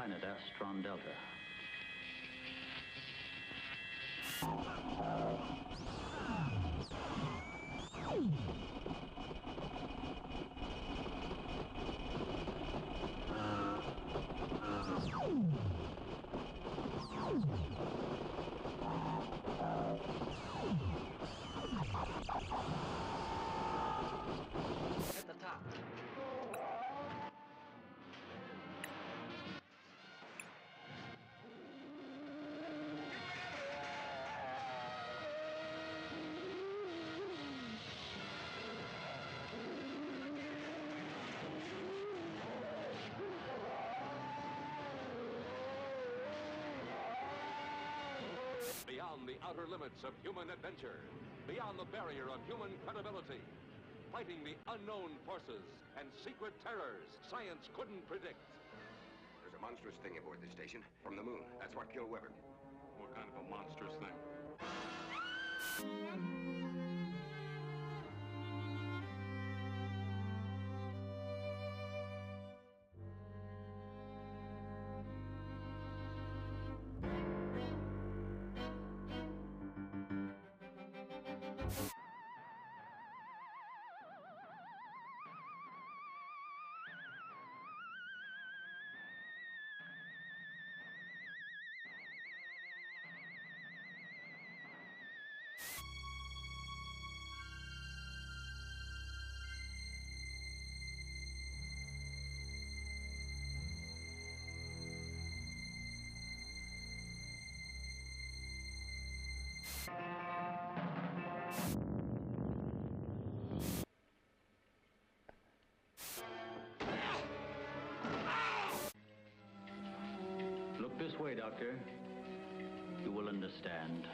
planet Astron Delta. At the top. Beyond the outer limits of human adventure, beyond the barrier of human credibility, fighting the unknown forces and secret terrors science couldn't predict. There's a monstrous thing aboard this station from the moon. That's what killed Weber. What kind of a monstrous thing? Look this way, Doctor. You will understand.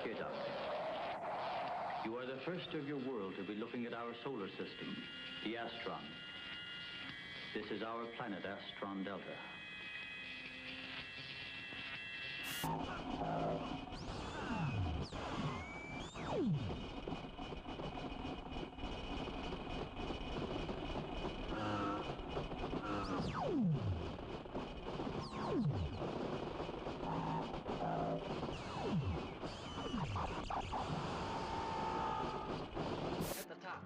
Here, Doctor. You are the first of your world to be looking at our solar system, the Astron. This is our planet, Astron Delta. At the top.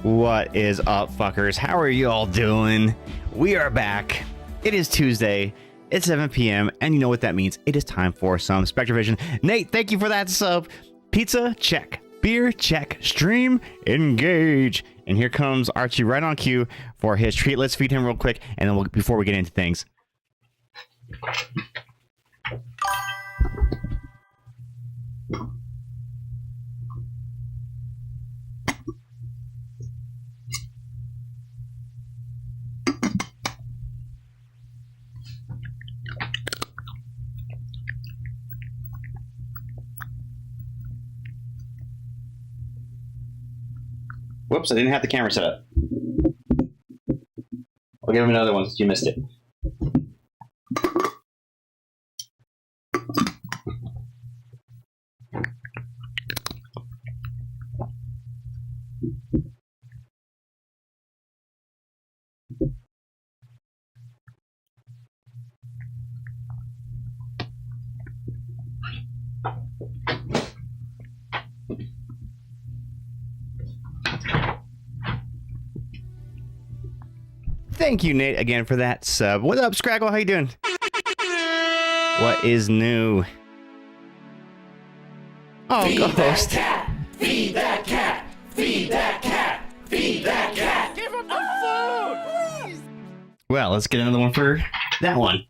What is up, fuckers? How are you all doing? We are back. It is Tuesday. It's 7 p.m. and you know what that means. It is time for some Spectrovision. Nate, thank you for that sub. Pizza, check. Beer, check. Stream, engage. And here comes Archie right on cue for his treat. Let's feed him real quick, and then before we get into things. Whoops, I didn't have the camera set up. I'll give him another one since you missed it. Thank you, Nate, again for that sub. What up, Scraggle? How you doing? What is new? Oh, feed Ghost. That cat! Feed that cat! Feed that cat! Feed that cat! Give him the food! Well, let's get another one for that one.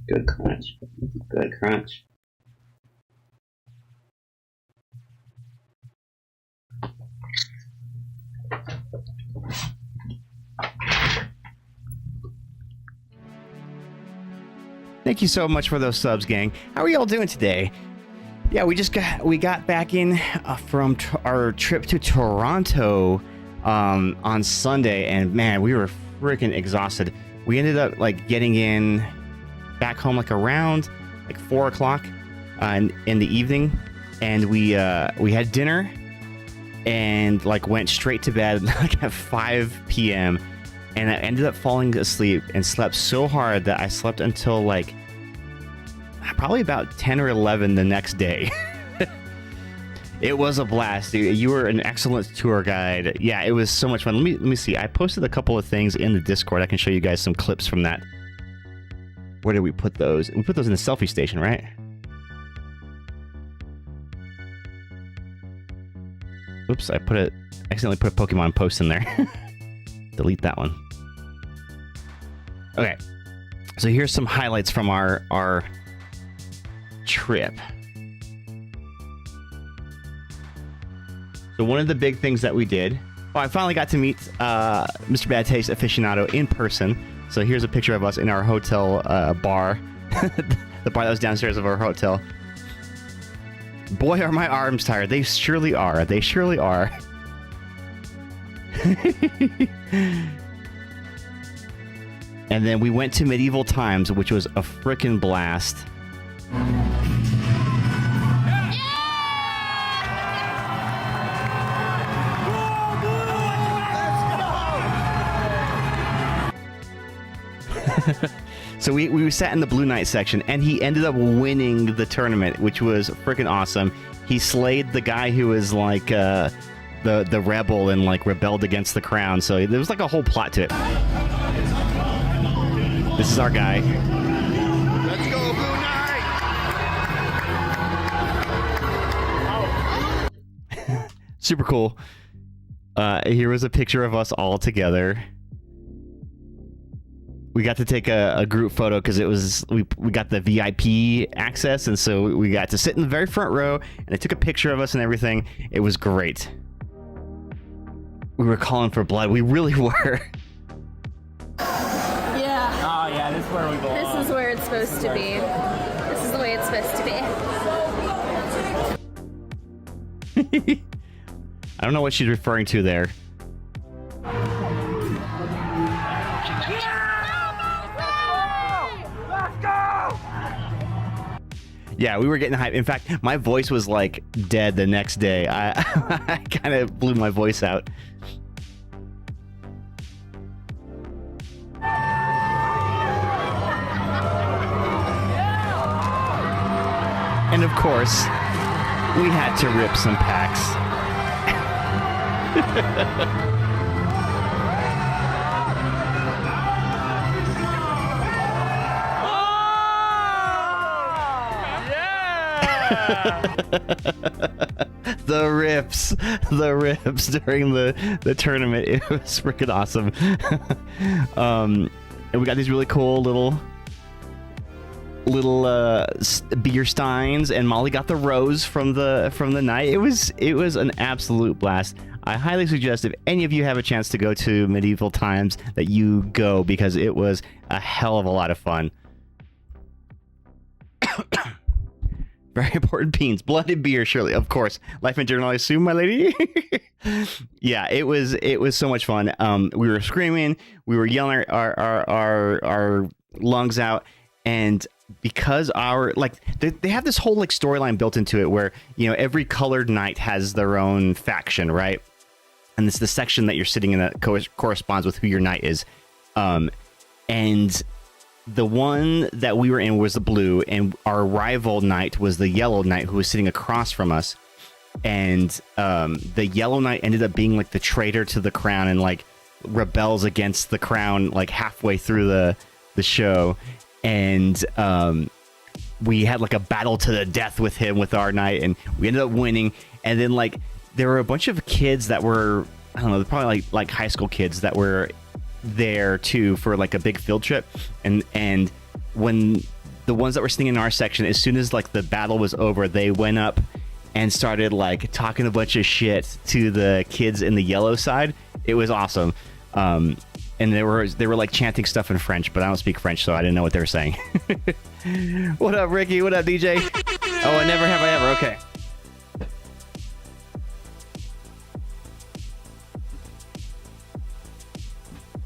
Good crunch. Good crunch. Thank you so much for those subs, gang. How are y'all doing today? Yeah, we got back in from our trip to Toronto on Sunday, and man, we were freaking exhausted. We ended up like getting in back home like around like 4 o'clock in the evening, and we had dinner and like went straight to bed like at 5 p.m. and I ended up falling asleep and slept so hard that I slept until like probably about 10 or 11 the next day. It was a blast. You were an excellent tour guide. Yeah, it was so much fun. Let me see. I posted a couple of things in the Discord. I can show you guys some clips from that. Where did we put those? We put those in the selfie station, right? Oops, I accidentally put a Pokemon post in there. Delete that one. Okay, so here's some highlights from our trip. So one of the big things that we did, I finally got to meet Mr. Bad Taste Aficionado in person. So here's a picture of us in our hotel bar, the bar that was downstairs of our hotel. Boy, are my arms tired. They surely are. They surely are. And then we went to Medieval Times, which was a frickin' blast. So we sat in the Blue Knight section, and he ended up winning the tournament, which was freaking awesome. He slayed the guy who was like the rebel and like rebelled against the crown. So there was like a whole plot to it. This is our guy. Let's go, Blue Knight! Super cool. Here was a picture of us all together. We got to take a group photo because it was we got the VIP access, and so we got to sit in the very front row, and they took a picture of us and everything. It was great. We were calling for blood. We really were. Yeah. Oh yeah, this is where we belong. This is where it's supposed to be. This is the way it's supposed to be. I don't know what she's referring to there. Yeah, we were getting hyped. In fact, my voice was like dead the next day. I kind of blew my voice out. And of course, we had to rip some packs. The rips during the tournament. It was freaking awesome. And we got these really cool little beer steins, and Molly got the rose from the night. It was an absolute blast. I highly suggest if any of you have a chance to go to Medieval Times that you go, because it was a hell of a lot of fun. Very important beans. Blooded beer, surely. Of course. Life and Journal, I assume, my lady. Yeah, it was so much fun. We were screaming. We were yelling our lungs out. And because they have this whole like storyline built into it where, you know, every colored knight has their own faction, right? And it's the section that you're sitting in that corresponds with who your knight is. And the one that we were in was the blue, and our rival knight was the yellow knight who was sitting across from us. And the yellow knight ended up being like the traitor to the crown and like rebels against the crown like halfway through the show. And we had like a battle to the death with him, with our knight, and we ended up winning. And then like there were a bunch of kids that were, I don't know, probably like high school kids that were there too for like a big field trip. And when the ones that were sitting in our section, as soon as like the battle was over, they went up and started like talking a bunch of shit to the kids in the yellow side. It was awesome. And they were like chanting stuff in French, but I don't speak French, so I didn't know what they were saying. What up, Ricky? What up, DJ? Oh, I never have I ever. Okay.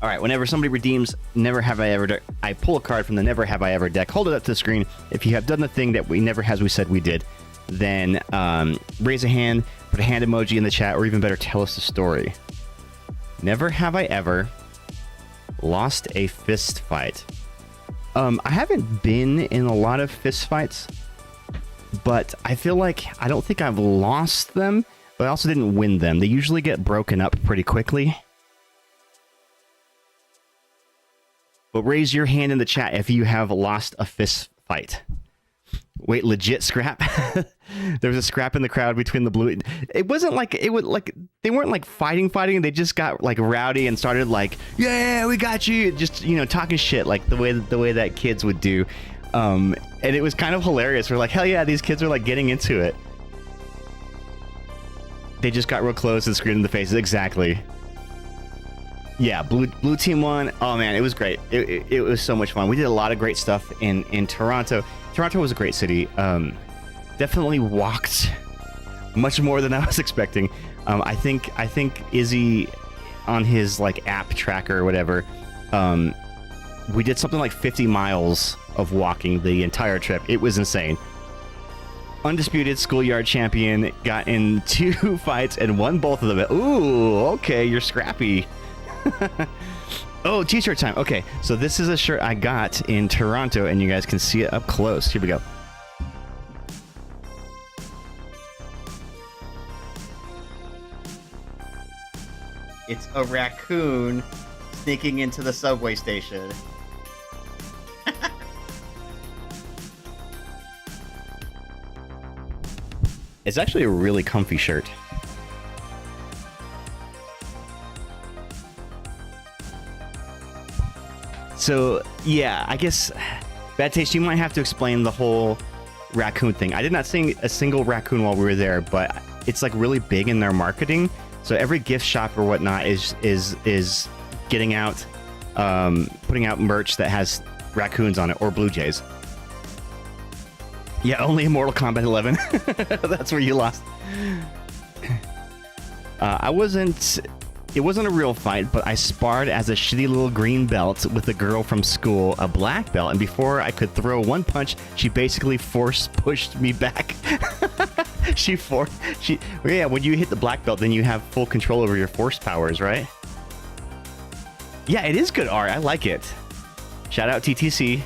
All right, whenever somebody redeems Never Have I Ever deck, I pull a card from the Never Have I Ever deck, hold it up to the screen. If you have done the thing that we never has we said we did, then raise a hand, put a hand emoji in the chat, or even better, tell us the story. Never have I ever lost a fist fight. I haven't been in a lot of fist fights, but I feel like I don't think I've lost them, but I also didn't win them. They usually get broken up pretty quickly. But raise your hand in the chat if you have lost a fist fight. Wait, legit scrap? There was a scrap in the crowd between the blue. It wasn't like it would like they weren't like fighting. They just got like rowdy and started like, yeah, we got you. Just, you know, talking shit like the way that kids would do. And it was kind of hilarious. We're like, hell yeah, these kids are like getting into it. They just got real close and screamed in the faces. Exactly. Yeah, blue team won. Oh man, it was great. It was so much fun. We did a lot of great stuff in Toronto. Toronto was a great city. Definitely walked much more than I was expecting. I think Izzy on his like app tracker or whatever, we did something like 50 miles of walking the entire trip. It was insane. Undisputed schoolyard champion, got in 2 fights and won both of them. Ooh, okay, you're scrappy. Oh, t-shirt time. Okay, so this is a shirt I got in Toronto, and you guys can see it up close. Here we go. It's a raccoon sneaking into the subway station. It's actually a really comfy shirt. So, yeah, I guess, Bad Taste, you might have to explain the whole raccoon thing. I did not see a single raccoon while we were there, but it's like really big in their marketing. So every gift shop or whatnot is getting out, putting out merch that has raccoons on it or Blue Jays. Yeah, only in Mortal Kombat 11. That's where you lost. I wasn't It wasn't a real fight, but I sparred as a shitty little green belt with a girl from school, a black belt, and before I could throw one punch, she basically force pushed me back. Yeah, when you hit the black belt, then you have full control over your force powers, right? Yeah, it is good art. I like it. Shout out TTC.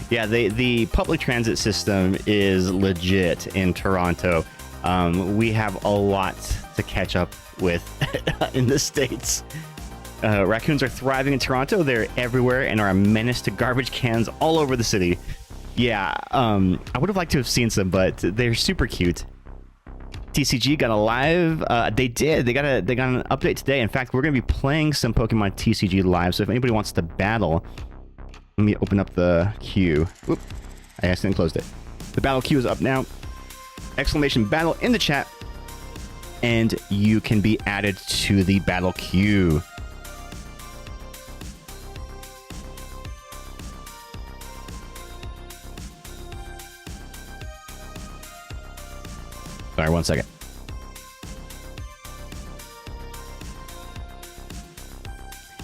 Yeah, the public transit system is legit in Toronto. We have a lot to catch up with in the States. Raccoons are thriving in Toronto. They're everywhere and are a menace to garbage cans all over the city. Yeah, I would have liked to have seen some, but they're super cute. TCG got a live. They did. They got an update today. In fact, we're going to be playing some Pokemon TCG live. So if anybody wants to battle, let me open up the queue. Oop, I accidentally closed it. The battle queue is up now. Exclamation battle in the chat, and you can be added to the battle queue. Sorry, 1 second.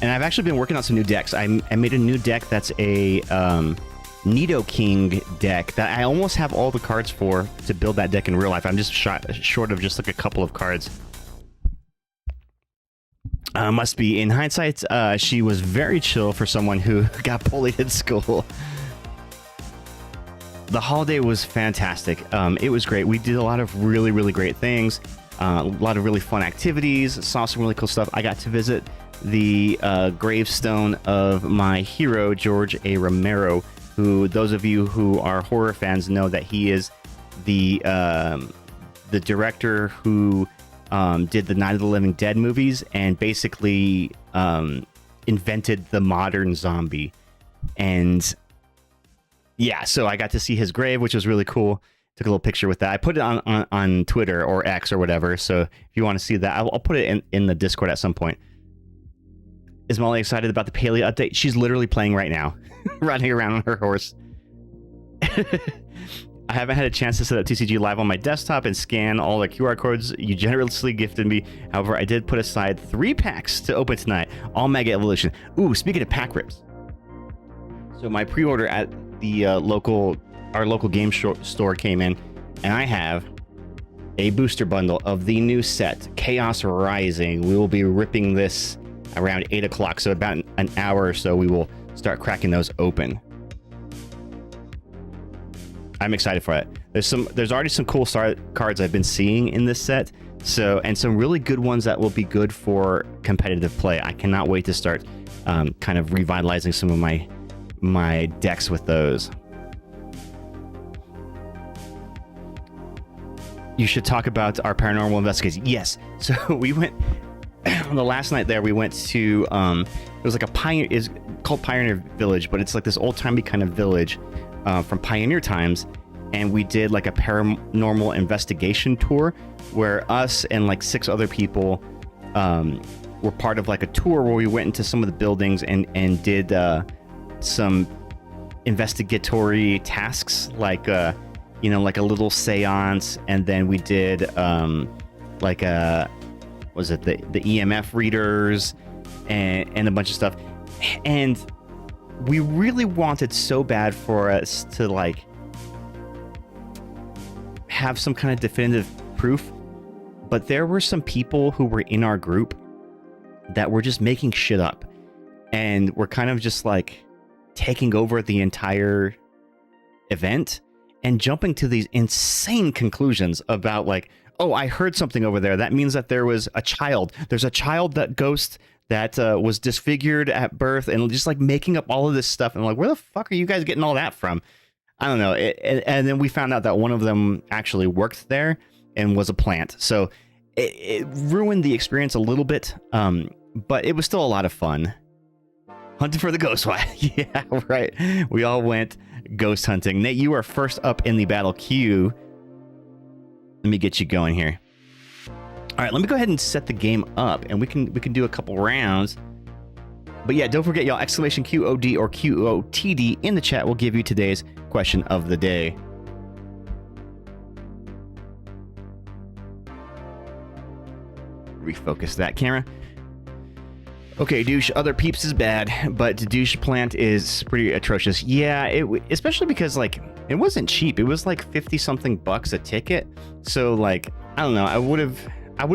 And I've actually been working on some new decks. I made a new deck that's a Nidoking deck that I almost have all the cards for to build that deck in real life. I'm just short of just like a couple of cards. Must be, in hindsight, she was very chill for someone who got bullied at school. The holiday was fantastic. It was great. We did a lot of really, really great things. A lot of really fun activities. Saw some really cool stuff. I got to visit the gravestone of my hero, George A. Romero, who, those of you who are horror fans know that he is the director who did the Night of the Living Dead movies and basically invented the modern zombie. And yeah, so I got to see his grave, which was really cool. Took a little picture with that. I put it on Twitter or X or whatever. So if you want to see that, I'll put it in the Discord at some point. Is Molly excited about the Paleo update? She's literally playing right now, riding around on her horse. I haven't had a chance to set up TCG Live on my desktop and scan all the QR codes you generously gifted me. However, I did put aside 3 packs to open tonight. All Mega Evolution. Ooh, speaking of pack rips. So my pre-order at the our local game store came in, and I have a booster bundle of the new set, Chaos Rising. We will be ripping this around 8 o'clock, so about an hour or so we will start cracking those open. I'm excited for it. There's already some cool cards I've been seeing in this set, and some really good ones that will be good for competitive play. I cannot wait to start kind of revitalizing some of my decks with those. You should talk about our paranormal investigation. Yes. So we went on the last night there. We went to it was like is called Pioneer Village, but it's like this old-timey kind of village from Pioneer times, and we did like a paranormal investigation tour where us and like 6 other people were part of like a tour where we went into some of the buildings and did some investigatory tasks, like like a little seance, and then we did like the EMF readers and a bunch of stuff. And we really wanted so bad for us to like have some kind of definitive proof, but there were some people who were in our group that were just making shit up, and were kind of just like taking over the entire event and jumping to these insane conclusions about like, oh, I heard something over there. That means that there was a child. There's a child that was disfigured at birth, and just like making up all of this stuff. And like, where the fuck are you guys getting all that from? I don't know. And then we found out that one of them actually worked there and was a plant. So it ruined the experience a little bit. But it was still a lot of fun. Hunting for the ghost. Yeah, right. We all went ghost hunting. Nate, you are first up in the battle queue. Let me get you going here. All right, let me go ahead and set the game up, and we can do a couple rounds. But yeah, don't forget, y'all, exclamation QOD or QOTD in the chat will give you today's question of the day. Refocus that camera. Okay, douche. Other peeps is bad, but douche plant is pretty atrocious. Yeah, especially because like it wasn't cheap. It was like 50 something bucks a ticket. So like I don't know. I would have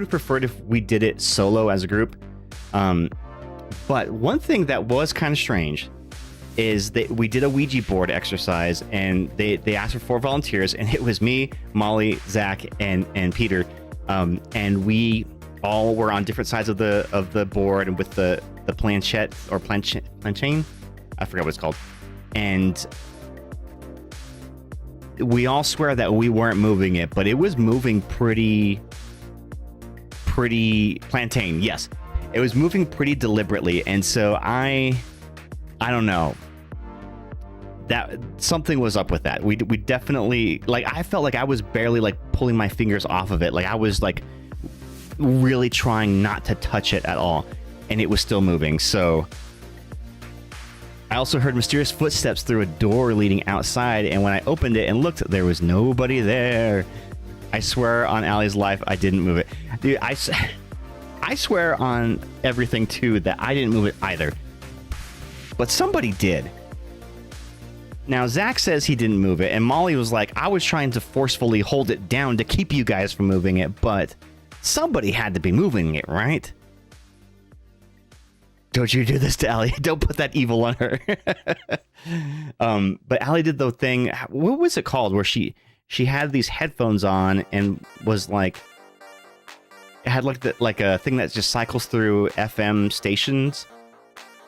preferred if we did it solo as a group. But one thing that was kind of strange is that we did a Ouija board exercise, and they asked for 4 volunteers, and it was me, Molly, Zach, and Peter, and we all were on different sides of the board and with the planchette or planchain, I forgot what it's called, and we all swear that we weren't moving it, but it was moving pretty plantain. Yes, it was moving pretty deliberately, and so I don't know. That something was up with that. We definitely, like, I felt like I was barely like pulling my fingers off of it. Like I was like really trying not to touch it at all, and it was still moving. So I also heard mysterious footsteps through a door leading outside, and when I opened it and looked, there was nobody there. I swear on Allie's life, I didn't move it. Dude, I swear on everything too that I didn't move it either. But somebody did. Now, Zach says he didn't move it, and Molly was like, I was trying to forcefully hold it down to keep you guys from moving it, but somebody had to be moving it, right? Don't you do this to Allie. Don't put that evil on her. But Allie did the thing, what was it called, where she had these headphones on and was like, it had like a thing that just cycles through FM stations,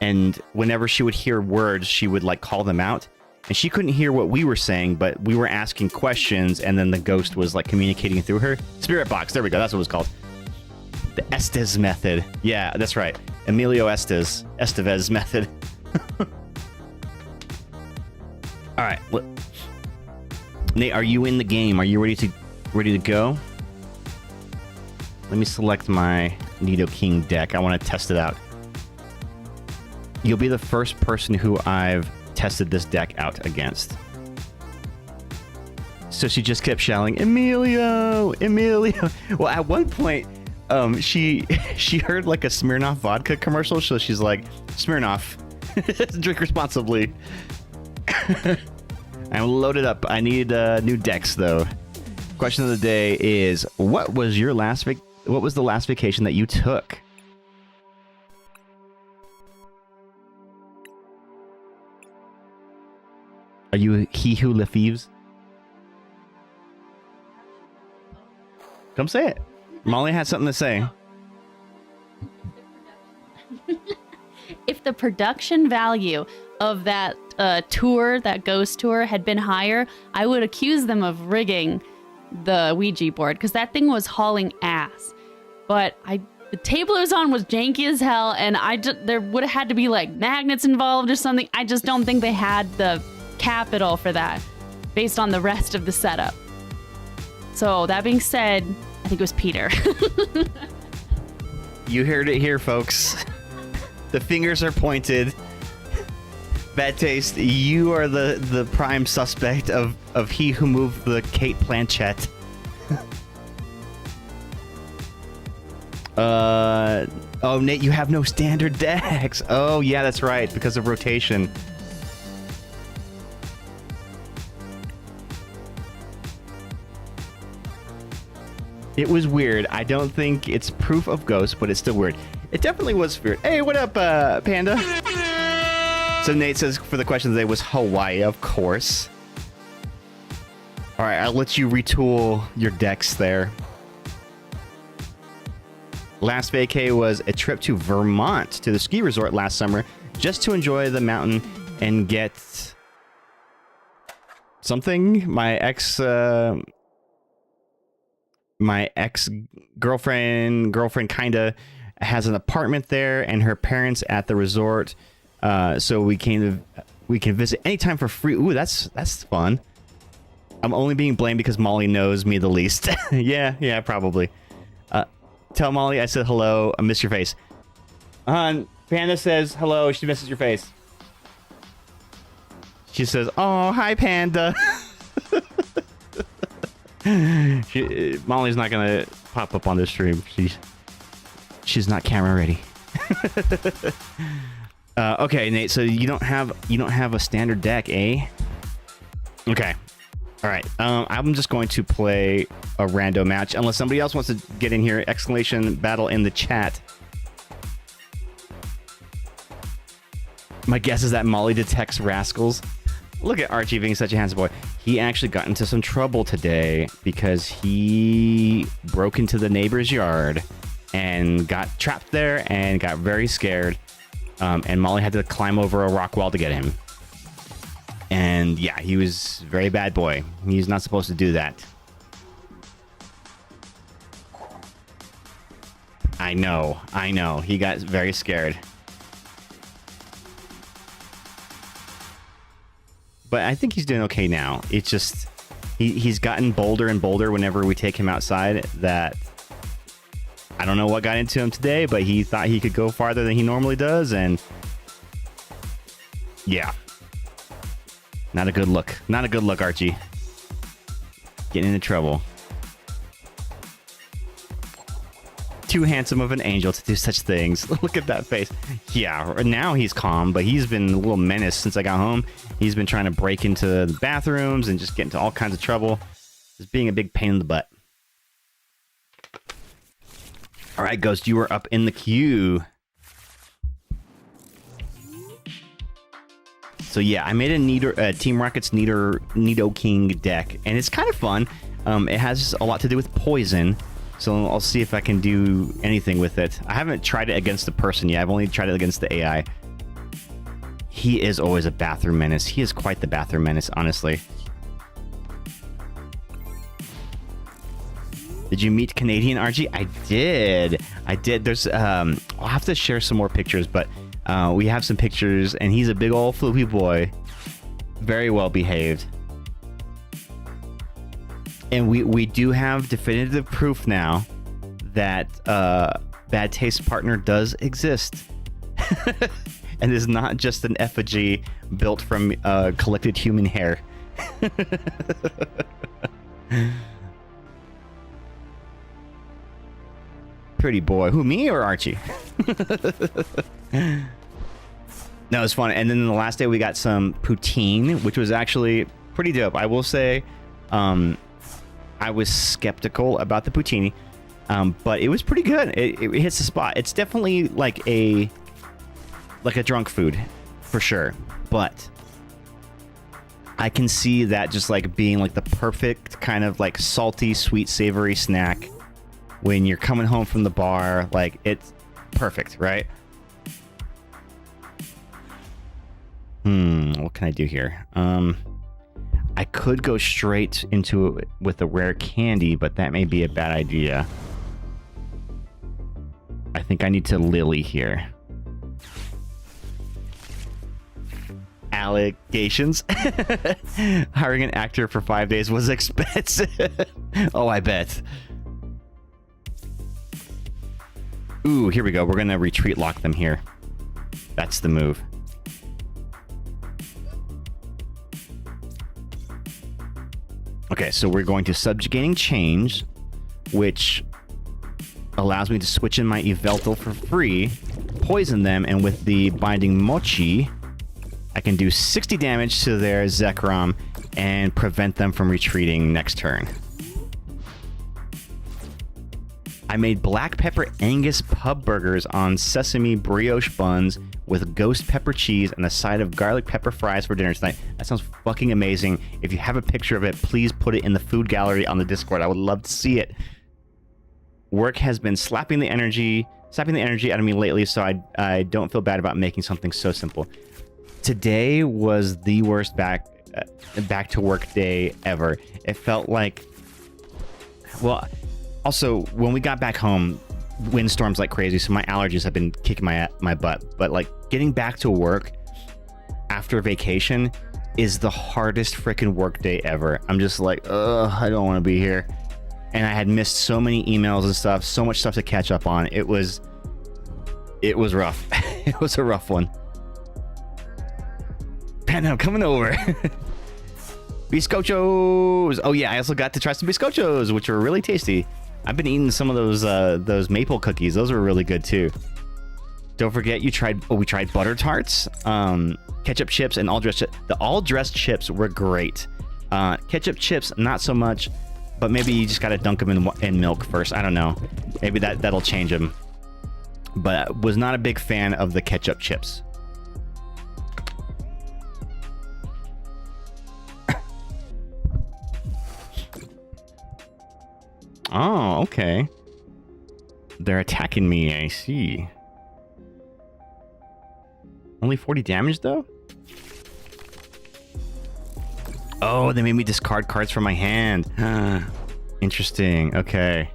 and whenever she would hear words, she would like call them out. And she couldn't hear what we were saying, but we were asking questions, and then the ghost was like communicating through her. Spirit box, there we go, that's what it was called. The Estes method. Yeah, that's right. Emilio Estevez method. All right, Nate, are you in the game? Are you ready to go? Let me select my Nidoking deck. I want to test it out. You'll be the first person who I've tested this deck out against. So she just kept shouting, Emilio, Emilio. Well, at one point, she heard like a Smirnoff vodka commercial, so she's like, Smirnoff, drink responsibly. I'm loaded up. I need new decks though. Question of the day is, what was the last vacation that you took? Are you he who Lefeves? Come say it. Molly had something to say. If the production value of that tour, that ghost tour, had been higher, I would accuse them of rigging the Ouija board, because that thing was hauling ass. But the table it was on was janky as hell, and there would have had to be like magnets involved or something. I just don't think they had the capital for that based on the rest of the setup. So that being said, I think it was Peter. You heard it here, folks. The fingers are pointed. Bad taste. You are the prime suspect of he who moved the Kate Planchette. Oh, Nate, you have no standard decks. Oh yeah, that's right, because of rotation. It was weird. I don't think it's proof of ghosts, but it's still weird. It definitely was weird. Hey, what up, Panda? So Nate says for the question today was Hawaii, of course. All right, I'll let you retool your decks there. Last vacay was a trip to Vermont to the ski resort last summer just to enjoy the mountain and get something. My ex-girlfriend kinda has an apartment there, and her parents at the resort, so we can visit anytime for free. Ooh, that's fun. I'm only being blamed because Molly knows me the least. yeah, probably. Tell Molly I said hello. I miss your face. Panda says hello. She misses your face. She says, "Oh, hi, Panda." Molly's not gonna pop up on this stream. She's not camera ready. Okay, Nate. So you don't have a standard deck, eh? Okay. All right. I'm just going to play a rando match unless somebody else wants to get in here. Exclamation battle in the chat. My guess is that Molly detects rascals. Look at Archie being such a handsome boy. He actually got into some trouble today because he broke into the neighbor's yard and got trapped there and got very scared. And Molly had to climb over a rock wall to get him. And yeah, he was a very bad boy. He's not supposed to do that. I know. He got very scared. But I think he's doing okay now. It's just he's gotten bolder and bolder whenever we take him outside. That I don't know what got into him today, but he thought he could go farther than he normally does, and yeah, not a good look. Not a good look, Archie. Getting into trouble. Too handsome of an angel to do such things. Look at that face. Yeah, now he's calm, but he's been a little menace since I got home. He's been trying to break into the bathrooms and just get into all kinds of trouble. Just being a big pain in the butt. All right, Ghost, you are up in the queue. So yeah, I made a Team Rocket's Nidoking deck, and it's kind of fun. It has a lot to do with poison. So I'll see if I can do anything with it. I haven't tried it against the person yet. I've only tried it against the AI. He is always a bathroom menace. He is quite the bathroom menace, honestly. Did you meet Canadian Archie? I did. There's I'll have to share some more pictures, but we have some pictures, and he's a big old floopy boy. Very well behaved. And we do have definitive proof now that Bad Taste Partner does exist. And is not just an effigy built from collected human hair. Pretty boy. Who, me or Archie? No, it's fun. And then the last day we got some poutine, which was actually pretty dope. I will say, I was skeptical about the poutine, but it was pretty good. It hits the spot. It's definitely like a drunk food, for sure. But I can see that just like being like the perfect kind of like salty, sweet, savory snack when you're coming home from the bar. Like, it's perfect, right? What can I do here? I could go straight into it with a rare candy, but that may be a bad idea. I think I need to Lily here. Allegations. Hiring an actor for 5 days was expensive. Oh, I bet. Ooh, here we go. We're going to retreat lock them here. That's the move. Okay, so we're going to Subjugating Change, which allows me to switch in my Yveltal for free, poison them, and with the Binding Mochi, I can do 60 damage to their Zekrom and prevent them from retreating next turn. I made black pepper Angus pub burgers on sesame brioche buns with ghost pepper cheese and a side of garlic pepper fries for dinner tonight. That sounds fucking amazing. If you have a picture of it, please put it in the food gallery on the Discord. I would love to see it. Work has been slapping the energy out of me lately, so I don't feel bad about making something so simple. Today was the worst back to work day ever. It felt like, well, also when we got back home, windstorms like crazy, so my allergies have been kicking my butt. But like getting back to work after vacation is the hardest freaking work day ever. I'm just like, ugh, I don't want to be here. And I had missed so many emails and stuff, so much stuff to catch up on. It was rough. It was a rough one. Panda, I'm coming over. Biscochos. Oh yeah, I also got to try some biscochos, which were really tasty. I've been eating some of those maple cookies. Those were really good too. Don't forget we tried butter tarts, ketchup chips, and all dressed. The all dressed chips were great. Ketchup chips, not so much, but maybe you just gotta dunk them in milk first. I don't know. Maybe that'll change them. But was not a big fan of the ketchup chips. Oh, okay. They're attacking me, I see. Only 40 damage, though? Oh, they made me discard cards from my hand. Interesting, okay.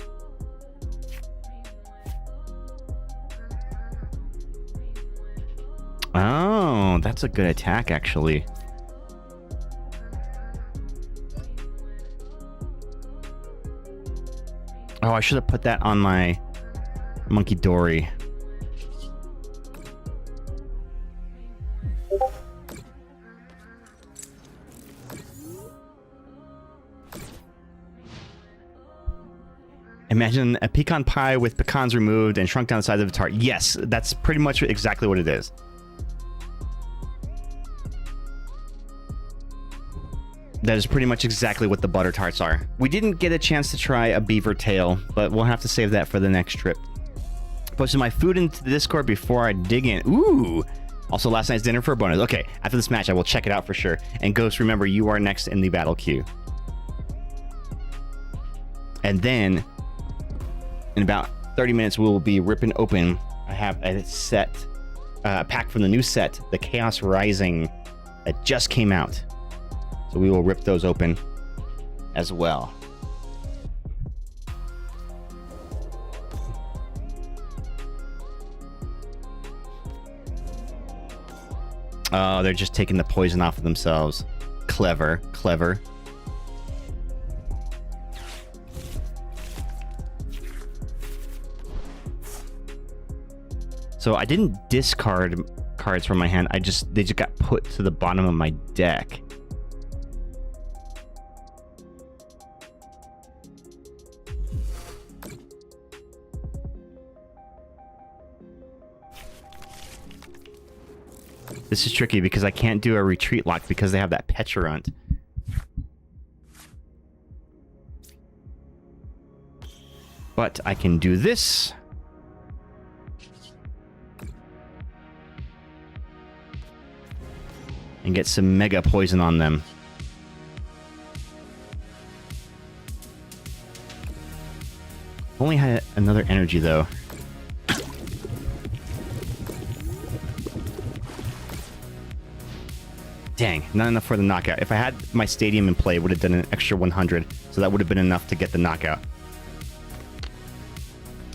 Oh, that's a good attack, actually. Oh, I should have put that on my Monkey Dory. Imagine a pecan pie with pecans removed and shrunk down the size of a tart. Yes, that's pretty much exactly what it is. That is pretty much exactly what the butter tarts are. We didn't get a chance to try a beaver tail, but we'll have to save that for the next trip. Posted my food into the Discord before I dig in. Ooh! Also, last night's dinner for a bonus. Okay, after this match, I will check it out for sure. And Ghost, remember, you are next in the battle queue. And then, in about 30 minutes, we will be ripping open. I have a set, a pack from the new set, the Chaos Rising, that just came out. So we will rip those open as well. Oh, they're just taking the poison off of themselves. Clever, clever. So I didn't discard cards from my hand. They just got put to the bottom of my deck. This is tricky because I can't do a retreat lock because they have that Pecharunt. But I can do this. And get some Mega Poison on them. Only had another energy though. Dang, not enough for the knockout. If I had my stadium in play, it would have done an extra 100, so that would have been enough to get the knockout.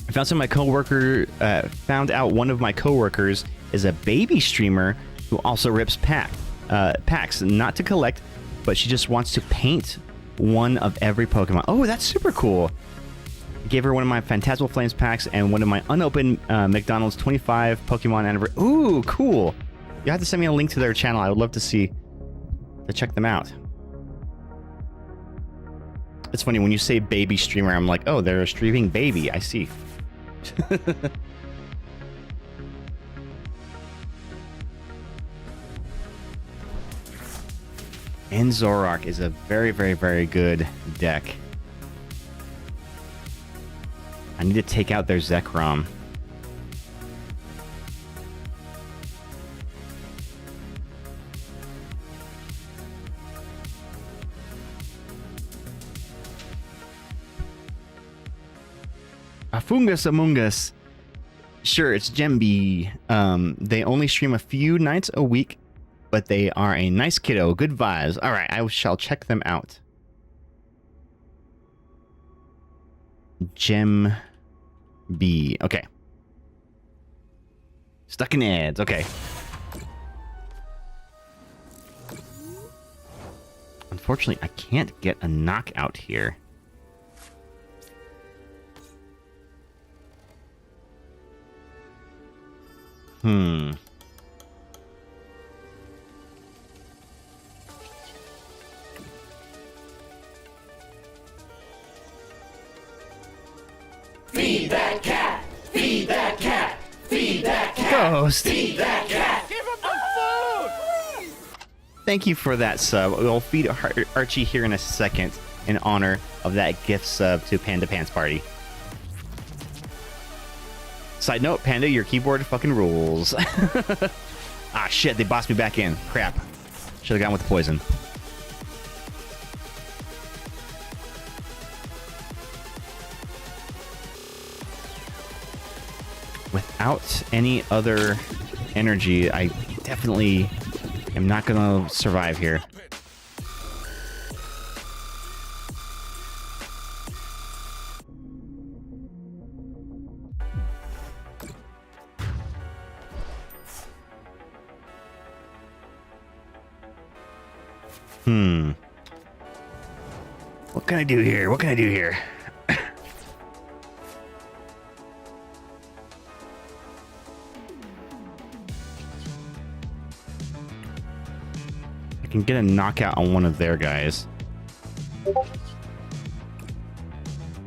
I found out one of my coworkers is a baby streamer who also rips packs, not to collect, but she just wants to paint one of every Pokemon. Oh, that's super cool. I gave her one of my Phantasmal Flames packs and one of my unopened McDonald's 25 Pokemon anniversary. Ooh, cool. You have to send me a link to their channel. I would love to check them out. It's funny, when you say baby streamer, I'm like, oh, they're a streaming baby. I see. And Zoroark is a very, very, very good deck. I need to take out their Zekrom. Afungus Among Us. Sure, it's Gemby. They only stream a few nights a week, but they are a nice kiddo. Good vibes. All right, I shall check them out. Gem B. Okay. Stuck in ads. Okay. Unfortunately, I can't get a knockout here. Feed that cat! Feed that cat! Feed that cat! Ghost. Feed that cat. Give him the food. Thank you for that sub. We'll feed Archie here in a second in honor of that gift sub to Panda Pants Party. Side note, Panda, your keyboard fucking rules. Ah, shit, they bossed me back in. Crap. Should have gone with the poison. Without any other energy, I definitely am not going to survive here. What can I do here? What can I do here? I can get a knockout on one of their guys.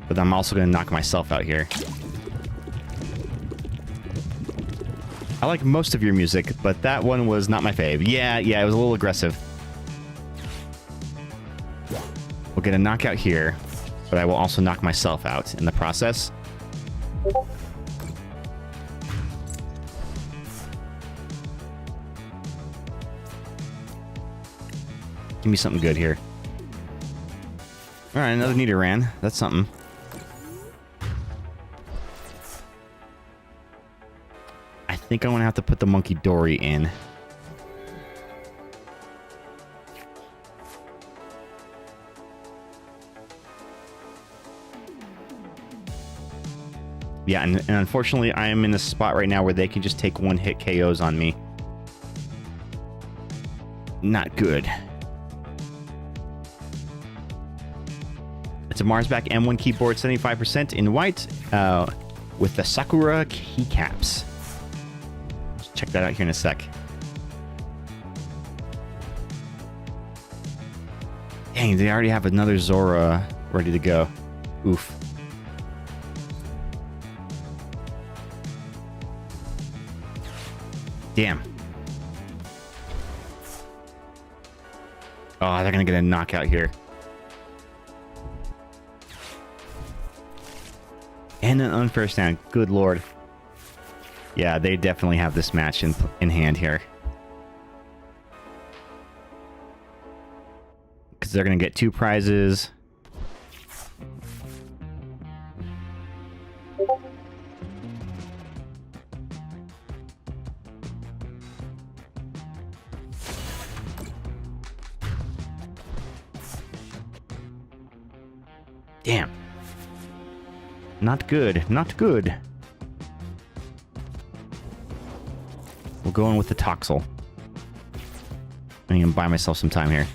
But I'm also going to knock myself out here. I like most of your music, but that one was not my fave. Yeah, it was a little aggressive. We'll get a knockout here, but I will also knock myself out in the process. Give me something good here. All right, another Nidoran. That's something. I think I'm gonna have to put the Monkey Dory in. Yeah, and unfortunately, I am in a spot right now where they can just take one-hit KOs on me. Not good. It's a Marsback M1 keyboard, 75% in white, with the Sakura keycaps. Let's check that out here in a sec. Dang, they already have another Zora ready to go. Oof. Damn. Oh, they're gonna get a knockout here. And an unfair stand. Good lord. Yeah, they definitely have this match in hand here. Because they're gonna get 2 prizes. Damn. Not good. Not good. We'll go in with the Toxel. I'm gonna buy myself some time here.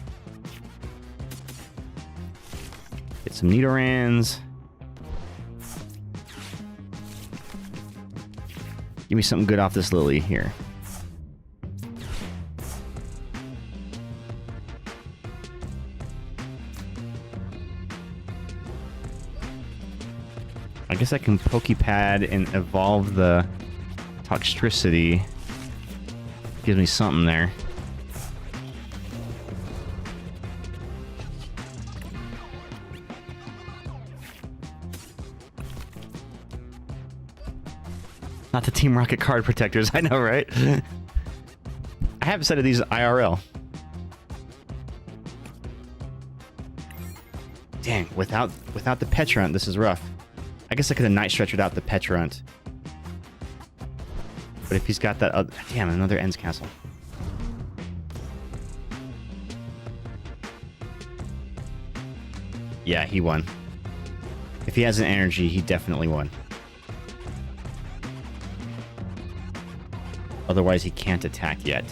Get some Nidorans. Give me something good off this Lily here. I guess I can Pokepad and evolve the Toxtricity. Gives me something there. Not the Team Rocket card protectors, I know, right? I have a set of these IRL. Dang, without the Petrunt, this is rough. I guess I could have Night Stretchered out the Petrunt. But if he's got that other... Damn, another Ends Castle. Yeah, he won. If he has an energy, he definitely won. Otherwise, he can't attack yet.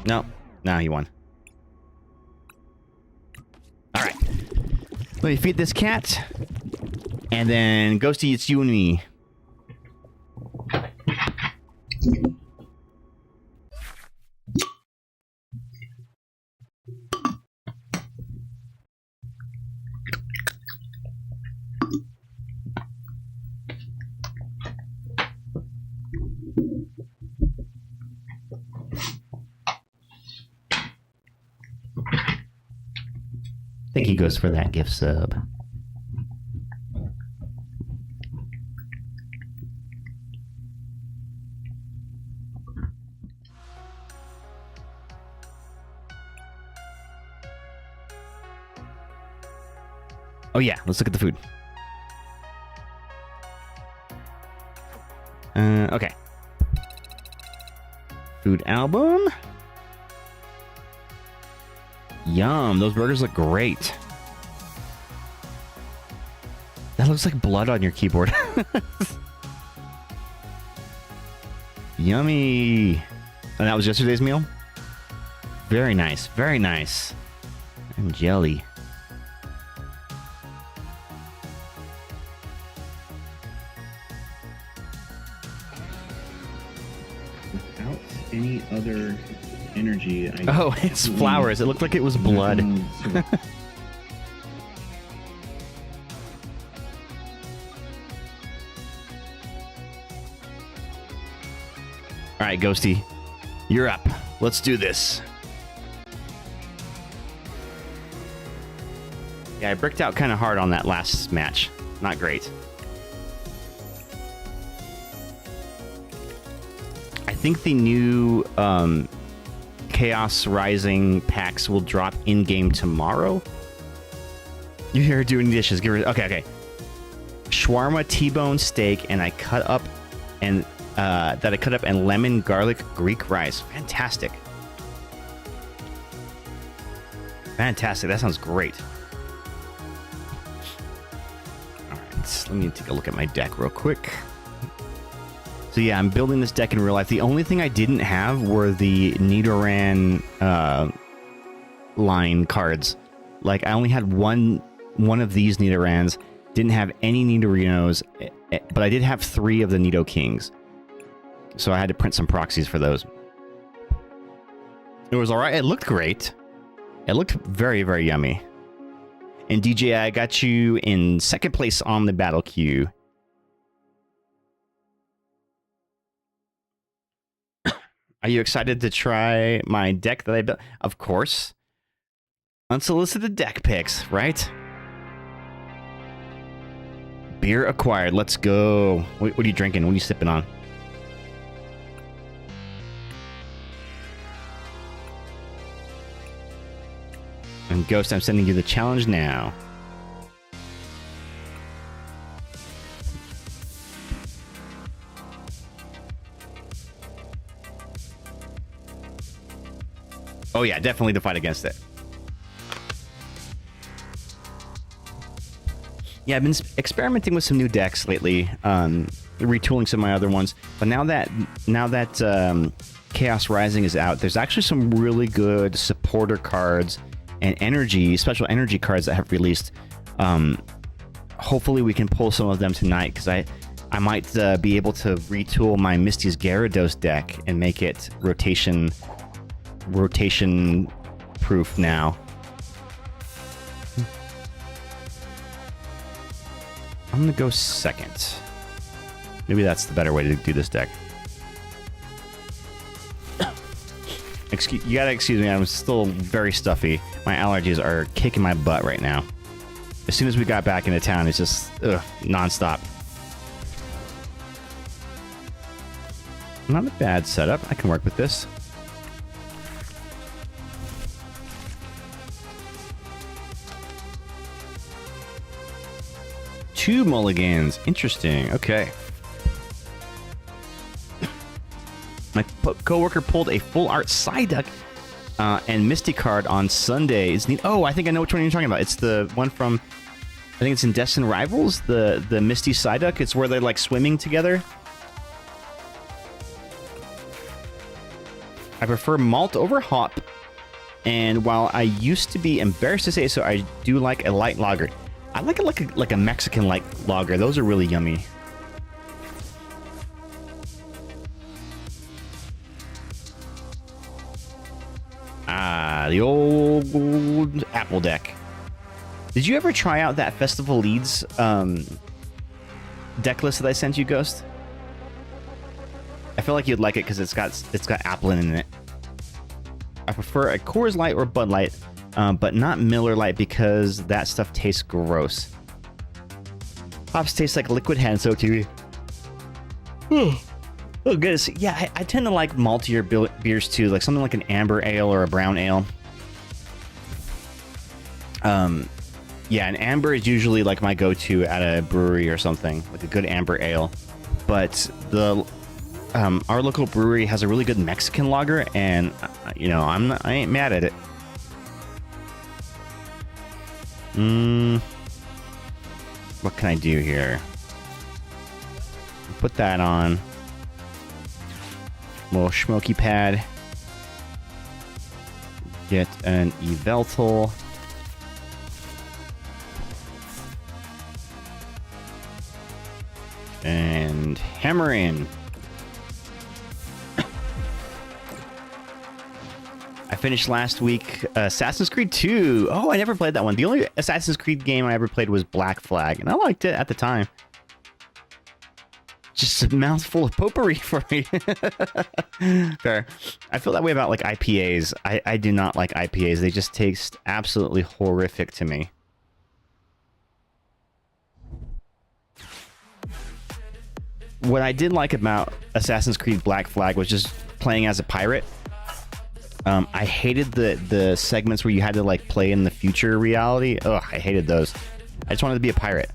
No. No, he won. Alright. Let me feed this cat. And then, Ghosty, it's you and me. Thank you, Ghost, for that gift sub. Oh yeah, let's look at the food. Okay. Food album. Yum, those burgers look great. That looks like blood on your keyboard. Yummy. And that was yesterday's meal? Very nice, very nice. And jelly. Without any other energy. Oh, it's flowers. It looked like it was blood. All right, Ghosty, you're up. Let's do this. Yeah, I bricked out kind of hard on that last match. Not great. I think the new Chaos Rising packs will drop in-game tomorrow. You hear her doing dishes. Give her... Okay. Shawarma T-bone steak, and I cut up and lemon garlic Greek rice. Fantastic. That sounds great. All right, let me take a look at my deck real quick. So yeah, I'm building this deck in real life. The only thing I didn't have were the Nidoran line cards. Like, I only had one of these Nidorans. Didn't have any Nidorinos, but I did have 3 of the Nidokings. So I had to print some proxies for those. It was alright. It looked great. It looked very, very yummy. And DJ, I got you in 2nd place on the battle queue. Are you excited to try my deck that I built? Of course. Unsolicited deck picks, right? Beer acquired. Let's go. What are you drinking? What are you sipping on? And Ghost, I'm sending you the challenge now. Oh yeah, definitely to fight against it. Yeah, I've been experimenting with some new decks lately, retooling some of my other ones. But now that Chaos Rising is out, there's actually some really good supporter cards and special energy cards that have released. Hopefully we can pull some of them tonight, because I might be able to retool my Misty's Gyarados deck and make it rotation proof now. I'm gonna go 2nd. Maybe that's the better way to do this deck. You gotta excuse me, I'm still very stuffy. My allergies are kicking my butt right now. As soon as we got back into town, it's just non-stop. Not a bad setup. I can work with this. Two mulligans. Interesting. Okay. My coworker pulled a full art Psyduck and Misty card on Sunday. It's neat. Oh, I think I know which one you're talking about. It's the one from, I think it's in Destin Rivals, the Misty Psyduck. It's where they're like swimming together. I prefer malt over hop, and while I used to be embarrassed to say so, I do like a light lager. I like it like a Mexican light lager. Those are really yummy. Ah, the old Apple deck. Did you ever try out that Festival Leads deck list that I sent you, Ghost? I feel like you'd like it because it's got apple in it. I prefer a Coors Light or Bud Light, but not Miller Lite because that stuff tastes gross. Pops taste like liquid hand soap to me. Oh, goodness. Yeah, I tend to like maltier beers too, like something like an amber ale or a brown ale. Yeah, an amber is usually like my go-to at a brewery or something, like a good amber ale. But the our local brewery has a really good Mexican lager, and you know, I ain't mad at it. What can I do here? Put that on. Little smoky pad. Get an Eveltal. And hammer in. I finished last week Assassin's Creed 2. Oh, I never played that one. The only Assassin's Creed game I ever played was Black Flag, and I liked it at the time. Just a mouthful of potpourri for me. Fair. I feel that way about like IPAs. I do not like IPAs. They just taste absolutely horrific to me. What I did like about Assassin's Creed Black Flag was just playing as a pirate. I hated the segments where you had to like play in the future reality. Ugh, I hated those. I just wanted to be a pirate.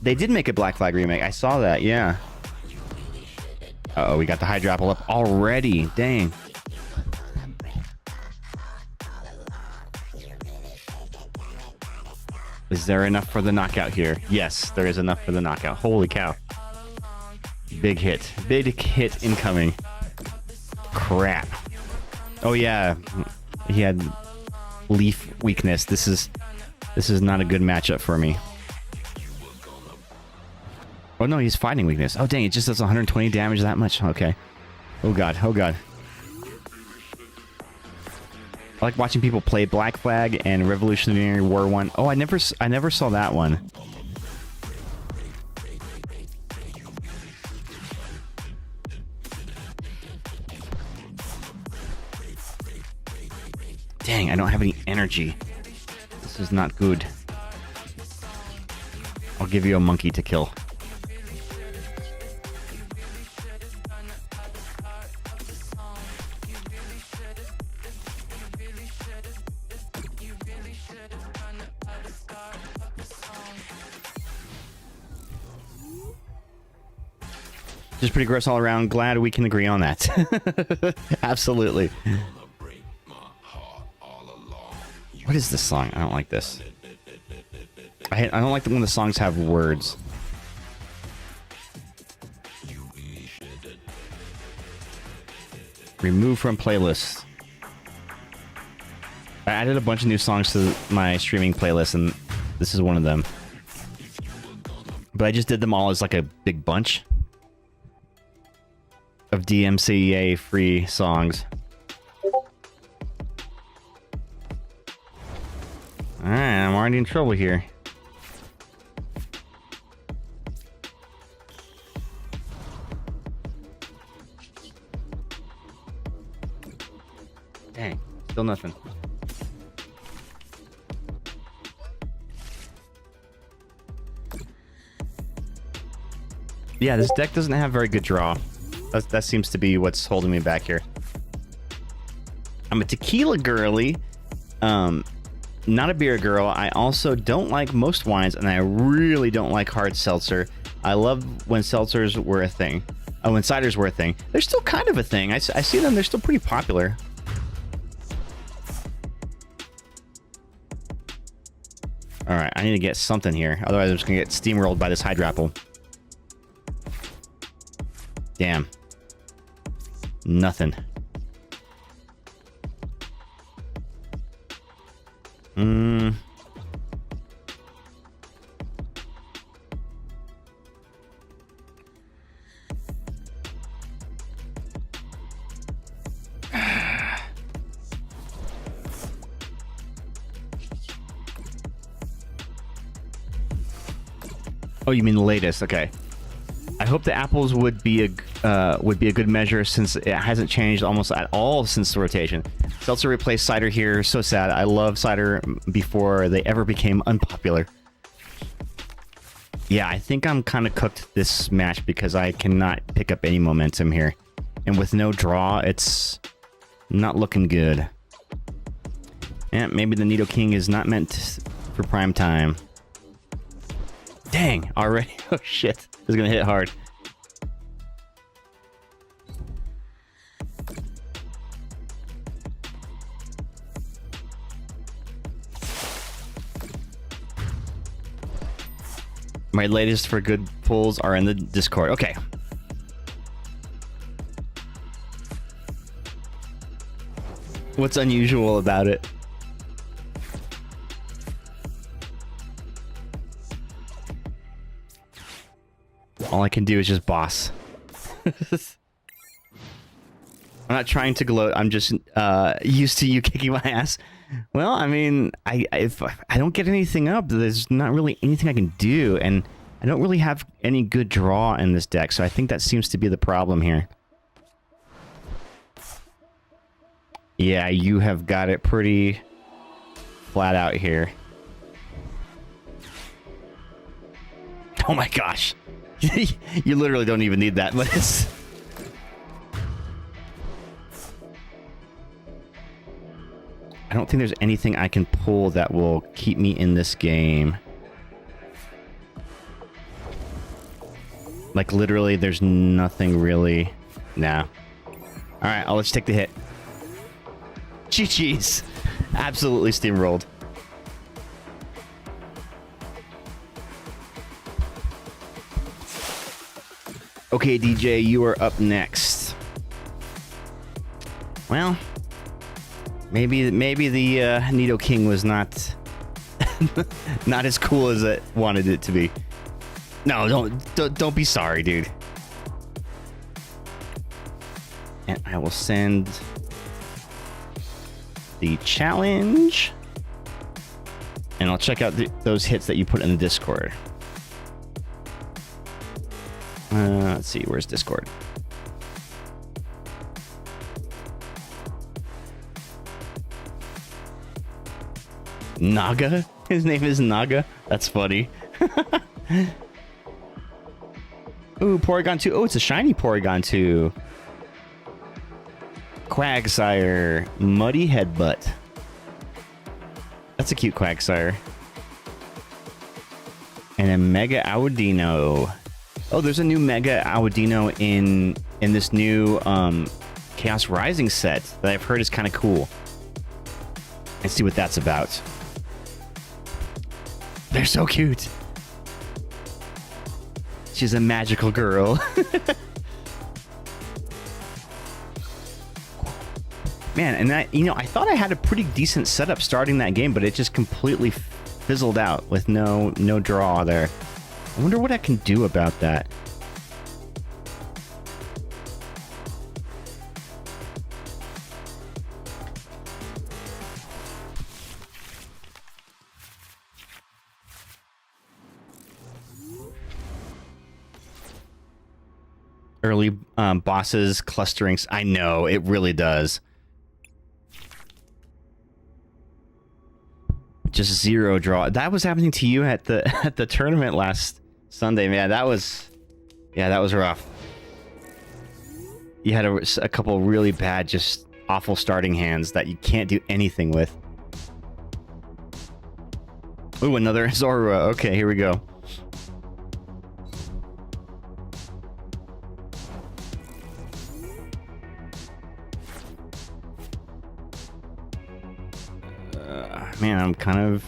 They did make a Black Flag remake. I saw that, yeah. Uh-oh, we got the Hydra Apple up already. Dang. Is there enough for the knockout here? Yes, there is enough for the knockout. Holy cow. Big hit. Big hit incoming. Crap. Oh yeah. He had leaf weakness. This is not a good matchup for me. Oh no, he's fighting weakness. Oh dang, it just does 120 damage that much. Okay. Oh god, oh god. I like watching people play Black Flag and Revolutionary War 1. Oh, I never saw that one. Dang, I don't have any energy. This is not good. I'll give you a monkey to kill. Just pretty gross all around. Glad we can agree on that. Absolutely. What is this song? I don't like this. I don't like when the songs have words. Remove from playlist. I added a bunch of new songs to my streaming playlist, and this is one of them. But I just did them all as like a big bunch of DMCA free songs. Alright, I'm already in trouble here. Dang, still nothing. Yeah, this deck doesn't have very good draw. That seems to be what's holding me back here. I'm a tequila girly, not a beer girl. I also don't like most wines, and I really don't like hard seltzer. I love when seltzers were a thing. Oh, when ciders were a thing. They're still kind of a thing. I see them. They're still pretty popular. All right, I need to get something here. Otherwise, I'm just going to get steamrolled by this Hydra Apple. Damn. Nothing. Oh, you mean the latest? Okay. I I hope the apples would be a good measure since it hasn't changed almost at all since the rotation. Seltzer replaced cider here. So sad. I love cider before they ever became unpopular. Yeah, I think I'm kind of cooked this match because I cannot pick up any momentum here. And with no draw, it's not looking good. Yeah, maybe the Nidoking is not meant for prime time. Dang, already? Oh shit, this is gonna hit hard. My latest for good pulls are in the Discord. Okay. What's unusual about it? All I can do is just boss. I'm not trying to gloat. I'm just used to you kicking my ass. Well, I mean, if I don't get anything up, there's not really anything I can do, and I don't really have any good draw in this deck, so I think that seems to be the problem here. Yeah, you have got it pretty flat out here. Oh my gosh. You literally don't even need that, but it's... I don't think there's anything I can pull that will keep me in this game. Like, literally, there's nothing really... Nah. Alright, let's take the hit. GG's. Absolutely steamrolled. Okay, DJ, you are up next. Well... Maybe the Nidoking was not not as cool as it wanted it to be. No, don't be sorry, dude. And I will send the challenge, and I'll check out those hits that you put in the Discord. Let's see, where's Discord? Naga? His name is Naga? That's funny. Ooh, Porygon 2. Oh, it's a shiny Porygon 2. Quagsire. Muddy Headbutt. That's a cute Quagsire. And a Mega Audino. Oh, there's a new Mega Audino in this new Chaos Rising set that I've heard is kind of cool. Let's see what that's about. They're so cute. She's a magical girl. Man, and that, you know, I thought I had a pretty decent setup starting that game, but it just completely fizzled out with no draw there. I wonder what I can do about that. Early bosses clustering. I know, it really does. Just zero draw. That was happening to you at the tournament last Sunday, man. That was rough. You had a couple really bad, just awful starting hands that you can't do anything with. Ooh, another Zorua. Okay, here we go. Man, I'm kind of...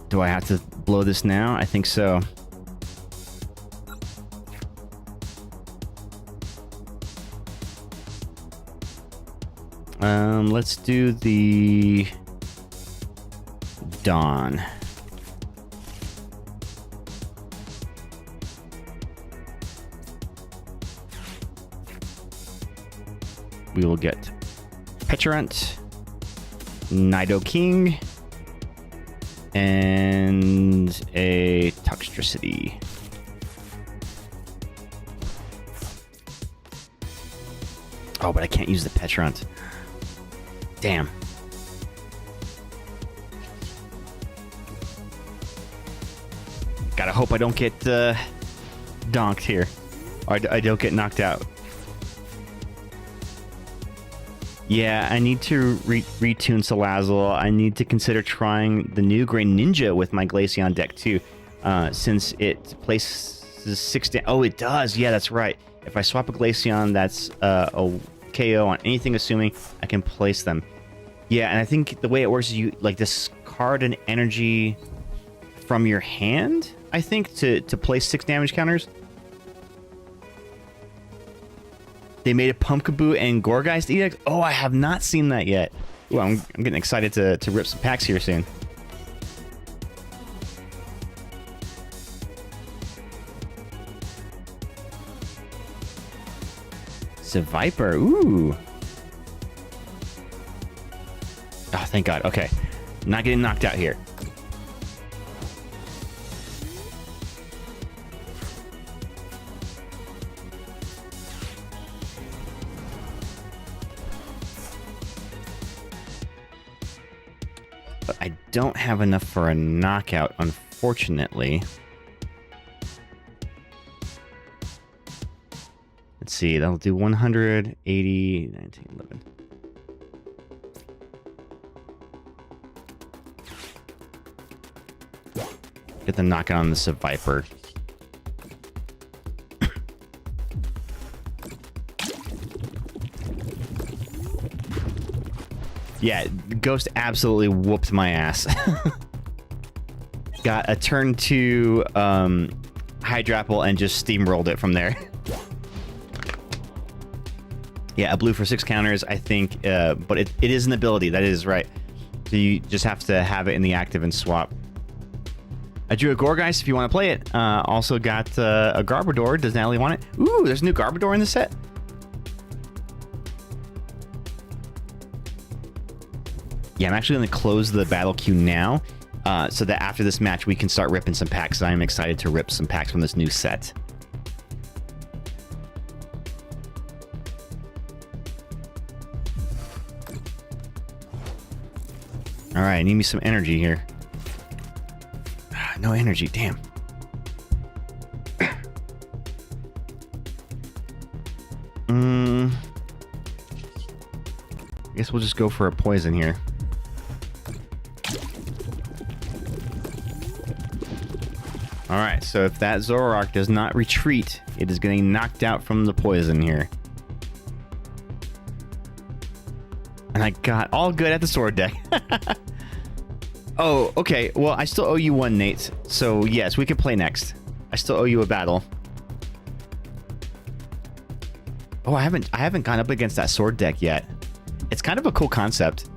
Do I have to blow this now? I think so. Let's do the Dawn. We will get Petulant, Nidoking, And a Toxtricity. Oh, but I can't use the Petrunt. Damn. Gotta hope I don't get donked here. Or I don't get knocked out. Yeah, I need to retune Salazzle. I need to consider trying the new Greninja with my Glaceon deck too. Since it places 6 down. Oh, it does. Yeah, that's right. If I swap a Glaceon, that's a KO on anything, assuming I can place them. Yeah, and I think the way it works is you like discard an energy from your hand, I think, to place 6 damage counters. They made a Pumpkaboo and Gourgeist EX. Oh, I have not seen that yet. Ooh, I'm getting excited to rip some packs here soon. Viper. Ooh. Oh, thank God. Okay. Not getting knocked out here. But I don't have enough for a knockout, unfortunately. Let's see, that'll do 180, 19, 11. Get the knockout on the Viper. Yeah, Ghost absolutely whooped my ass. Got a turn 2 Hydrapple and just steamrolled it from there. Yeah, a blue for 6 counters, I think, but it is an ability. That is right. So you just have to have it in the active and swap. I drew a Gourgeist if you want to play it. Also got a Garbodor. Does Natalie want it? Ooh, there's a new Garbodor in the set. Yeah, I'm actually going to close the battle queue now, so that after this match we can start ripping some packs. I'm excited to rip some packs from this new set. All right, I need me some energy here. No energy, damn. I guess we'll just go for a poison here. All right, so if that Zoroark does not retreat, it is getting knocked out from the poison here. And I got all good at the sword deck. Oh, okay. Well, I still owe you one, Nate. So, yes, we can play next. I still owe you a battle. Oh, I haven't gone up against that sword deck yet. It's kind of a cool concept.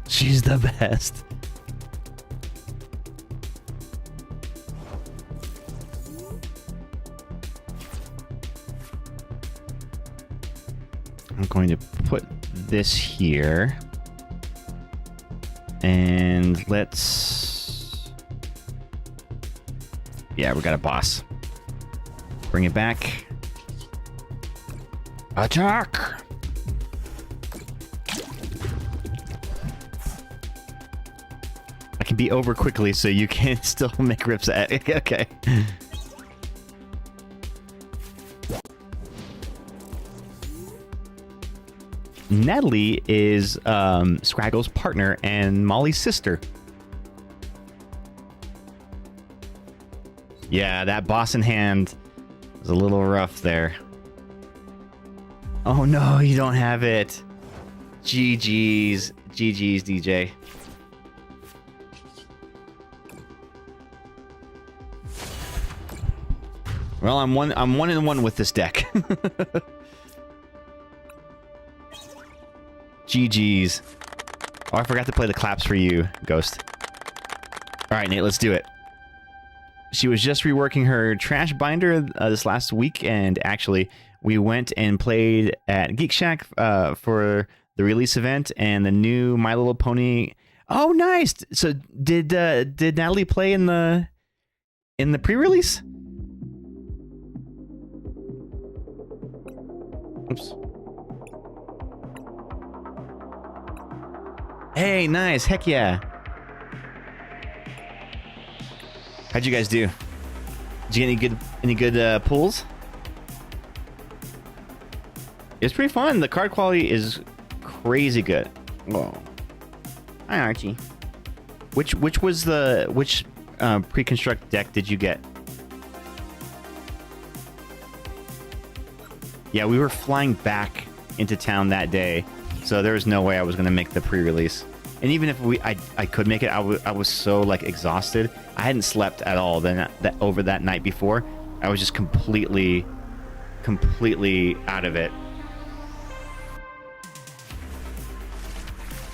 She's the best. I'm going to put this here. And let's... Yeah, we got a boss. Bring it back. Attack! I can be over quickly so you can still make rips at it. Okay. Natalie is Scraggle's partner and Molly's sister. Yeah, that boss in hand was a little rough there. Oh no, you don't have it. GG's. GG's, DJ. Well, I'm 1-1 with this deck. GG's. Oh, I forgot to play the claps for you, Ghost. All right, Nate, let's do it. She was just reworking her trash binder this last week, and actually, we went and played at Geek Shack for the release event and the new My Little Pony. Oh, nice! So did Natalie play in the pre-release? Oops. Hey, nice! Heck yeah! How'd you guys do? Did you get any good pulls? It's pretty fun. The card quality is crazy good. Whoa. Hi, Archie. Which pre-construct deck did you get? Yeah, we were flying back into town that day, so there was no way I was gonna make the pre-release. And even if I could make it, I was so like exhausted. I hadn't slept at all over that night before. I was just completely out of it.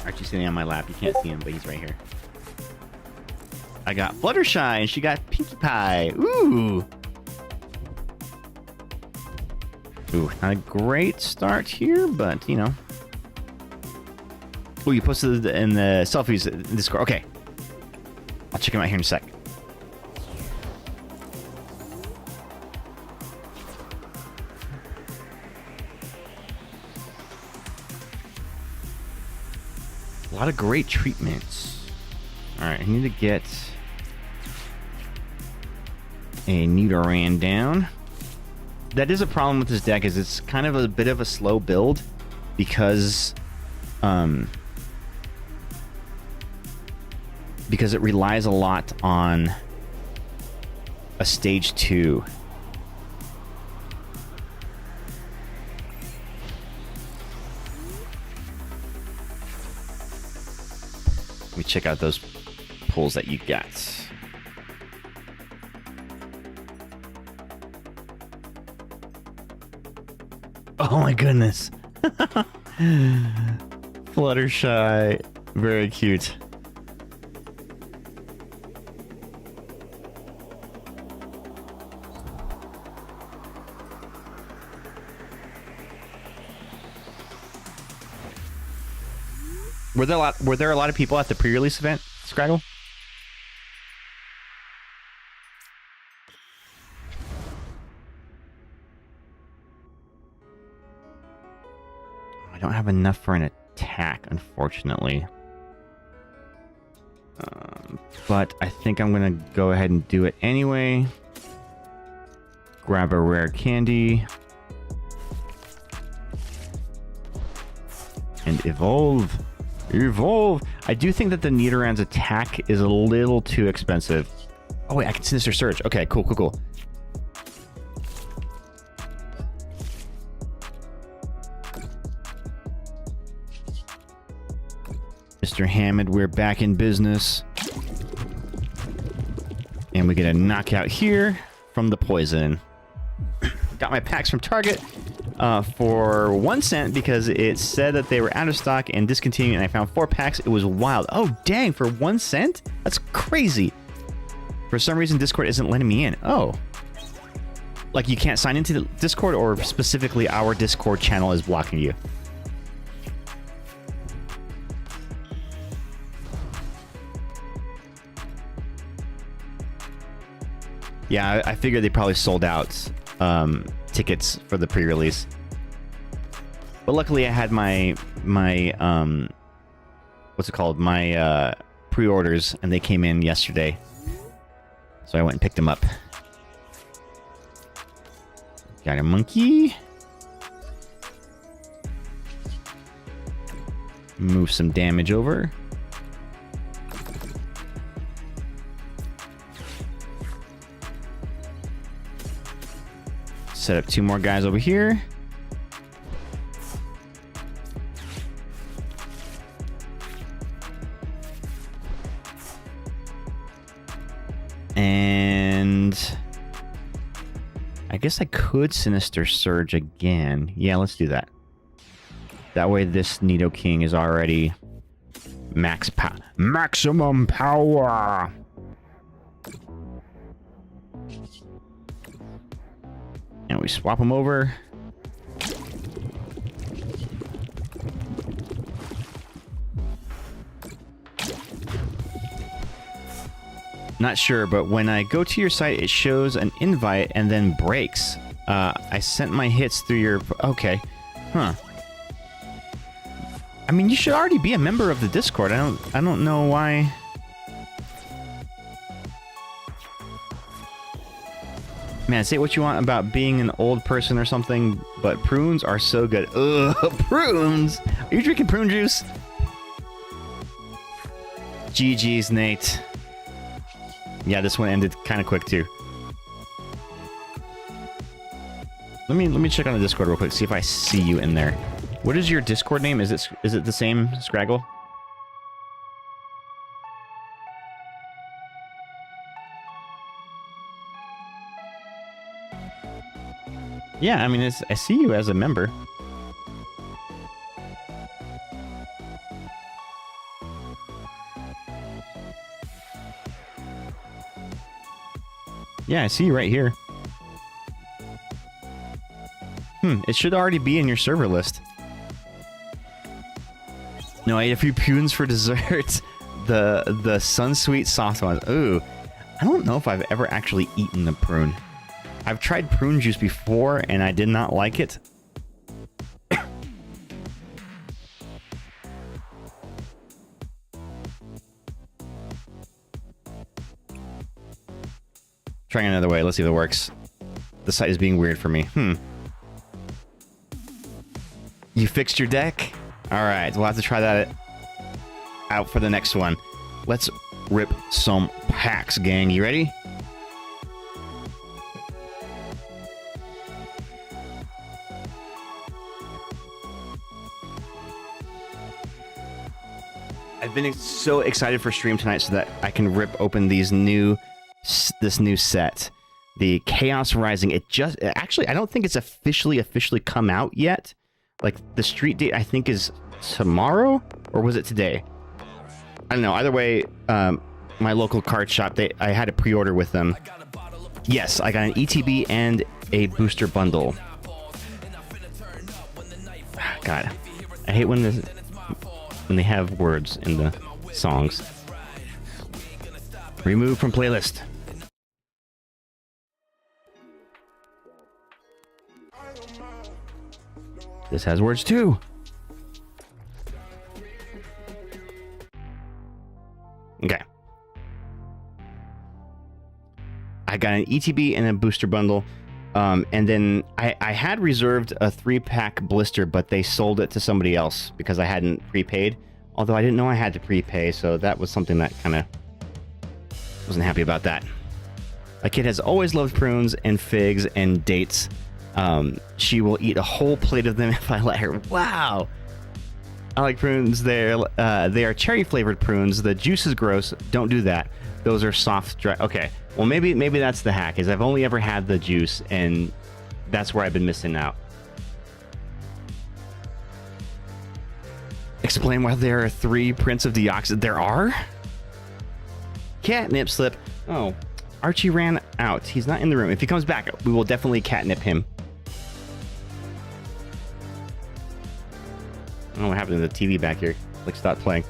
Archie's sitting on my lap. You can't see him, but he's right here. I got Fluttershy, and she got Pinkie Pie. Ooh. Ooh, not a great start here, but, you know. Ooh, you posted it in the selfies in Discord. Okay. I'll check him out here in a sec. A lot of great treatments. Alright, I need to get a Nidoran down. That is a problem with this deck, is it's kind of a bit of a slow build because it relies a lot on a stage 2. Let me check out those pulls that you got. Oh my goodness. Fluttershy. Very cute. Were there a lot of people at the pre-release event, Scraggle? I don't have enough for an attack, unfortunately. But I think I'm gonna go ahead and do it anyway. Grab a rare candy. And evolve. Evolve! I do think that the Nidoran's attack is a little too expensive. Oh wait, I can Sinister Surge. Okay, cool. Mr. Hammond, we're back in business. And we get a knockout here from the poison. Got my packs from Target. For 1 cent because it said that they were out of stock and discontinued, and I found 4 packs. It was wild. Oh, dang, for 1 cent? That's crazy. For some reason, Discord isn't letting me in. Oh. Like, you can't sign into the Discord, or specifically our Discord channel is blocking you? Yeah, I figured they probably sold out tickets for the pre-release, but luckily I had my what's it called, my pre-orders, and they came in yesterday, so I went and picked them up. Got a monkey. Move some damage over. Set up 2 more guys over here. And I guess I could Sinister Surge again. Yeah, let's do that. That way this Nidoking is already maximum power. And we swap them over. Not sure, but when I go to your site, it shows an invite and then breaks. I sent my hits through your... Okay. Huh. I mean, you should already be a member of the Discord. I don't know why... Man, say what you want about being an old person or something, but prunes are so good. Ugh, prunes! Are you drinking prune juice? GG's, Nate. Yeah, this one ended kind of quick too. Let me check on the Discord real quick, see if I see you in there. What is your Discord name? Is it the same, Scraggle? Yeah, I mean, I see you as a member. Yeah, I see you right here. It should already be in your server list. No, I ate a few prunes for dessert. The Sunsweet soft ones. Ooh, I don't know if I've ever actually eaten a prune. I've tried prune juice before, and I did not like it. Trying another way. Let's see if it works. The site is being weird for me. You fixed your deck? Alright, we'll have to try that out for the next one. Let's rip some packs, gang. You ready? I've been so excited for stream tonight so that I can rip open this new set, the Chaos Rising. It just actually, I don't think it's officially come out yet. Like, the street date I think is tomorrow, or was it today? I don't know. Either way, my local card shop, I had a pre-order with them. Yes, I got an ETB and a booster bundle. God, I hate when they have words in the songs. Remove from playlist. This has words too. Okay. I got an ETB and a booster bundle. And then I had reserved a 3-pack blister, but they sold it to somebody else because I hadn't prepaid. Although I didn't know I had to prepay, so that was something that kind of... wasn't happy about that. My kid has always loved prunes and figs and dates. She will eat a whole plate of them if I let her. Wow! I like prunes. They are cherry-flavored prunes. The juice is gross. Don't do that. Those are soft, dry... Okay. Well, maybe that's the hack, is I've only ever had the juice, and that's where I've been missing out. Explain why there are 3 Prince of Deoxys. There are? Catnip slip. Oh, Archie ran out. He's not in the room. If he comes back, we will definitely catnip him. I don't know what happened to the TV back here. Like, stop playing.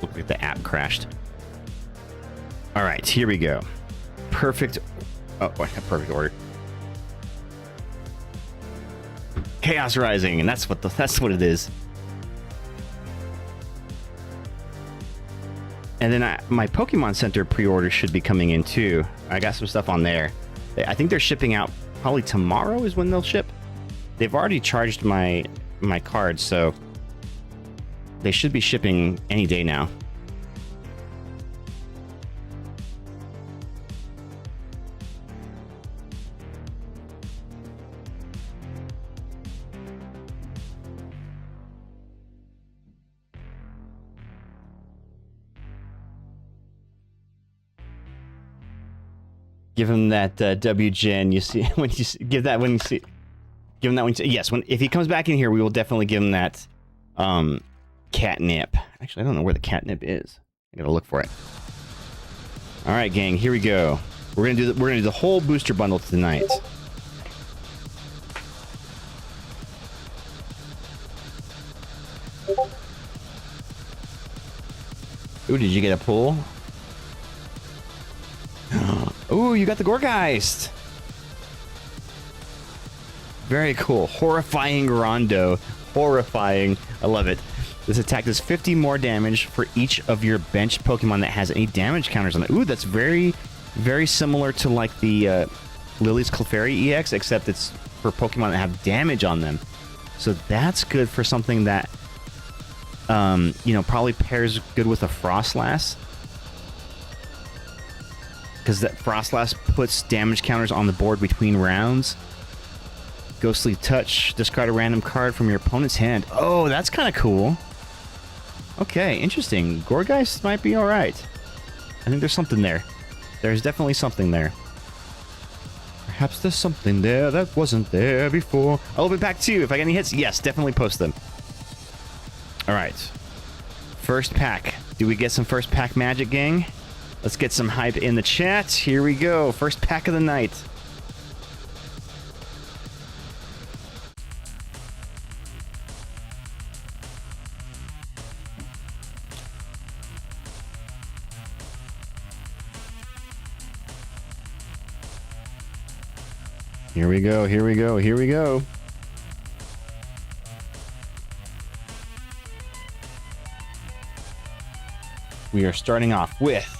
Look like the app crashed. All right, here we go. Perfect. Oh, perfect order. Chaos Rising, and that's what it is. And then my Pokemon Center pre-order should be coming in too. I got some stuff on there. I think they're shipping out probably tomorrow is when they'll ship. They've already charged my card, so they should be shipping any day now. Give him that W-Gen. You see when you give that when you see, give him that when you, yes. If he comes back in here, we will definitely give him that catnip. Actually, I don't know where the catnip is. I gotta look for it. All right, gang. Here we go. We're gonna do the whole booster bundle tonight. Ooh, did you get a pull? Ooh, you got the Gorgeist. Very cool. Horrifying Rondo. Horrifying. I love it. This attack does 50 more damage for each of your benched Pokemon that has any damage counters on it. Ooh, that's very, very similar to like the Lily's Clefairy EX, except it's for Pokemon that have damage on them. So that's good for something that, you know, probably pairs good with a Frostlass. Because that Frostlass puts damage counters on the board between rounds. Ghostly Touch. Discard a random card from your opponent's hand. Oh, that's kind of cool. Okay, interesting. Gorgeist might be alright. I think there's something there. There's definitely something there. Perhaps there's something there that wasn't there before. I'll be back to you. If I get any hits, yes, definitely post them. Alright. First pack. Do we get some first pack magic, gang? Let's get some hype in the chat. Here we go. First pack of the night. Here we go, here we go, here we go. We are starting off with...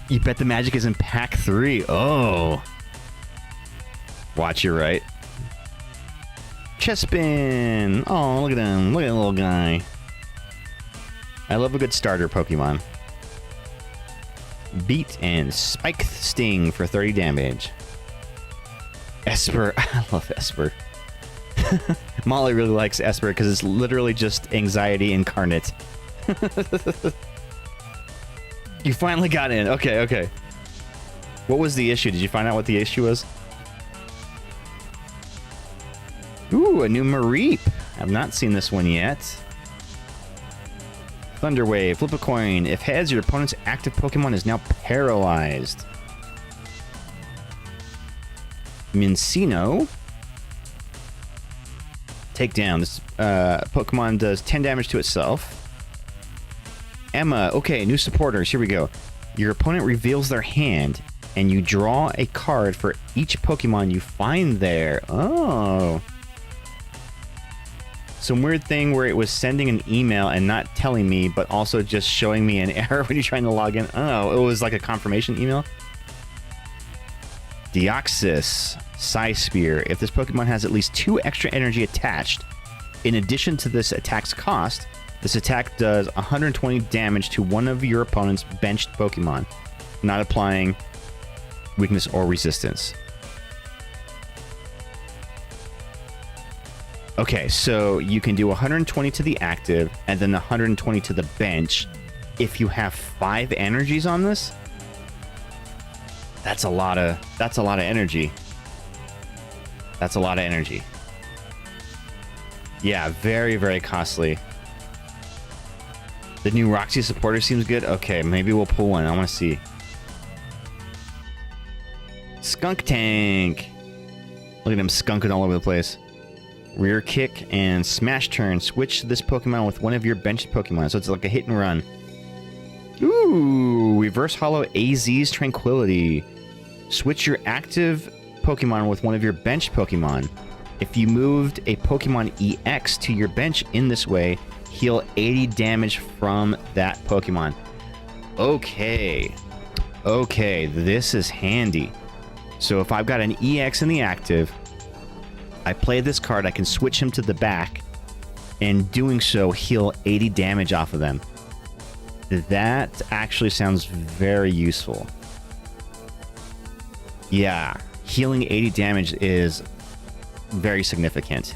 You bet the magic is in pack 3. Oh. Watch your right. Chespin. Oh, look at him. Look at that little guy. I love a good starter Pokemon. Beat and Spike Sting for 30 damage. Esper. I love Esper. Molly really likes Esper because it's literally just anxiety incarnate. You finally got in. Okay, okay. What was the issue? Did you find out what the issue was? Ooh, a new Mareep. I've not seen this one yet. Thunderwave. Flip a coin. If heads, your opponent's active Pokemon is now paralyzed. Mincino. Take down. This Pokemon does 10 damage to itself. Emma. Okay, new supporters. Here we go. Your opponent reveals their hand, and you draw a card for each Pokemon you find there. Oh. Some weird thing where it was sending an email and not telling me, but also just showing me an error when you're trying to log in. Oh, it was like a confirmation email. Deoxys. Psyspear. If this Pokemon has at least 2 extra energy attached, in addition to this attack's cost, this attack does 120 damage to one of your opponent's benched Pokemon, not applying weakness or resistance. Okay, so you can do 120 to the active and then 120 to the bench if you have 5 energies on this. That's a lot of energy. That's a lot of energy. Yeah, very, very costly. The new Roxy supporter seems good. Okay, maybe we'll pull one. I want to see. Skunk Tank. Look at him skunking all over the place. Rear kick and smash turn. Switch this Pokemon with one of your benched Pokemon. So it's like a hit and run. Ooh, reverse hollow AZ's Tranquility. Switch your active Pokemon with one of your benched Pokemon. If you moved a Pokemon EX to your bench in this way, heal 80 damage from that Pokemon. Okay. Okay, this is handy. So if I've got an EX in the active, I play this card, I can switch him to the back, and doing so, heal 80 damage off of them. That actually sounds very useful. Yeah, healing 80 damage is very significant.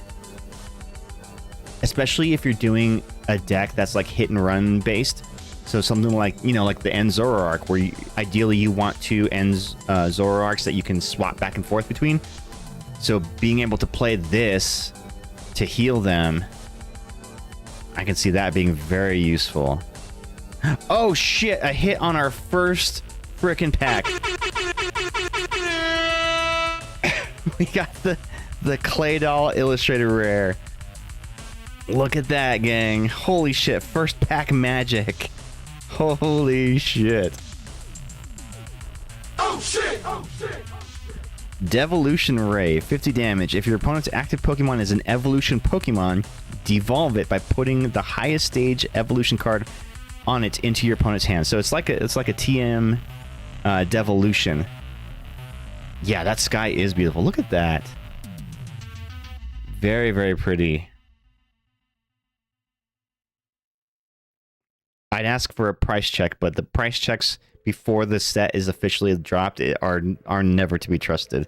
Especially if you're doing a deck that's like hit and run based. So something like, you know, like the End Zoroark, where ideally you want 2 End Zoroarks that you can swap back and forth between. So being able to play this to heal them, I can see that being very useful. Oh shit, a hit on our first frickin' pack. We got the Clay Doll Illustrated Rare. Look at that, gang. Holy shit. First pack magic. Holy shit. Oh shit! Oh shit! Devolution Ray, 50 damage. If your opponent's active Pokemon is an evolution Pokemon, devolve it by putting the highest stage evolution card on it into your opponent's hand. So it's like a TM devolution. Yeah, that sky is beautiful. Look at that. Very, very pretty. I'd ask for a price check, but the price checks before the set is officially dropped are never to be trusted.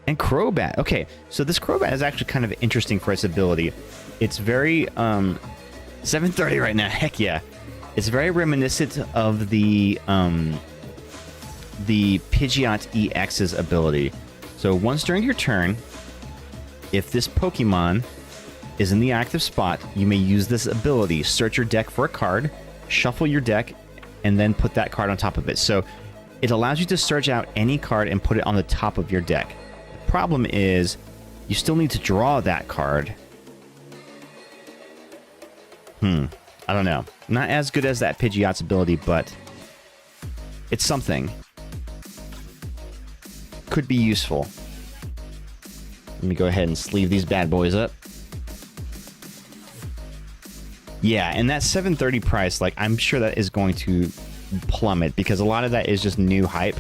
And Crobat. Okay, so this Crobat is actually kind of interesting for its ability. It's very 730 right now. Heck yeah. It's very reminiscent of the Pidgeot EX's ability. So once during your turn, if this Pokemon is in the active spot, you may use this ability. Search your deck for a card, shuffle your deck, and then put that card on top of it. So it allows you to search out any card and put it on the top of your deck. The problem is you still need to draw that card. I don't know. Not as good as that Pidgeot's ability, but it's something. Could be useful. Let me go ahead and sleeve these bad boys up. Yeah, and that 730 price, like, I'm sure that is going to plummet because a lot of that is just new hype.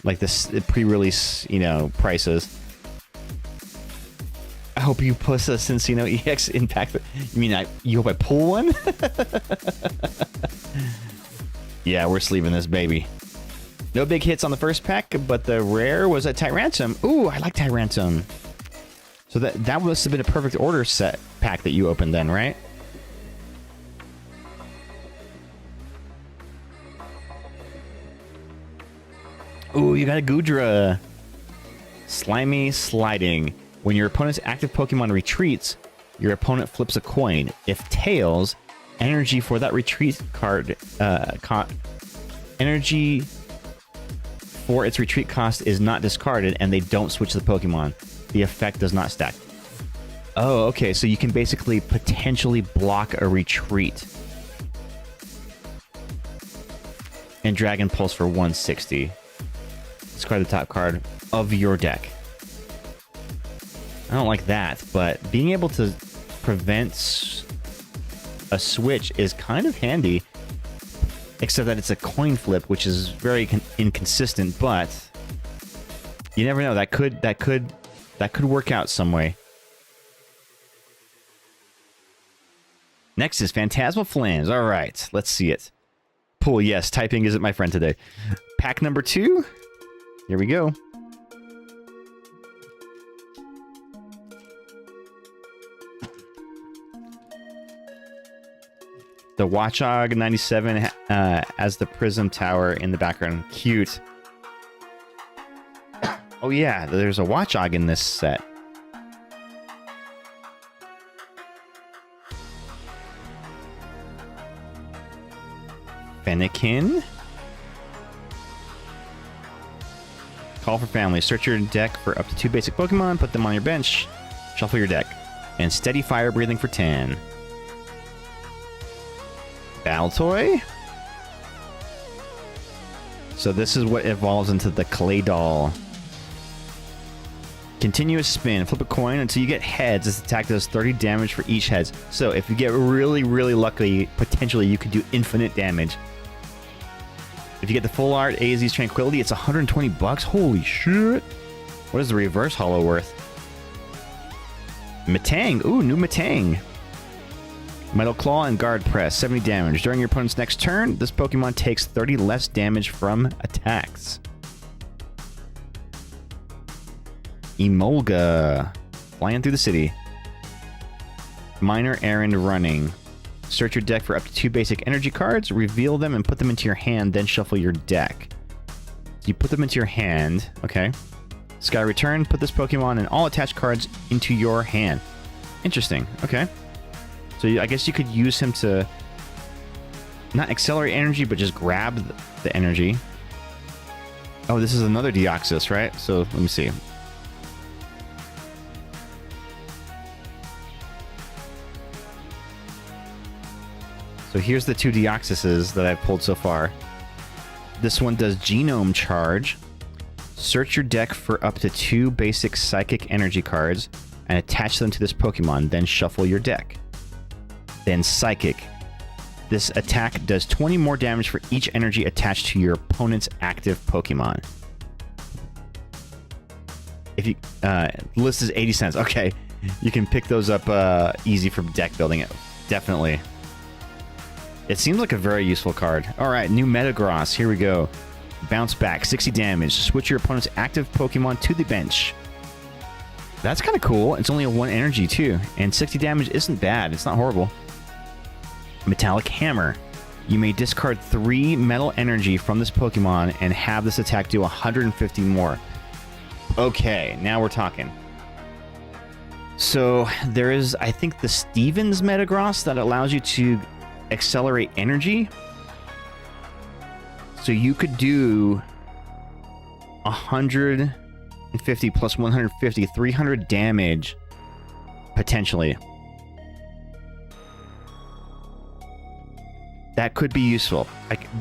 Like this pre-release, you know, prices. I hope you push a Cincino EX Impact. You mean you hope I pull one? Yeah, we're sleeving this baby. No big hits on the first pack, but the rare was a Tyrantum. Ooh, I like Tyrantum. So that must have been a perfect order set pack that you opened then, right? Ooh, you got a Goodra. Slimy Sliding. When your opponent's active Pokemon retreats, your opponent flips a coin. If tails, energy for that retreat card, energy for its retreat cost is not discarded, and they don't switch the Pokemon. The effect does not stack. Oh, okay, so you can basically potentially block a retreat. And Dragon Pulse for 160. Discard the top card of your deck. I don't like that, but being able to prevent a switch is kind of handy. Except that it's a coin flip, which is very inconsistent, but you never know. That could work out some way. Next is Phantasmal Flames. All right, let's see it. Pull, yes, typing isn't my friend today. Pack number 2. Here we go. The Watchog 97 as the Prism Tower in the background. Cute. Oh yeah, there's a Watchog in this set. Fennekin. Call for family. Search your deck for up to 2 basic Pokemon, put them on your bench, shuffle your deck. And Steady Fire Breathing for 10. Baltoy. So this is what evolves into the Claydol. Continuous spin. Flip a coin until you get heads. This attack does 30 damage for each heads. So if you get really, really lucky, potentially you could do infinite damage. If you get the full art AZ's Tranquility, it's 120 bucks. Holy shit. What is the reverse holo worth? Metang. Ooh, new Metang. Metal Claw and Guard Press, 70 damage. During your opponent's next turn, this Pokemon takes 30 less damage from attacks. Emolga. Flying through the city. Minor Errand Running. Search your deck for up to 2 basic energy cards, reveal them and put them into your hand, then shuffle your deck. You put them into your hand, okay. Sky Return, put this Pokemon and all attached cards into your hand. Interesting, okay. So I guess you could use him to not accelerate energy, but just grab the energy. Oh, this is another Deoxys, right? So let me see. So here's the 2 Deoxyses that I've pulled so far. This one does Genome Charge. Search your deck for up to 2 basic Psychic energy cards and attach them to this Pokemon, then shuffle your deck. Then Psychic. This attack does 20 more damage for each energy attached to your opponent's active Pokemon. If you list is 80 cents. Okay, you can pick those up easy for deck building. Definitely. It seems like a very useful card. All right, new Metagross. Here we go. Bounce back, 60 damage. Switch your opponent's active Pokemon to the bench. That's kind of cool. It's only a 1 energy too, and 60 damage isn't bad. It's not horrible. Metallic Hammer. You may discard 3 metal energy from this Pokemon and have this attack do 150 more. Okay, now we're talking. So there is, I think, the Stevens Metagross that allows you to accelerate energy. So you could do 150 plus 150, 300 damage potentially. That could be useful.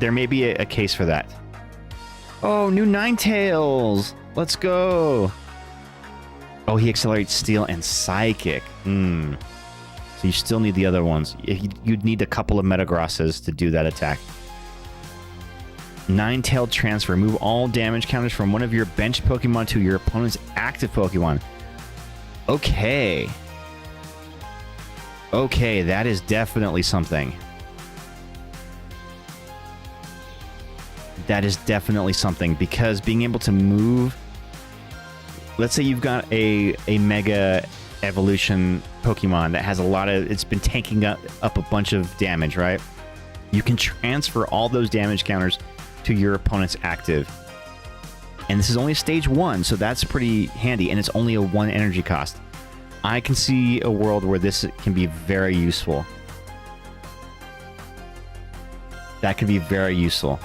There may be a case for that. Oh, new Ninetales! Let's go! Oh, he accelerates Steel and Psychic. So you still need the other ones. You'd need a couple of Metagrosses to do that attack. Ninetale Transfer. Move all damage counters from one of your bench Pokemon to your opponent's active Pokemon. Okay. Okay, that is definitely something. That is definitely something, because being able to move... Let's say you've got a Mega Evolution Pokemon that has a lot of... It's been tanking up a bunch of damage, right? You can transfer all those damage counters to your opponent's active. And this is only stage 1, so that's pretty handy, and it's only a 1 energy cost. I can see a world where this can be very useful. That could be very useful.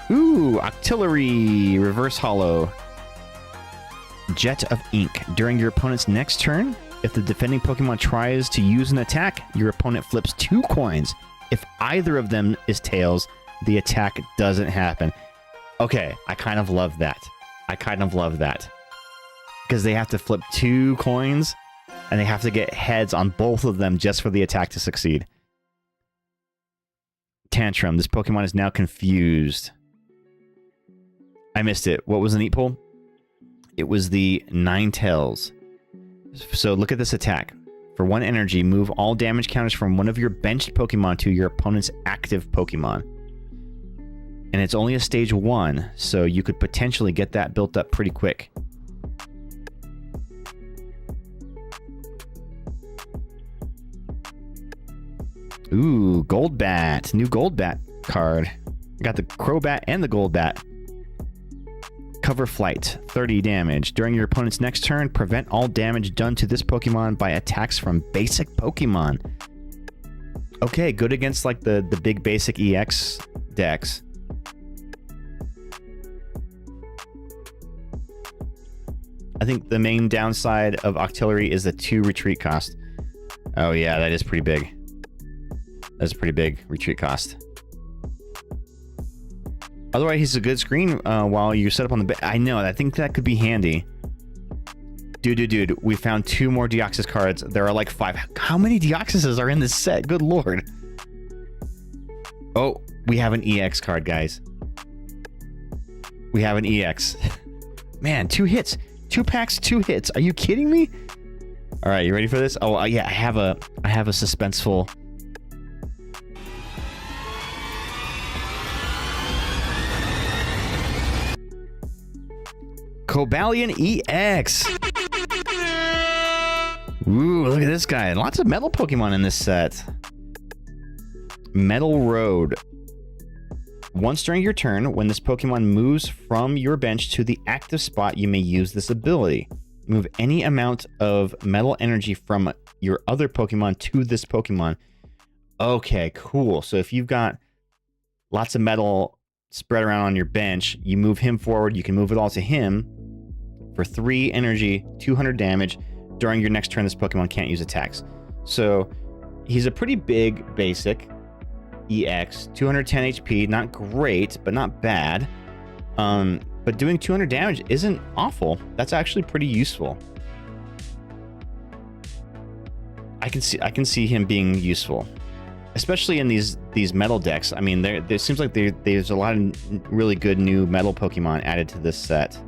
Ooh, Octillery, Reverse Hollow. Jet of Ink. During your opponent's next turn, if the defending Pokemon tries to use an attack, your opponent flips 2 coins. If either of them is tails, the attack doesn't happen. Okay, I kind of love that. I kind of love that. Because they have to flip 2 coins, and they have to get heads on both of them just for the attack to succeed. Tantrum. This Pokemon is now confused. I missed it. What was the neat pull? It was the Ninetales. So look at this attack. For 1 energy, move all damage counters from one of your benched Pokemon to your opponent's active Pokemon. And it's only a stage 1, so you could potentially get that built up pretty quick. Ooh, Golbat. New Golbat card. Got the Crobat and the Golbat. Cover Flight, 30 damage. During your opponent's next turn, prevent all damage done to this Pokemon by attacks from basic Pokemon. Okay, good against like the big basic EX decks. I think the main downside of Octillery is the 2 retreat cost. Oh yeah, that is pretty big. That's a pretty big retreat cost. Otherwise, he's a good screen while you set up on the bed. I know, I think that could be handy. Dude, we found 2 more Deoxys cards. There are like 5. How many Deoxyses are in this set? Good lord. Oh, we have an EX card, guys. We have an EX. Man, 2 hits. 2 packs, 2 hits. Are you kidding me? All right, you ready for this? Oh, yeah, I have a suspenseful... Cobalion EX. Ooh, look at this guy. Lots of metal Pokemon in this set. Metal Road. Once during your turn, when this Pokemon moves from your bench to the active spot, you may use this ability. Move any amount of metal energy from your other Pokemon to this Pokemon. Okay, cool. So if you've got lots of metal spread around on your bench, you move him forward, you can move it all to him. For 3 energy, 200 damage. During your next turn, this Pokemon can't use attacks. So he's a pretty big basic EX, 210 HP, not great, but not bad. But doing 200 damage isn't awful. That's actually pretty useful. I can see him being useful, especially in these metal decks. I mean, there seems like there's a lot of really good new metal Pokemon added to this set.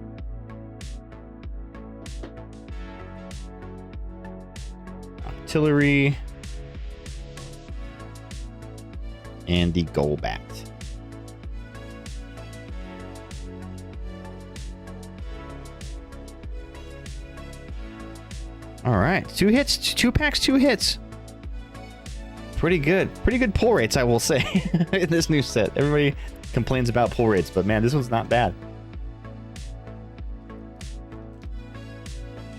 Artillery and the Golbat. All right, 2 hits, 2 packs, 2 hits. Pretty good pull rates, I will say, in this new set. Everybody complains about pull rates, but man, this one's not bad.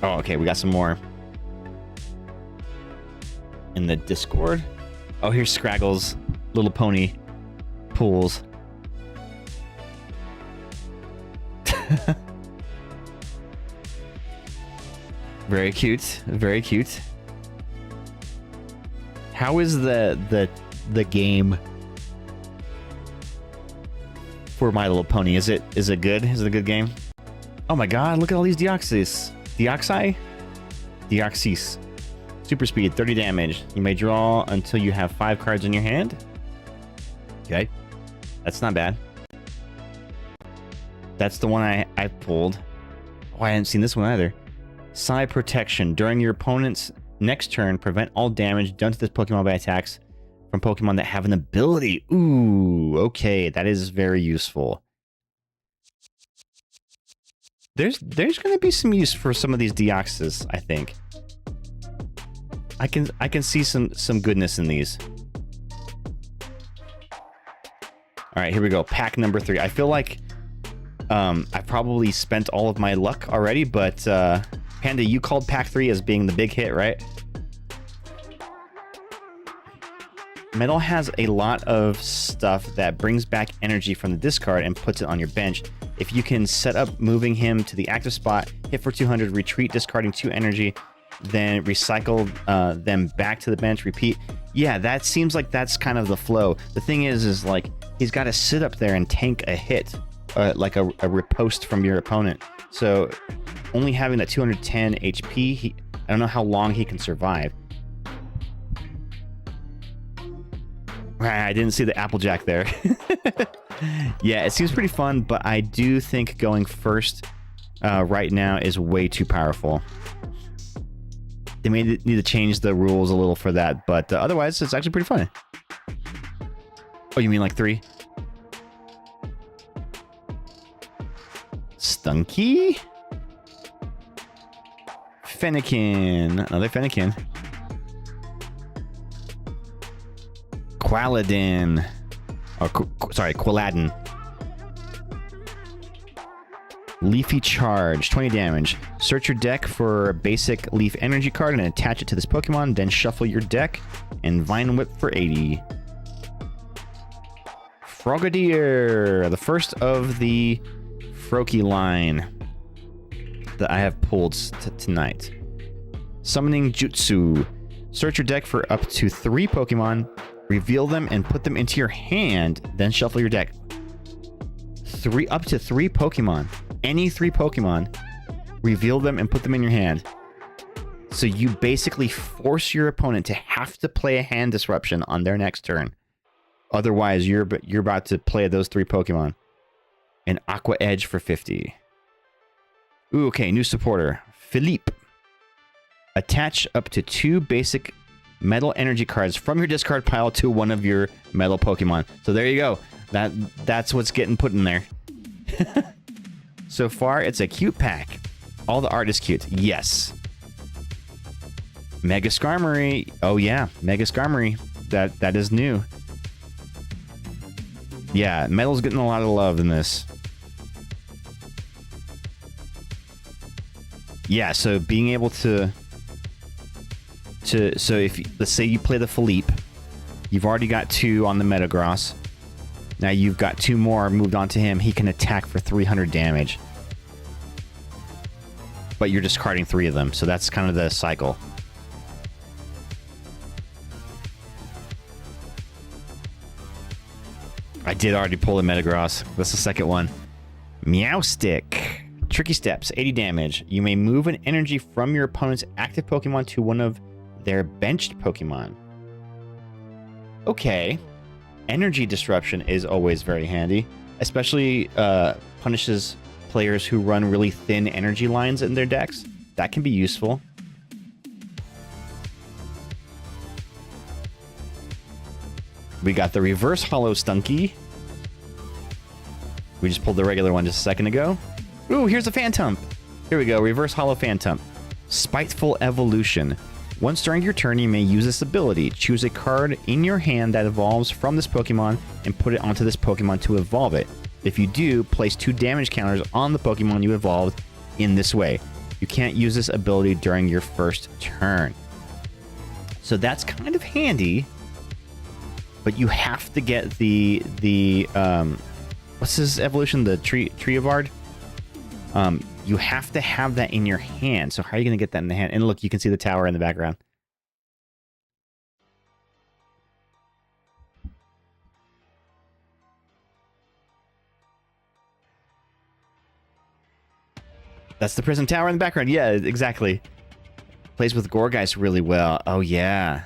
Oh, okay, we got some more in the Discord. Oh, here's Scraggle's Little Pony pools. Very cute. Very cute. How is the game for My Little Pony? Is it good? Is it a good game? Oh my god, look at all these Deoxys. Deoxys. Super speed, 30 damage. You may draw until you have 5 cards in your hand. Okay. That's not bad. That's the one I pulled. Oh, I hadn't seen this one either. Psi Protection. During your opponent's next turn, prevent all damage done to this Pokemon by attacks from Pokemon that have an ability. Ooh, okay. That is very useful. There's going to be some use for some of these Deoxys, I think. I can see some goodness in these. All right, here we go. Pack number 3. I feel like I probably spent all of my luck already, but Panda, you called pack 3 as being the big hit, right? Metal has a lot of stuff that brings back energy from the discard and puts it on your bench. If you can set up moving him to the active spot, hit for 200, retreat, discarding 2 energy, then recycle them back to the bench, repeat. Yeah, that seems like that's kind of the flow. The thing is like he's got to sit up there and tank a hit, like a riposte from your opponent. So only having that 210 HP, I don't know how long he can survive. I didn't see the Applejack there. Yeah, it seems pretty fun, but I do think going first right now is way too powerful. They may need to change the rules a little for that, but otherwise, it's actually pretty fun. Oh, you mean like 3? Stunky? Fennekin. Another Fennekin. Qualadin. Sorry, Qualadin. Leafy Charge, 20 damage. Search your deck for a basic Leaf Energy card and attach it to this Pokemon, then shuffle your deck and Vine Whip for 80. Frogadier, the first of the Froakie line that I have pulled tonight. Summoning Jutsu. Search your deck for up to 3 Pokemon, reveal them and put them into your hand, then shuffle your deck. Up to 3 Pokemon. Any 3 Pokemon, reveal them and put them in your hand. So you basically force your opponent to have to play a hand disruption on their next turn. Otherwise, you're about to play those 3 Pokemon. An Aqua Edge for 50. Ooh, okay, new supporter. Philippe. Attach up to 2 basic metal energy cards from your discard pile to one of your metal Pokemon. So there you go. That's what's getting put in there. So far, it's a cute pack. All the art is cute. Yes. Mega Skarmory. Oh yeah, Mega Skarmory. That is new. Yeah, metal's getting a lot of love in this. Yeah, so being able to so if let's say you play the Philippe, you've already got 2 on the Metagross. Now you've got 2 more moved on to him. He can attack for 300 damage. But you're discarding 3 of them, so that's kind of the cycle. I did already pull the Metagross. That's the second one. Meowstic. Tricky steps, 80 damage. You may move an energy from your opponent's active Pokemon to one of their benched Pokemon. Okay. Energy disruption is always very handy, especially punishes players who run really thin energy lines in their decks. That can be useful. We got the reverse hollow Stunky. We just pulled the regular one just a second ago. Ooh, here's a Phantump. Here we go, reverse hollow Phantump. Spiteful Evolution. Once during your turn, you may use this ability. Choose a card in your hand that evolves from this Pokemon and put it onto this Pokemon to evolve it. If you do, place 2 damage counters on the Pokemon you evolved in this way. You can't use this ability during your first turn. So that's kind of handy, but you have to get the what's his evolution? The Treeavard? You have to have that in your hand. So how are you going to get that in the hand? And look, you can see the tower in the background. That's the prison tower in the background. Yeah, exactly. Plays with Gourgeist really well. Oh, yeah.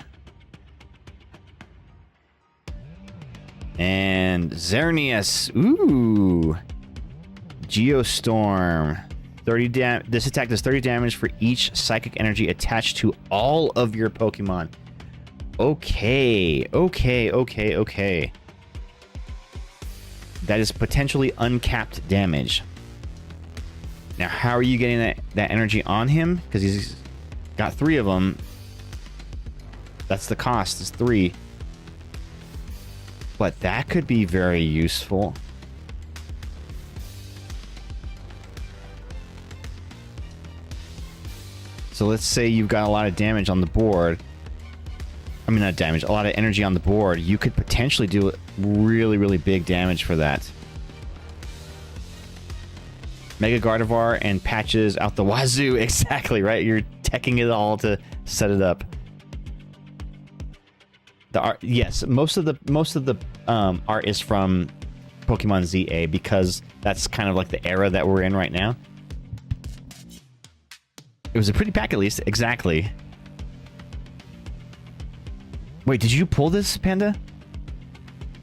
And Xerneas. Ooh. Geostorm. 30 this attack does 30 damage for each psychic energy attached to all of your Pokemon. Okay. Okay. That is potentially uncapped damage. Now, how are you getting that energy on him? Because he's got 3 of them. That's the cost, is 3. But that could be very useful. So let's say you've got a lot of damage on the board. I mean, not damage, a lot of energy on the board. You could potentially do really, really big damage for that. Mega Gardevoir and patches out the wazoo. Exactly, right? You're teching it all to set it up. The art, yes, most of the art is from Pokemon ZA because that's kind of like the era that we're in right now. It was a pretty pack, at least. Exactly. Wait, did you pull this, Panda?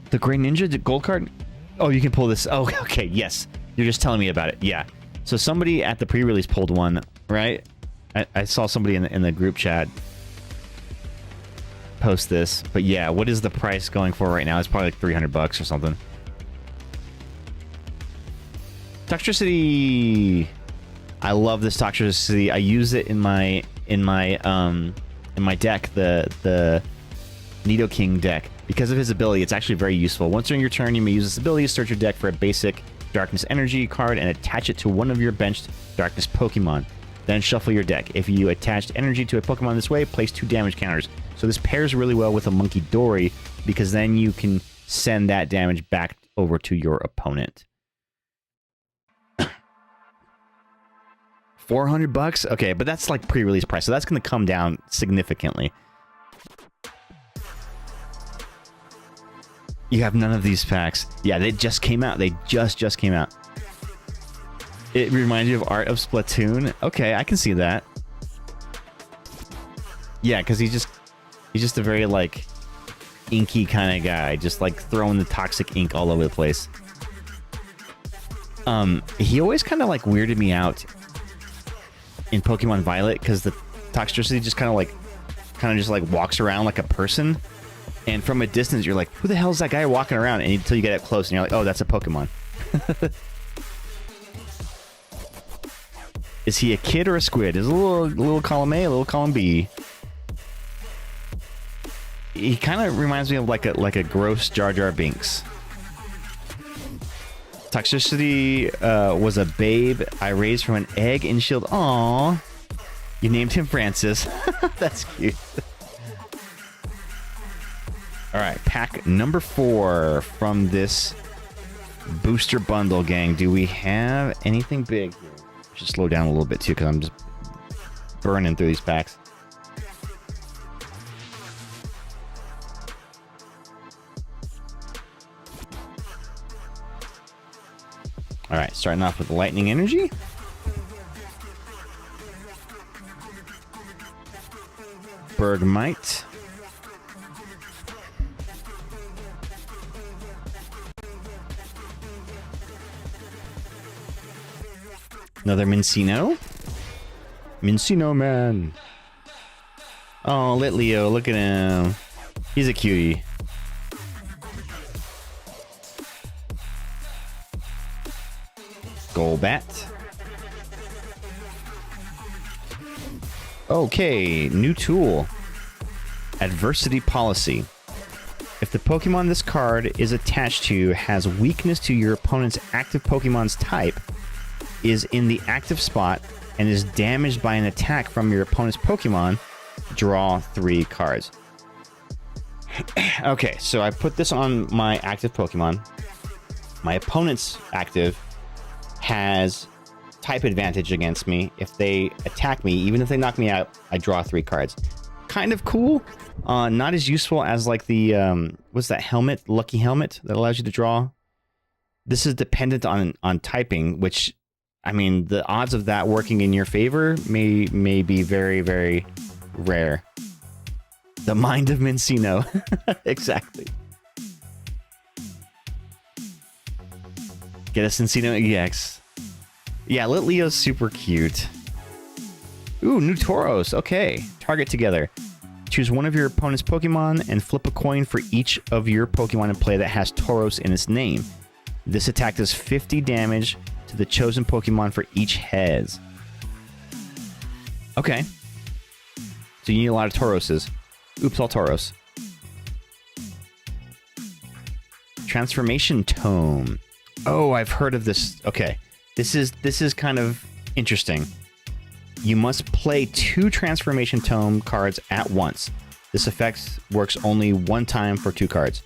The Grey Ninja, the gold card? Oh, you can pull this. Oh, okay, yes. You're just telling me about it. Yeah. So somebody at the pre-release pulled one, right? I saw somebody in the group chat post this. But yeah, what is the price going for right now? It's probably like $300 or something. Toxtricity. I love this Toxtricity. I use it in my deck, the Nidoking deck. Because of his ability, it's actually very useful. Once during your turn, you may use this ability to search your deck for a basic Darkness Energy card and attach it to one of your benched Darkness Pokemon. Then shuffle your deck. If you attached energy to a Pokemon this way, place 2 damage counters. So this pairs really well with a Monkey Dory because then you can send that damage back over to your opponent. $400? Okay, but that's like pre-release price, so that's going to come down significantly. You have none of these packs. Yeah, they just came out. They just came out. It reminds you of Art of Splatoon. Okay, I can see that. Yeah, because he's just a very like inky kind of guy, just like throwing the toxic ink all over the place. He always kind of like weirded me out in Pokemon Violet because the Toxtricity just kind of just like walks around like a person. And from a distance, you're like, who the hell is that guy walking around? And until you get up close, and you're like, oh, that's a Pokemon. Is he a kid or a squid? Is a little column A, a little column B. He kind of reminds me of like a gross Jar Jar Binks. Toxtricity was a babe I raised from an egg in Shield. Aww. You named him Francis. That's cute. Alright, pack number 4 from this booster bundle, gang. Do we have anything big here? I should slow down a little bit, too, because I'm just burning through these packs. All right, starting off with lightning energy. Bergmite. Another Mincino. Mincino man. Oh, Litleo, look at him. He's a cutie. Golbat. Okay, new tool. Adversity Policy. If the Pokemon this card is attached to has weakness to your opponent's active Pokemon's type, is in the active spot, and is damaged by an attack from your opponent's Pokemon, draw 3 cards. Okay, so I put this on my active Pokemon. My opponent's active has type advantage against me. If they attack me, even if they knock me out, I draw 3 cards. Kind of cool. Not as useful as like the what's that helmet, lucky helmet that allows you to draw. This is dependent on typing, which, I mean, the odds of that working in your favor may be very, very rare. The mind of Mincino. Exactly. Get a Cincino EX. Yeah, Litleo's super cute. Ooh, new Tauros. Okay. Target together. Choose one of your opponent's Pokemon and flip a coin for each of your Pokemon in play that has Tauros in its name. This attack does 50 damage to the chosen Pokemon for each heads. Okay. So you need a lot of Tauroses. Oops, all Tauros. Transformation Tome. Oh, I've heard of this. Okay. This is kind of interesting. You must play 2 Transformation Tome cards at once. This effect works only one time for 2 cards.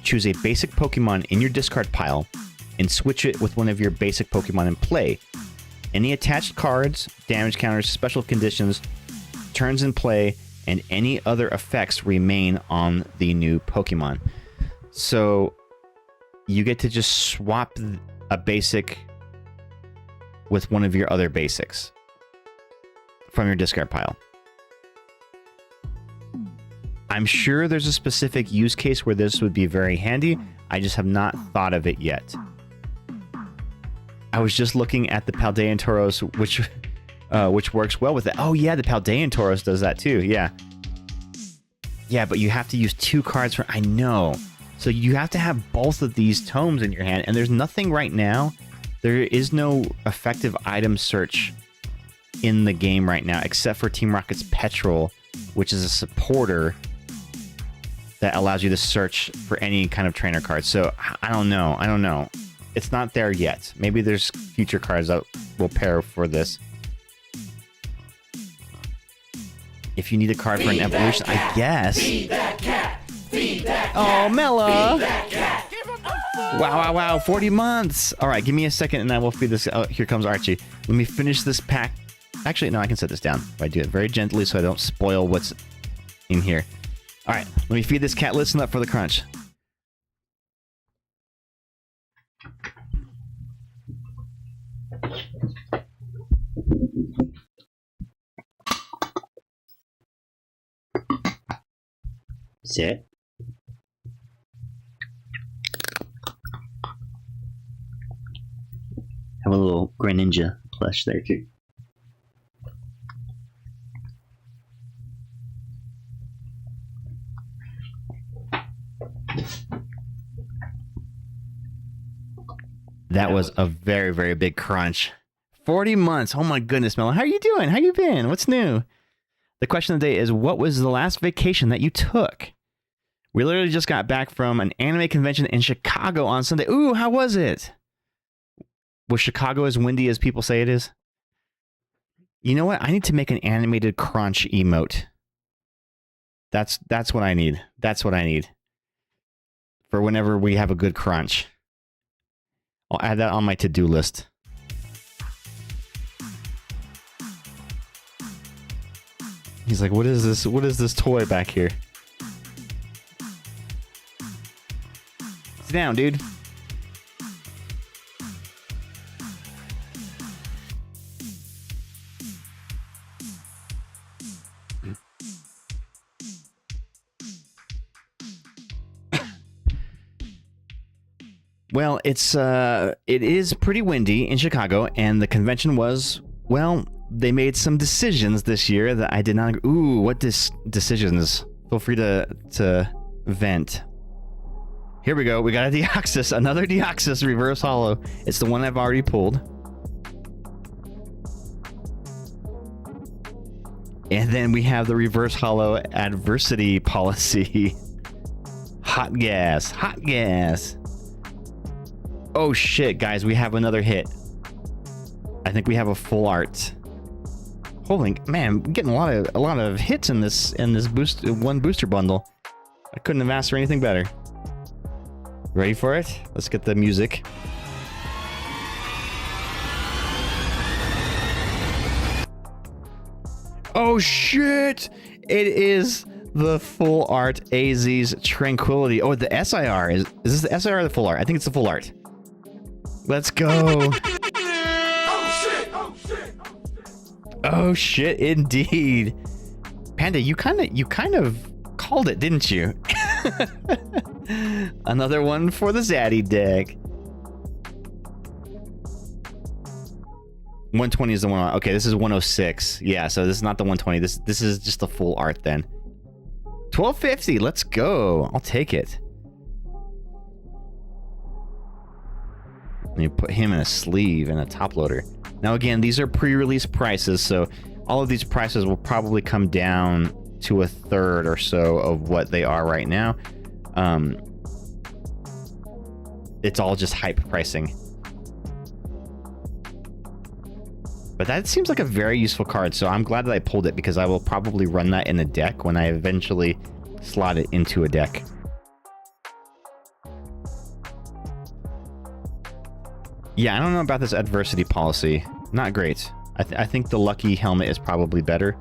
Choose a basic Pokemon in your discard pile and switch it with one of your basic Pokemon in play. Any attached cards, damage counters, special conditions, turns in play, and any other effects remain on the new Pokemon. So you get to just swap a basic with one of your other basics from your discard pile. I'm sure there's a specific use case where this would be very handy. I just have not thought of it yet. I was just looking at the Paldean Tauros, which works well with it. Oh yeah, the Paldean Tauros does that too. Yeah. Yeah, but you have to use 2 cards for... I know. So you have to have both of these tomes in your hand, and there's nothing right now. There is no effective item search in the game right now, except for Team Rocket's Petrol, which is a supporter that allows you to search for any kind of trainer card. So I don't know. It's not there yet. Maybe there's future cards that will pair for this. If you need a card for an evolution, I guess. Feed that cat. Feed that cat. Oh, Mela. Feed that cat. Wow. 40 months. All right, give me a second and I will feed this. Oh, here comes Archie. Let me finish this pack. Actually, no, I can set this down. I do it very gently so I don't spoil what's in here. All right, let me feed this cat. Listen up for the crunch. Sit. Have a little Greninja plush there too. That was a very, very big crunch. 40 months. Oh my goodness, Melon. How are you doing? How you been? What's new? The question of the day is, what was the last vacation that you took? We literally just got back from an anime convention in Chicago on Sunday. Ooh, how was it? Was Chicago as windy as people say it is? You know what? I need to make an animated crunch emote. That's what I need. That's what I need. For whenever we have a good crunch. I'll add that on my to-do list. He's like, what is this? What is this toy back here? Sit down, dude. Well, it is pretty windy in Chicago, and the convention was, well, they made some decisions this year that I did not agree. Ooh, what decisions? Feel free to vent. Here we go. We got a Deoxys, another Deoxys reverse holo. It's the one I've already pulled. And then we have the reverse holo adversity policy. Hot gas, hot gas. Oh shit, guys, we have another hit. I think we have a full art. Holy man, we're getting a lot of hits in this one booster bundle. I couldn't have asked for anything better. Ready for it? Let's get the music. Oh shit! It is the full art AZ's Tranquility. Oh, the SIR. Is this the SIR or the full art? I think it's the full art. Let's go. Oh shit, indeed. Panda, you kind of called it, didn't you? Another one for the Zaddy deck. 120 is the one. Okay, this is 106. Yeah, so this is not the 120. This is just the full art then. 1250. Let's go. I'll take it. And you put him in a sleeve and a top loader. Now again, these are pre-release prices, so all of these prices will probably come down to a third or so of what they are right now. It's all just hype pricing. But that seems like a very useful card, so I'm glad that I pulled it because I will probably run that in a deck when I eventually slot it into a deck. Yeah, I don't know about this adversity policy. Not great. I think the lucky helmet is probably better.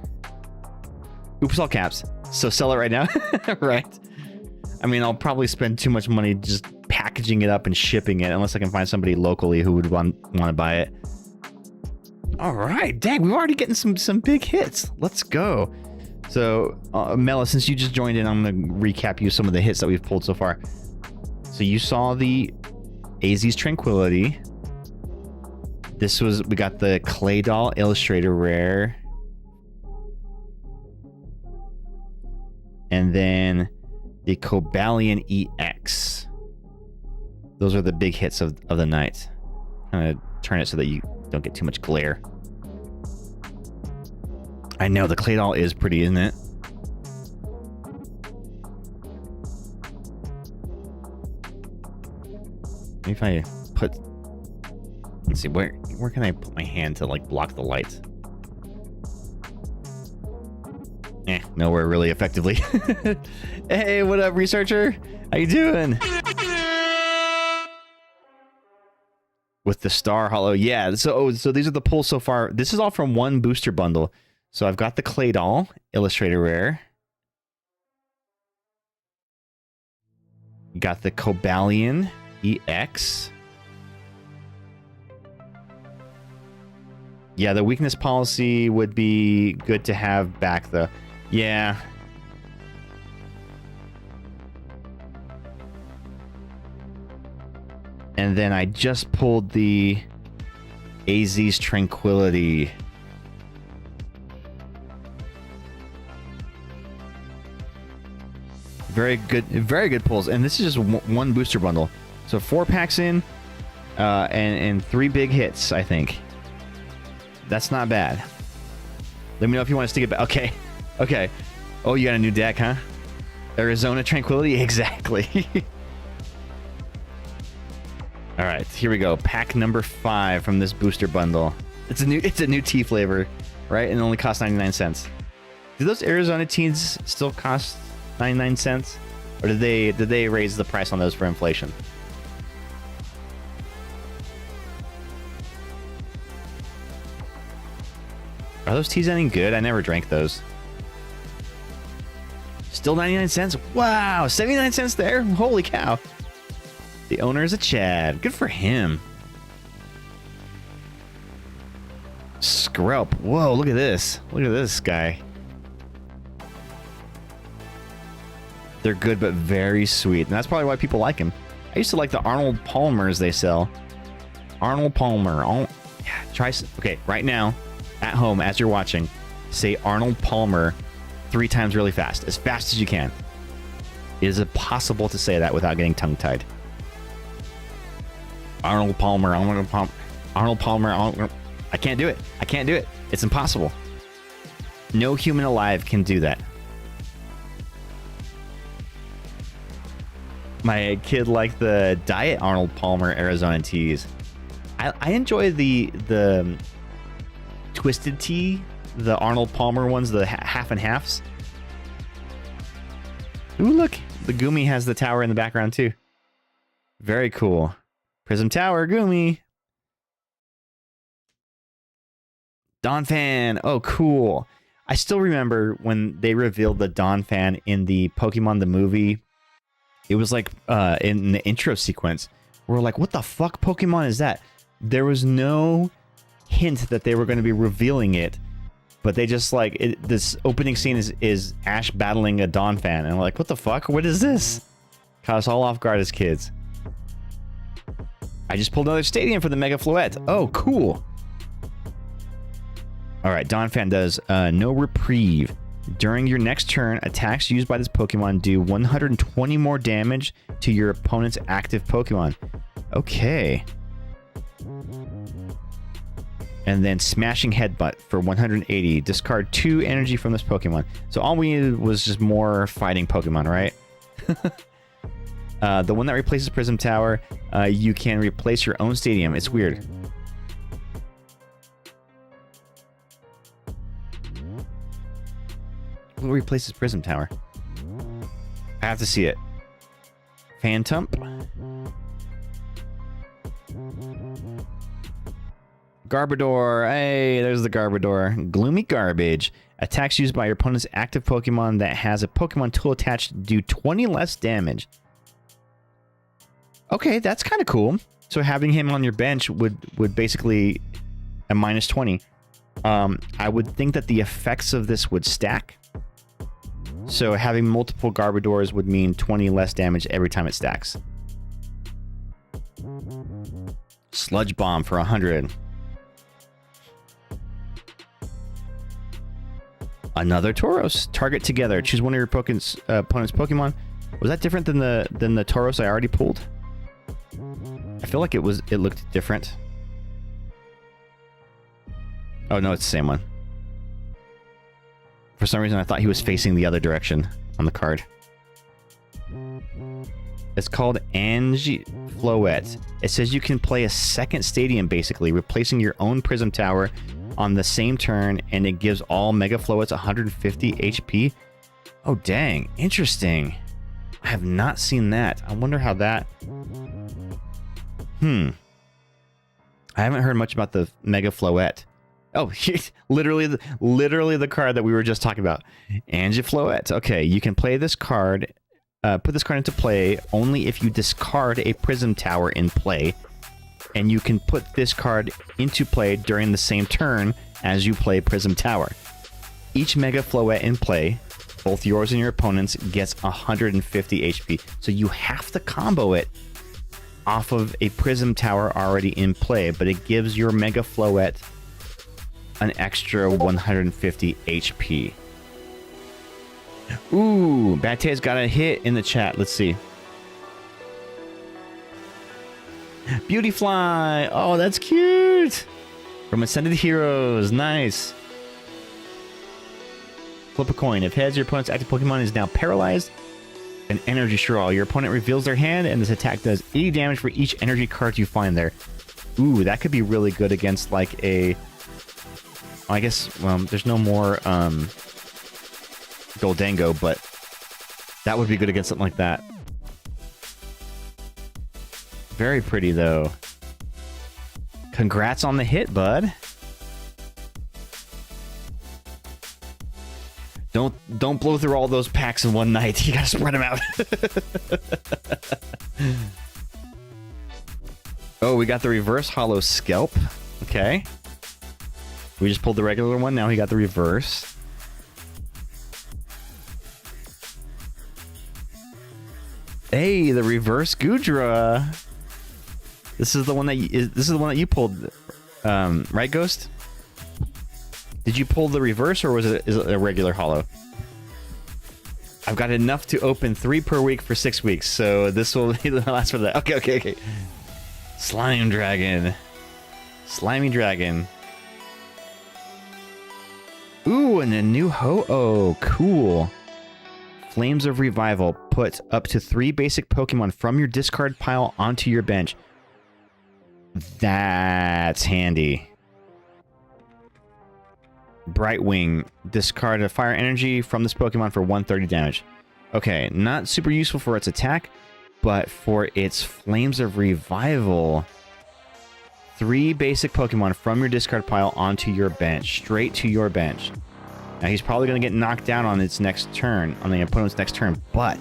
Oops, all caps. So sell it right now? Right. I mean, I'll probably spend too much money just packaging it up and shipping it unless I can find somebody locally who would want to buy it. All right, dang, we're already getting some big hits. Let's go. So, Mela, since you just joined in, I'm going to recap you some of the hits that we've pulled so far. So you saw the AZ's Tranquility. We got the Clay Doll Illustrator Rare. And then the Cobalion EX. Those are the big hits of the night. I'm going to turn it so that you don't get too much glare. I know, the Clay Doll is pretty, isn't it? Maybe if I put... Let's see, where can I put my hand to, like, block the light? Nowhere really effectively. Hey, what up, researcher? How you doing? With the Star Holo, yeah. So these are the pulls so far. This is all from one booster bundle. So I've got the Clay Doll Illustrator Rare. You got the Cobalion EX. Yeah, the weakness policy would be good to have back though. Yeah. And then I just pulled the AZ's Tranquility. Very good pulls. And this is just one booster bundle. So 4 packs in, and 3 big hits, I think. That's not bad. Let me know if you want to stick it back. Okay. Okay. Oh, you got a new deck, huh? Arizona Tranquility? Exactly. All right, here we go. Pack number 5 from this booster bundle. It's a new tea flavor, right? And it only costs 99 cents. Do those Arizona teas still cost 99 cents? Or did they raise the price on those for inflation? Are those teas any good? I never drank those. Still 99 cents? Wow, 79 cents there? Holy cow. The owner is a Chad. Good for him. Skrelp. Whoa, look at this. Look at this guy. They're good, but very sweet. And that's probably why people like him. I used to like the Arnold Palmers they sell. Arnold Palmer. Yeah, try. Okay, right now, at home, as you're watching, say Arnold Palmer 3 times really fast as you can. Is it possible to say that without getting tongue-tied? Arnold Palmer. Arnold Palmer. I can't do it. I can't do it. It's impossible. No human alive can do that. My kid liked the Diet Arnold Palmer Arizona teas. I enjoy the Twisted Tea, the Arnold Palmer ones, the half and halves. Ooh, look. The Gumi has the tower in the background, too. Very cool. Prism Tower, Gumi. Donphan. Oh, cool. I still remember when they revealed the Donphan in the Pokemon the movie. It was like in the intro sequence. We're like, what the fuck Pokemon is that? There was no hint that they were going to be revealing it. But they just like, this opening scene is Ash battling a Donphan. And we're like, what the fuck? What is this? Caught us all off guard as kids. I just pulled another stadium for the Mega Floette. Oh, cool. Alright, Donphan does no reprieve. During your next turn, attacks used by this Pokemon do 120 more damage to your opponent's active Pokemon. Okay. And then Smashing Headbutt for 180. Discard 2 energy from this Pokemon. So all we needed was just more fighting Pokemon, right? The one that replaces Prism Tower, you can replace your own stadium. It's weird. What replaces Prism Tower? I have to see it. Phantump. Garbodor. Hey, there's the Garbodor. Gloomy Garbage. Attacks used by your opponent's active Pokemon that has a Pokemon tool attached do 20 less damage. Okay, that's kind of cool. So having him on your bench would basically a minus 20. I would think that the effects of this would stack. So having multiple Garbodors would mean 20 less damage every time it stacks. Sludge Bomb for 100. Another Tauros. Target together. Choose one of your opponent's Pokemon. Was that different than the Tauros I already pulled? I feel like it looked different. Oh no, it's the same one. For some reason I thought he was facing the other direction on the card. It's called Angie Floette. It says you can play a second stadium basically, replacing your own Prism Tower on the same turn, and it gives all Mega Floettes 150 HP. Oh dang, interesting. I have not seen that. I wonder how that... I haven't heard much about the Mega Floette. Oh, literally the card that we were just talking about. Angie Floette. Okay, you can play this card, put this card into play only if you discard a Prism Tower in play, and you can put this card into play during the same turn as you play Prism Tower. Each Mega Floette in play, both yours and your opponent's, gets 150 HP. So you have to combo it off of a Prism Tower already in play, but it gives your Mega Floette an extra 150 HP. Ooh, Bate's got a hit in the chat. Let's see. Beautyfly. Oh, that's cute. From Ascended Heroes. Nice. Flip a coin. If heads, your opponent's active Pokemon is now paralyzed. An Energy Straw. Your opponent reveals their hand, and this attack does 80 damage for each energy card you find there. Ooh, that could be really good against like a... I guess, well, there's no more Goldango, but that would be good against something like that. Very pretty, though. Congrats on the hit, bud. Don't blow through all those packs in one night. You gotta spread them out. Oh, we got the reverse hollow scalp. Okay. We just pulled the regular one. Now we got the reverse. Hey, the reverse Goodra. This is the one that you pulled, right, Ghost? Did you pull the reverse, or is it a regular holo? I've got enough to open 3 per week for 6 weeks, so this will be the last for that. Okay. Slime Dragon. Slimy Dragon. Ooh, and a new Ho-Oh. Cool. Flames of Revival. Put up to 3 basic Pokemon from your discard pile onto your bench. That's handy. Brightwing. Discard a fire energy from this Pokemon for 130 damage. Okay, not super useful for its attack, but for its Flames of Revival, 3 basic Pokemon from your discard pile onto your bench, straight to your bench. Now he's probably going to get knocked down on its next turn, on the opponent's next turn, but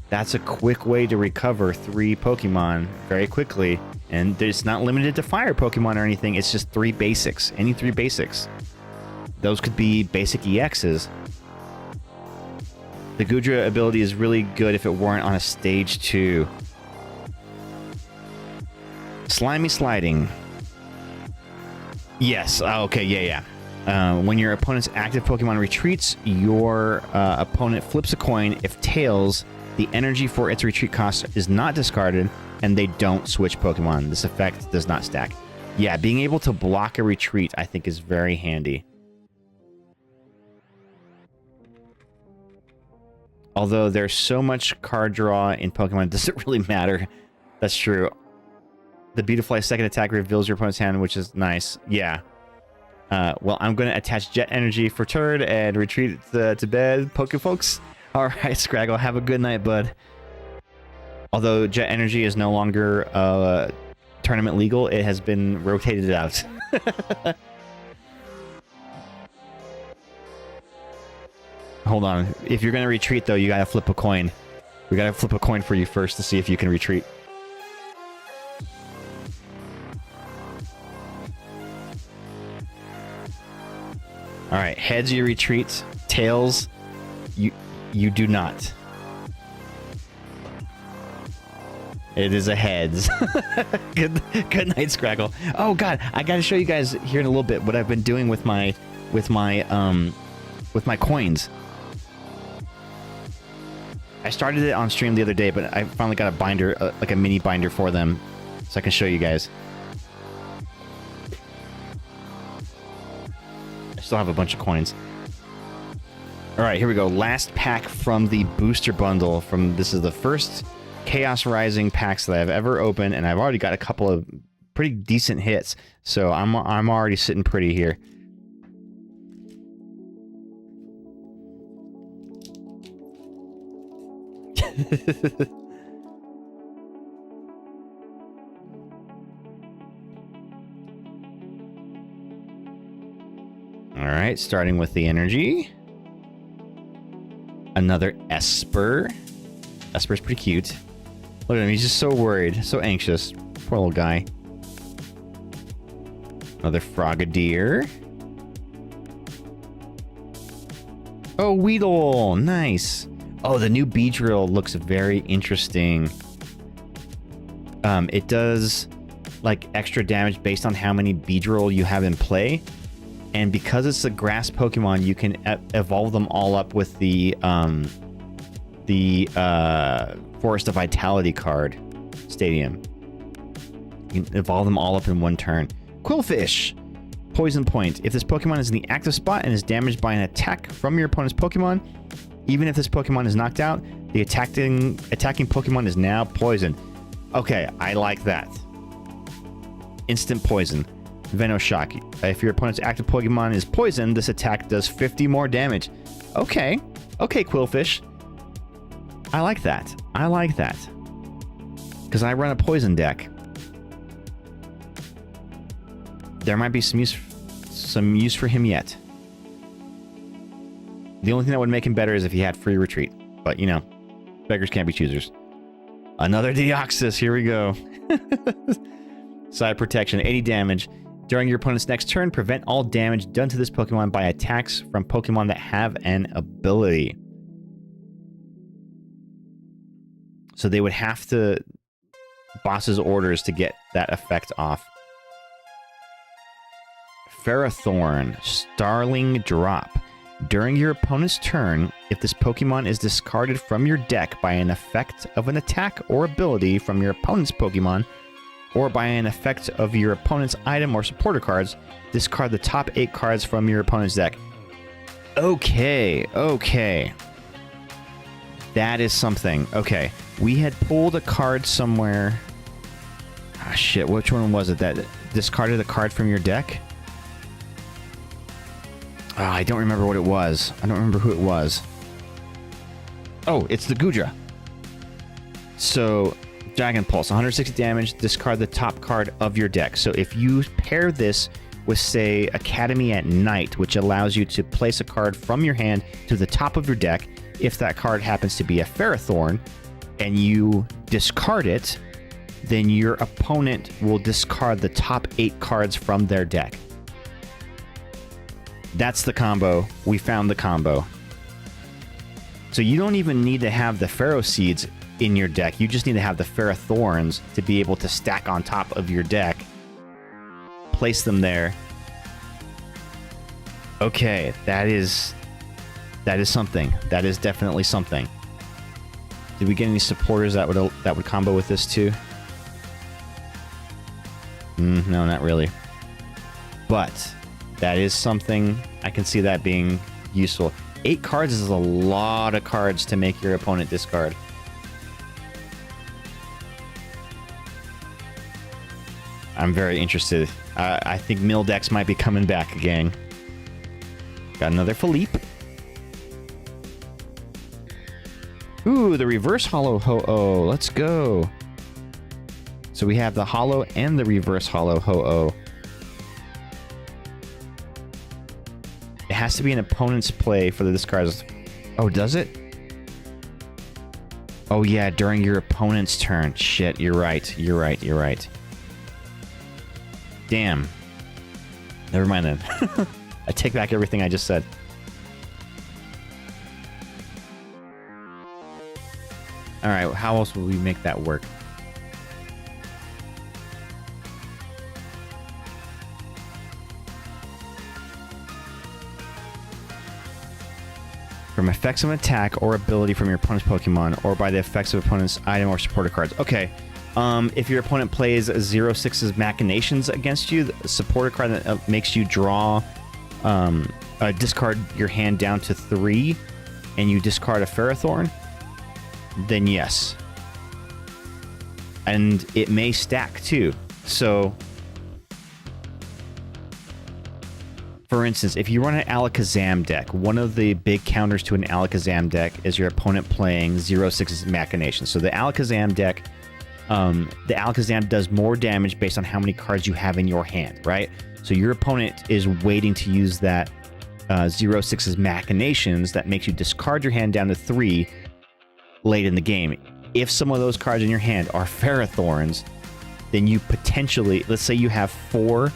that's a quick way to recover 3 Pokemon very quickly, and it's not limited to fire Pokemon or anything, it's just 3 basics, any 3 basics. Those could be basic EXs. The Goodra ability is really good if it weren't on a stage 2. Slimy Sliding. Yes, okay, yeah. When your opponent's active Pokemon retreats, your opponent flips a coin. If tails, the energy for its retreat cost is not discarded, and they don't switch Pokemon. This effect does not stack. Yeah, being able to block a retreat, I think, is very handy. Although there's so much card draw in Pokemon, it doesn't really matter. That's true. The Beautifly's second attack reveals your opponent's hand, which is nice. Yeah. Well, I'm going to attach Jet Energy for turn and retreat to bed, Pokefolks. All right, Scraggle, have a good night, bud. Although Jet Energy is no longer tournament legal, it has been rotated out. Hold on. If you're going to retreat, though, you got to flip a coin. We got to flip a coin for you first to see if you can retreat. All right, heads you retreat, tails you do not. It is a heads. Good night, Scraggle. Oh god, I got to show you guys here in a little bit what I've been doing with my coins. I started it on stream the other day, but I finally got a binder, like a mini binder for them, so I can show you guys. I still have a bunch of coins. All right, here we go. Last pack from the booster bundle. This is the first Chaos Rising packs that I've ever opened, and I've already got a couple of pretty decent hits, so I'm already sitting pretty here. All right, starting with the energy. Another Esper. Esper's pretty cute. Look at him, he's just so worried, so anxious. Poor little guy. Another Frogadier. Oh, Weedle! Nice! Oh, the new Beedrill looks very interesting. It does, like, extra damage based on how many Beedrill you have in play. And because it's a grass Pokemon, you can evolve them all up with the Forest of Vitality card, Stadium. You can evolve them all up in one turn. Quillfish! Poison Point. If this Pokemon is in the active spot and is damaged by an attack from your opponent's Pokemon, even if this Pokemon is knocked out, the attacking Pokemon is now poisoned. Okay, I like that. Instant poison. Venoshock. If your opponent's active Pokemon is poisoned, this attack does 50 more damage. Okay. Okay, Quillfish. I like that. I like that. Because I run a poison deck. There might be some use for him yet. The only thing that would make him better is if he had free retreat. But, you know, beggars can't be choosers. Another Deoxys. Here we go. Side protection. 80 damage. During your opponent's next turn, prevent all damage done to this Pokemon by attacks from Pokemon that have an ability. So they would have to boss's orders to get that effect off. Ferrothorn, Starling Drop. During your opponent's turn, if this Pokemon is discarded from your deck by an effect of an attack or ability from your opponent's Pokemon, or by an effect of your opponent's item or supporter cards, discard the top 8 cards from your opponent's deck. Okay, okay. That is something. Okay, we had pulled a card somewhere. Ah, shit, which one was it that discarded a card from your deck? Oh, I don't remember what it was. I don't remember who it was. Oh, it's the Goodra. So, Dragon Pulse, 160 damage, discard the top card of your deck. So if you pair this with, say, Academy at Night, which allows you to place a card from your hand to the top of your deck, if that card happens to be a Ferrothorn, and you discard it, then your opponent will discard the top 8 cards from their deck. That's the combo. We found the combo. So you don't even need to have the Pharaoh Seeds in your deck. You just need to have the Ferrothorns to be able to stack on top of your deck. Place them there. Okay, that is something. That is definitely something. Did we get any supporters that would combo with this too? No, not really. But that is something. I can see that being useful. 8 cards is a lot of cards to make your opponent discard. I'm very interested. I think Mildex might be coming back, gang. Got another Philippe. Ooh, the reverse hollow Ho-Oh. Let's go. So we have the hollow and the reverse hollow Ho-Oh. It has to be an opponent's play for the discards. Oh, does it? Oh yeah, during your opponent's turn. Shit, you're right. You're right. You're right. Damn. Never mind then. I take back everything I just said. Alright, how else will we make that work? From effects of an attack or ability from your opponent's Pokemon, or by the effects of opponent's item or supporter cards. Okay. If your opponent plays 0-6's Machinations against you, the supporter card that makes you draw, discard your hand down to 3, and you discard a Ferrothorn, then yes. And it may stack too. So, for instance, if you run an Alakazam deck, one of the big counters to an Alakazam deck is your opponent playing 0-6's Machinations. So the Alakazam deck, the Alakazam does more damage based on how many cards you have in your hand, right? So your opponent is waiting to use that 0-6's Machinations that makes you discard your hand down to 3 late in the game. If some of those cards in your hand are Ferrothorns, then you potentially, let's say you have 4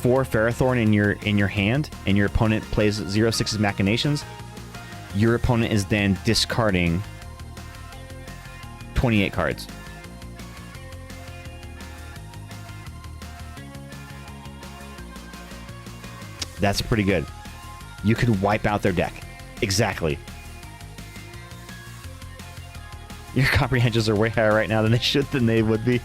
Ferrothorn in your hand, and your opponent plays 0-6's Machinations, your opponent is then discarding 28 cards. That's pretty good. You could wipe out their deck. Exactly. Your comprehensions are way higher right now than they would be.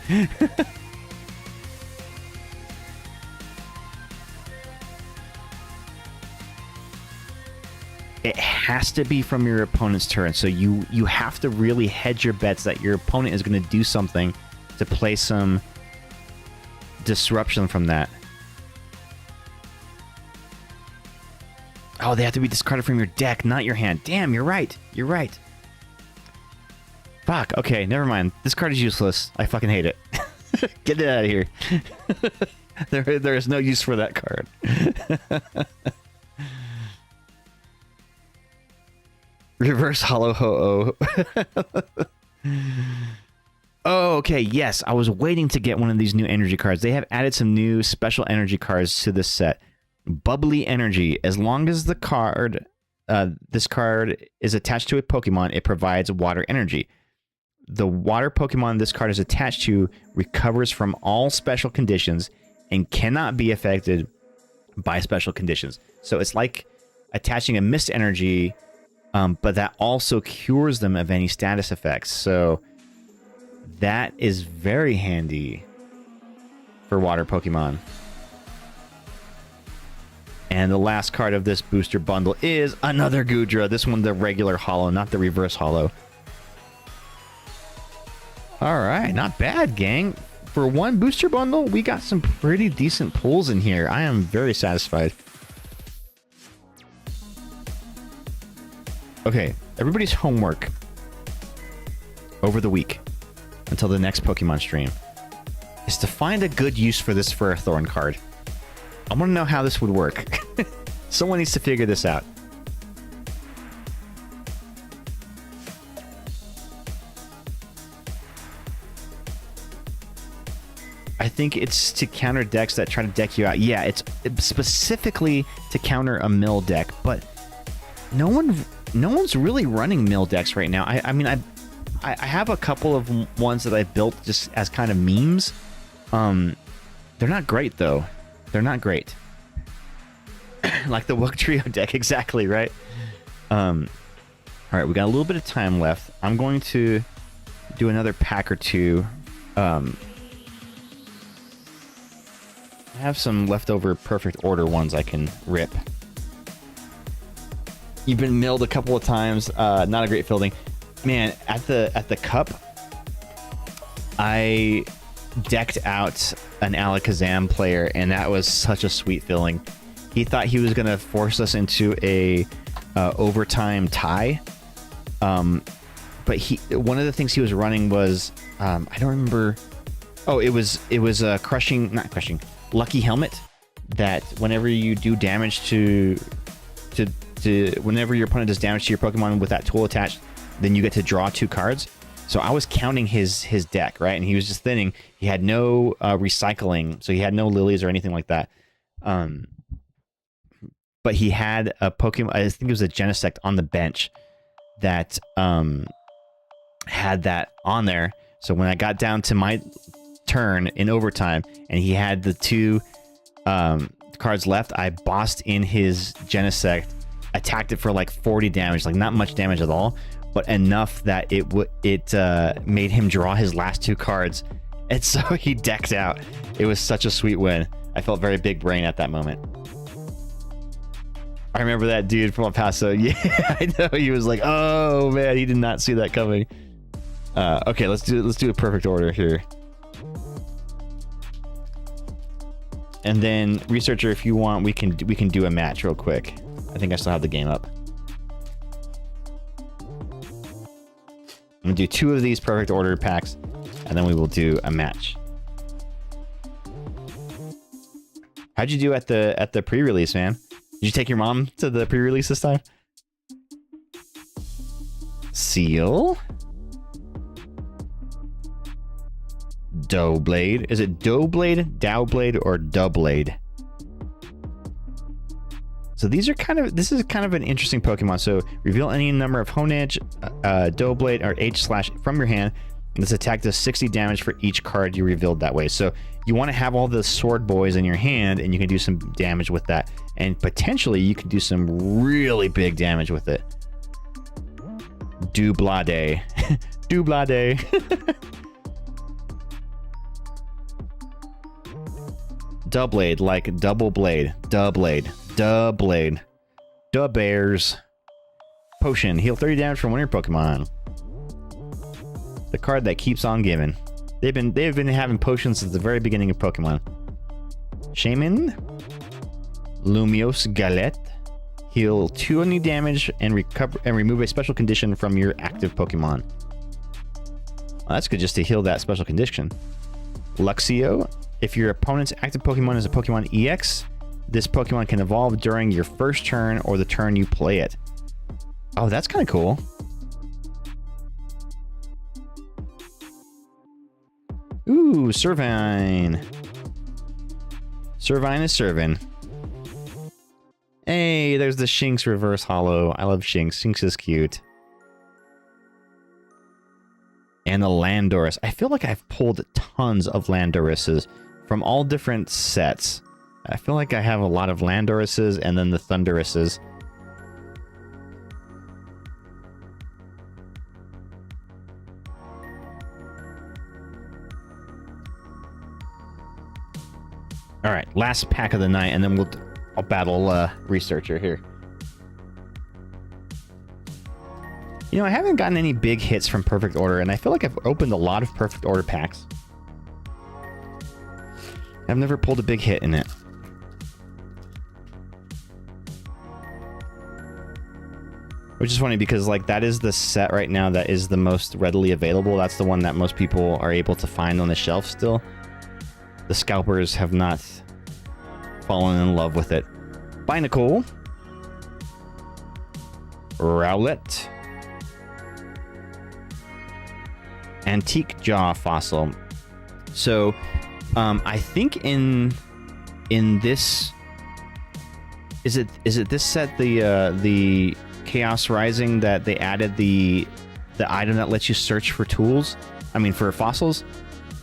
It has to be from your opponent's turn, so you have to really hedge your bets that your opponent is going to do something to play some disruption from that. Oh, they have to be discarded from your deck, not your hand. Damn, you're right. You're right. Fuck, okay, never mind. This card is useless. I fucking hate it. Get it out of here. There is no use for that card. Reverse Hollow Ho-Oh. Oh, okay, yes. I was waiting to get one of these new energy cards. They have added some new special energy cards to this set. Bubbly Energy. As long as the card, this card is attached to a Pokemon, it provides water energy. The water Pokemon this card is attached to recovers from all special conditions and cannot be affected by special conditions. So it's like attaching a mist energy, but that also cures them of any status effects. So that is very handy for water Pokemon. And the last card of this booster bundle is another Goodra. This one, the regular holo, not the reverse holo. All right, not bad, gang. For one booster bundle, we got some pretty decent pulls in here. I am very satisfied. Okay, everybody's homework over the week until the next Pokemon stream is to find a good use for this Ferrothorn card. I want to know how this would work. Someone needs to figure this out. I think it's to counter decks that try to deck you out. Yeah, it's specifically to counter a mill deck, but no one's really running mill decks right now. I mean, I have a couple of ones that I built just as kind of memes. They're not great though. They're not great. Like the Wook Trio deck, exactly, right? All right, we got a little bit of time left. I'm going to do another pack or two. I have some leftover perfect order ones I can rip. You've been milled a couple of times. Not a great feeling. Man, at the cup, I decked out an Alakazam player, and that was such a sweet feeling. He thought he was gonna force us into a overtime tie. But one of the things he was running was I don't remember. Oh, it was not crushing. Lucky Helmet, that whenever you do damage to whenever your opponent does damage to your Pokemon with that tool attached, then you get to draw 2 cards. So I was counting his deck, right? And he was just thinning. He had no recycling, so he had no lilies or anything like that. But he had a Pokemon, I think it was a Genesect on the bench that had that on there. So when I got down to my turn in overtime and he had the 2 cards left, I bossed in his Genesect, attacked it for like 40 damage, like not much damage at all, but enough that it made him draw his last 2 cards, and so he decked out. It was such a sweet win. I felt very big brain at that moment. I remember that dude from El Paso. Yeah, I know. He was like, "Oh man, he did not see that coming." Okay, let's do a perfect order here. And then, researcher, if you want, we can do a match real quick. I think I still have the game up. I'm gonna do 2 of these perfect order packs, and then we will do a match. How'd you do at the pre-release, man? Did you take your mom to the pre-release this time? Seal. Doublade. Is it Doublade, Dowblade, or Doublade? So this is kind of an interesting Pokemon. So reveal any number of Honedge, Doublade, or H/ from your hand. And this attack does 60 damage for each card you revealed that way. So you want to have all the Sword Boys in your hand, and you can do some damage with that. And potentially you can do some really big damage with it. Doublade. Doublade. Doublade, like double blade. Doublade. Doublade. Dubbears. Potion. Heal 30 damage from one of your Pokemon. The card that keeps on giving. They've been having potions since the very beginning of Pokemon. Shaman. Lumiose Galette. Heal 2 any damage and remove a special condition from your active Pokemon. Well, that's good just to heal that special condition. Luxio. If your opponent's active Pokemon is a Pokemon EX, this Pokemon can evolve during your first turn or the turn you play it. Oh, that's kind of cool. Ooh, Servine. Servine is serving. Hey, there's the Shinx reverse holo. I love Shinx. Shinx is cute. and the Landorus. I feel like I've pulled tons of Landoruses from all different sets. I feel like I have a lot of Landoruses and then the Thunderuses. All right, last pack of the night, and then I'll battle Researcher here. You know, I haven't gotten any big hits from Perfect Order, and I feel like I've opened a lot of Perfect Order packs. I've never pulled a big hit in it. Which is funny because, like, that is the set right now that is the most readily available. That's the one that most people are able to find on the shelf still. The scalpers have not fallen in love with it. Binacle. Rowlet. Antique Jaw Fossil. So, I think in this, is it this set, the Chaos Rising, that they added the item that lets you search for tools? I mean, for fossils?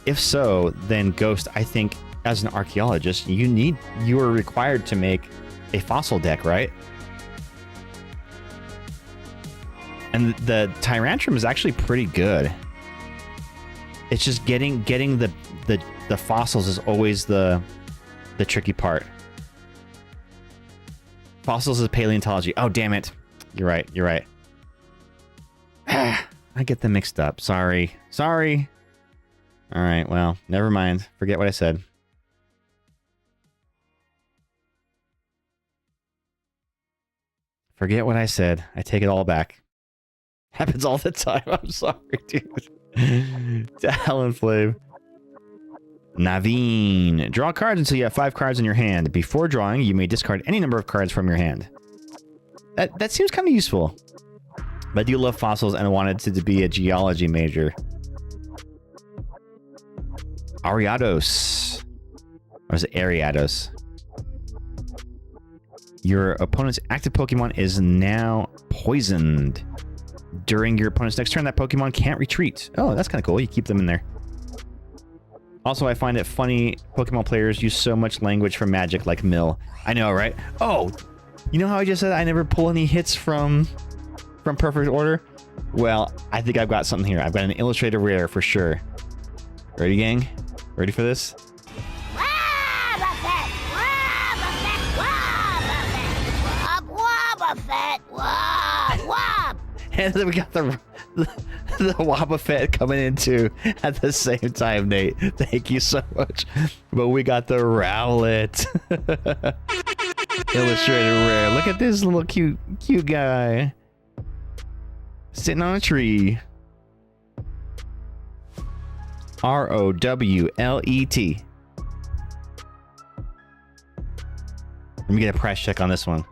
If so, then Ghost, I think, as an archaeologist, you are required to make a fossil deck, right? And the Tyrantrum is actually pretty good. It's just getting the fossils is always the tricky part. Fossils is paleontology. Oh, damn it. You're right. I get them mixed up. Sorry. All right, well, never mind. Forget what I said. Forget what I said. I take it all back. Happens all the time. I'm sorry, dude. Talonflame. Naveen. Draw cards until you have 5 cards in your hand. Before drawing, you may discard any number of cards from your hand. That seems kind of useful. But I do love fossils and wanted to be a geology major. Ariados. Or is it Ariados? Your opponent's active Pokemon is now poisoned. During your opponent's next turn, that Pokemon can't retreat. Oh, that's kind of cool. You keep them in there. Also, I find it funny Pokemon players use so much language from Magic, like mill. I know, right? Oh, you know how I just said I never pull any hits from Perfect Order? Well, I think I've got something here. I've got an Illustrated Rare for sure. Ready, gang? Ready for this? And then we got the Wobbuffet coming in too at the same time, Nate. Thank you so much. But we got the Rowlet. Illustrated Rare. Look at this little cute guy. Sitting on a tree. Rowlet. Let me get a price check on this one.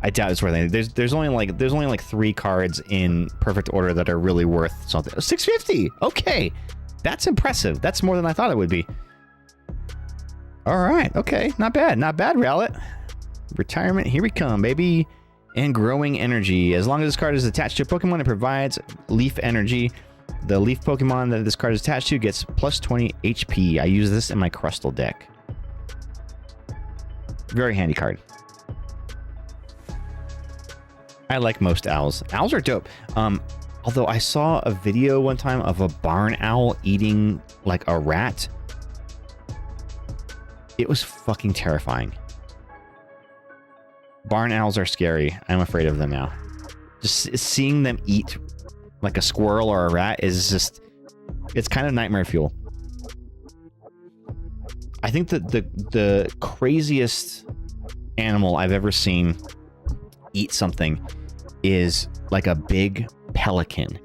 I doubt it's worth anything. There's only like 3 cards in Perfect Order that are really worth something. $650. Okay, that's impressive. That's more than I thought it would be. All right. Okay, not bad. Rowlet. Retirement. Here we come, baby. And growing energy. As long as this card is attached to a Pokemon, it provides leaf energy. The leaf Pokemon that this card is attached to gets plus 20 HP. I use this in my Crustle deck. Very handy card. I like most owls. Owls are dope. Although I saw a video one time of a barn owl eating like a rat. It was fucking terrifying. Barn owls are scary. I'm afraid of them now. Just seeing them eat like a squirrel or a rat is just... It's kind of nightmare fuel. I think that the craziest animal I've ever seen eat something is like a big pelican,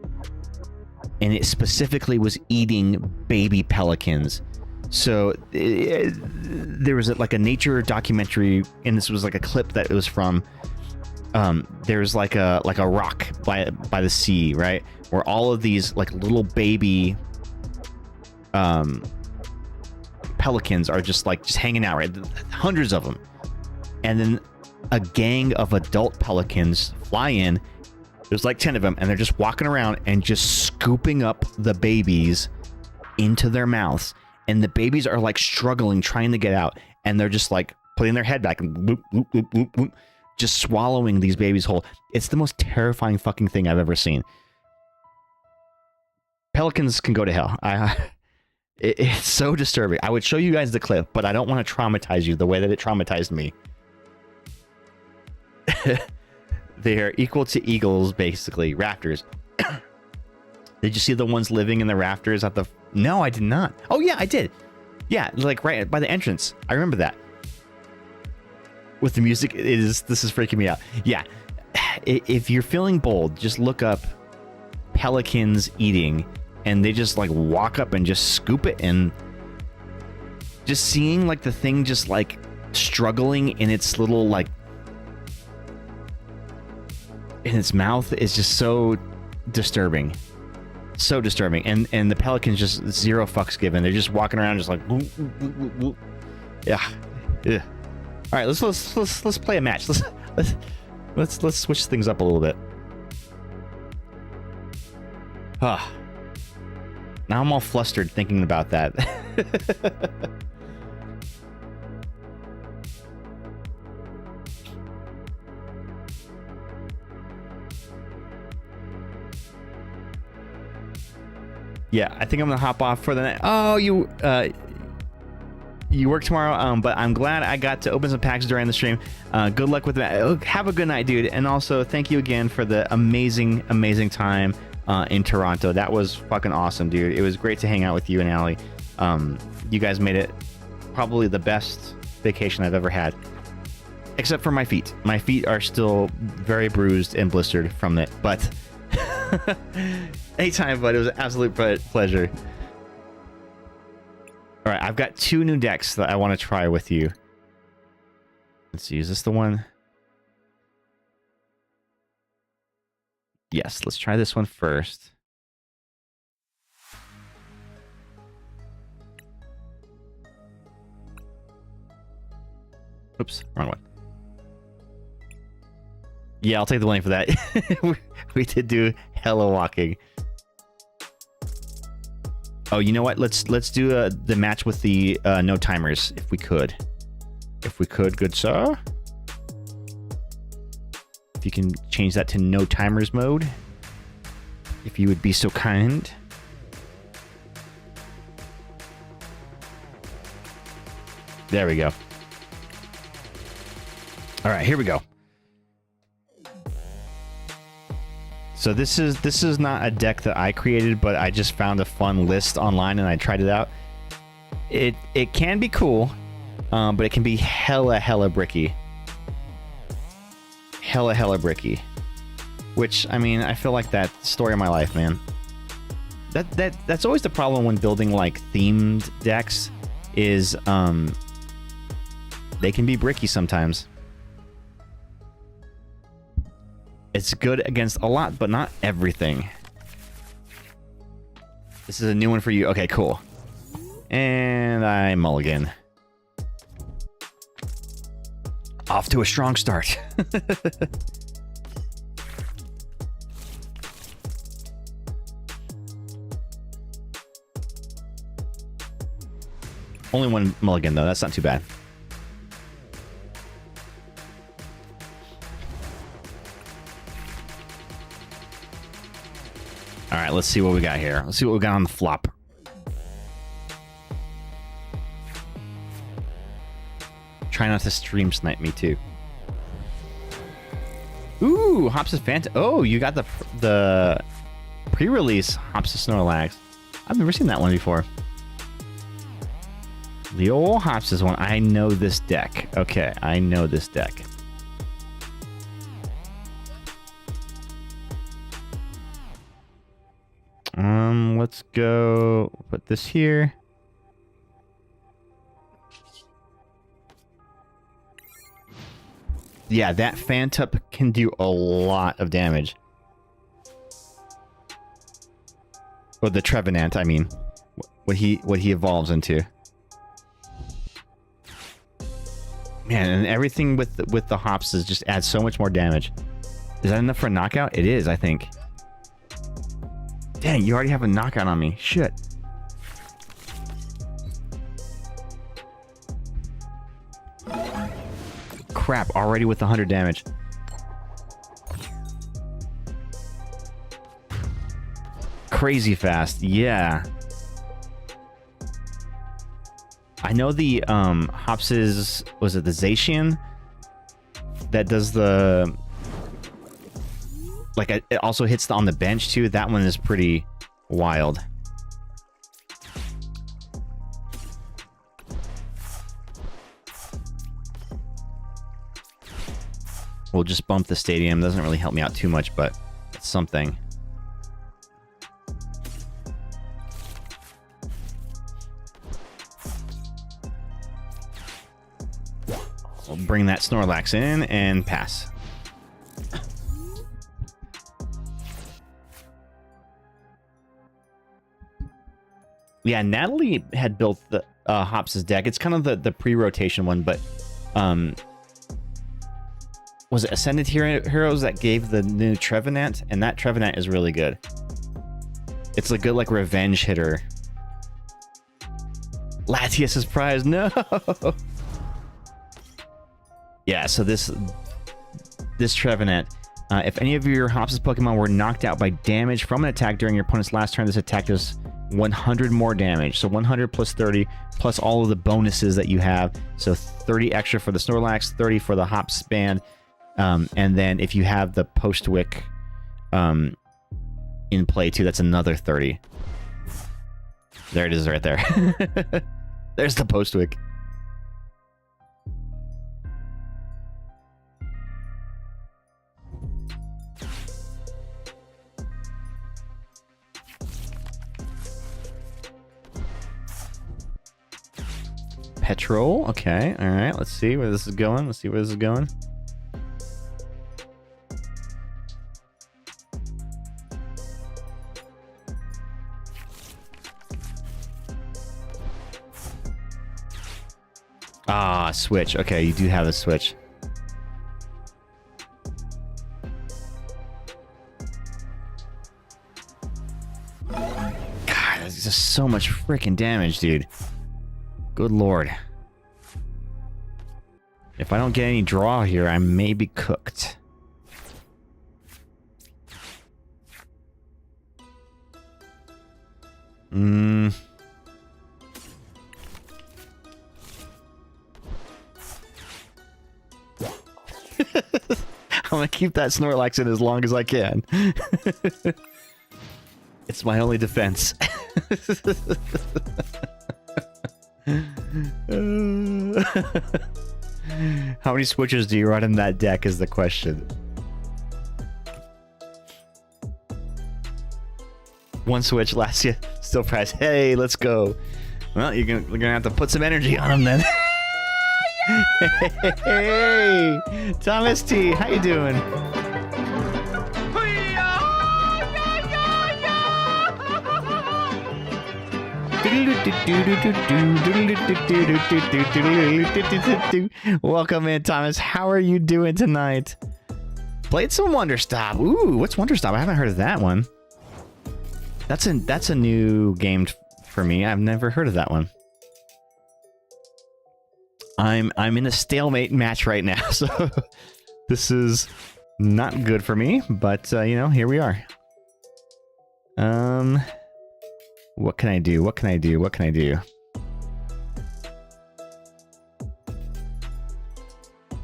and it specifically was eating baby pelicans. So there was like a nature documentary, and this was like a clip that it was from. There's like a rock by the sea, right, where all of these like little baby pelicans are just hanging out, right? Hundreds of them, and then a gang of adult pelicans fly in. There's like 10 of them, and they're just walking around and just scooping up the babies into their mouths, and the babies are like struggling, trying to get out, and they're just like putting their head back and whoop, whoop, whoop, whoop, whoop, just swallowing these babies whole. It's the most terrifying fucking thing I've ever seen. Pelicans can go to hell. It's so disturbing. I would show you guys the clip, but I don't want to traumatize you the way that it traumatized me. They are equal to eagles, basically. Raptors. Did you see the ones living in the rafters at the... No, I did not. Oh, yeah, I did. Yeah, like right by the entrance. I remember that. With the music, this is freaking me out. Yeah. If you're feeling bold, just look up pelicans eating, and they just like walk up and just scoop it, and just seeing like the thing just like struggling in its little like in its mouth is just so disturbing. So disturbing. And the pelicans just zero fucks given. They're just walking around just like whoop, whoop, whoop, whoop, whoop. Yeah. Ugh. All right, let's play a match. Let's switch things up a little bit. Ah. Now I'm all flustered thinking about that. Yeah, I think I'm gonna hop off for the night. Oh, you work tomorrow, but I'm glad I got to open some packs during the stream. Good luck with that. Have a good night, dude. And also, thank you again for the amazing, amazing time in Toronto. That was fucking awesome, dude. It was great to hang out with you and Allie. You guys made it probably the best vacation I've ever had. Except for my feet. My feet are still very bruised and blistered from it, but... Anytime, bud. It was an absolute pleasure. All right, I've got 2 new decks that I want to try with you. Let's see, is this the one? Yes, let's try this one first. Oops, wrong one. Yeah, I'll take the blame for that. we did do hella walking. Oh, you know what? Let's do the match with the no timers, if we could. If we could, good sir. If you can change that to no timers mode. If you would be so kind. There we go. All right, here we go. So this is not a deck that I created, but I just found a fun list online and I tried it out. It can be cool, but it can be hella bricky. Hella bricky. Which, I mean, I feel like that story of my life, man. That's always the problem when building like themed decks is they can be bricky sometimes. It's good against a lot, but not everything. This is a new one for you. Okay, cool. And I mulligan. Off to a strong start. Only one mulligan, though. That's not too bad. All right, let's see what we got here. Let's see what we got on the flop. Try not to stream snipe me too. Ooh, Hops of Phantom. Oh, you got the pre-release Hops of Snorlax. I've never seen that one before. The old Hops is one. I know this deck. Okay, I know this deck. Let's go put this here. Yeah, that Phantup can do a lot of damage. Or the Trevenant, I mean. What he evolves into. Man, and everything with the Hops is just adds so much more damage. Is that enough for a knockout? It is, I think. Dang, you already have a knockout on me. Shit. Crap, already with 100 damage. Crazy fast, yeah. I know the Hops's, was it the Zacian? That does the... Like, it also hits on the bench, too. That one is pretty wild. We'll just bump the stadium. Doesn't really help me out too much, but it's something. We'll bring that Snorlax in and pass. Yeah, Natalie had built the Hops' deck. It's kind of the pre-rotation one, but was it Ascended Heroes that gave the new Trevenant? And that Trevenant is really good. It's a good, like, revenge hitter. Latias's prize, no! Yeah, so this Trevenant, if any of your Hops' Pokemon were knocked out by damage from an attack during your opponent's last turn, this attack does 100 more damage. So 100 plus 30 plus all of the bonuses that you have. So 30 extra for the Snorlax, 30 for the Hops band. And then if you have the Postwick in play too, that's another 30. There it is right there. There's the Postwick. Petrol, okay, all right. Let's see where this is going. Let's see where this is going. Ah, switch. Okay, you do have a switch. God, that's just so much freaking damage, dude. Good lord. If I don't get any draw here, I may be cooked. I'm gonna keep that Snorlax in as long as I can. It's my only defense. How many switches do you run in that deck is the question. One switch last year, still prize. Hey, let's go. Well, you're gonna have to put some energy on him then. Hey, Thomas T, how you doing? Welcome in, Thomas. How are you doing tonight? Played some Wonder Stop. Ooh, what's Wonder Stop? I haven't heard of that one. That's a new game for me. I've never heard of that one. I'm in a stalemate match right now, so this is not good for me. But you know, here we are. What can I do? What can I do? What can I do?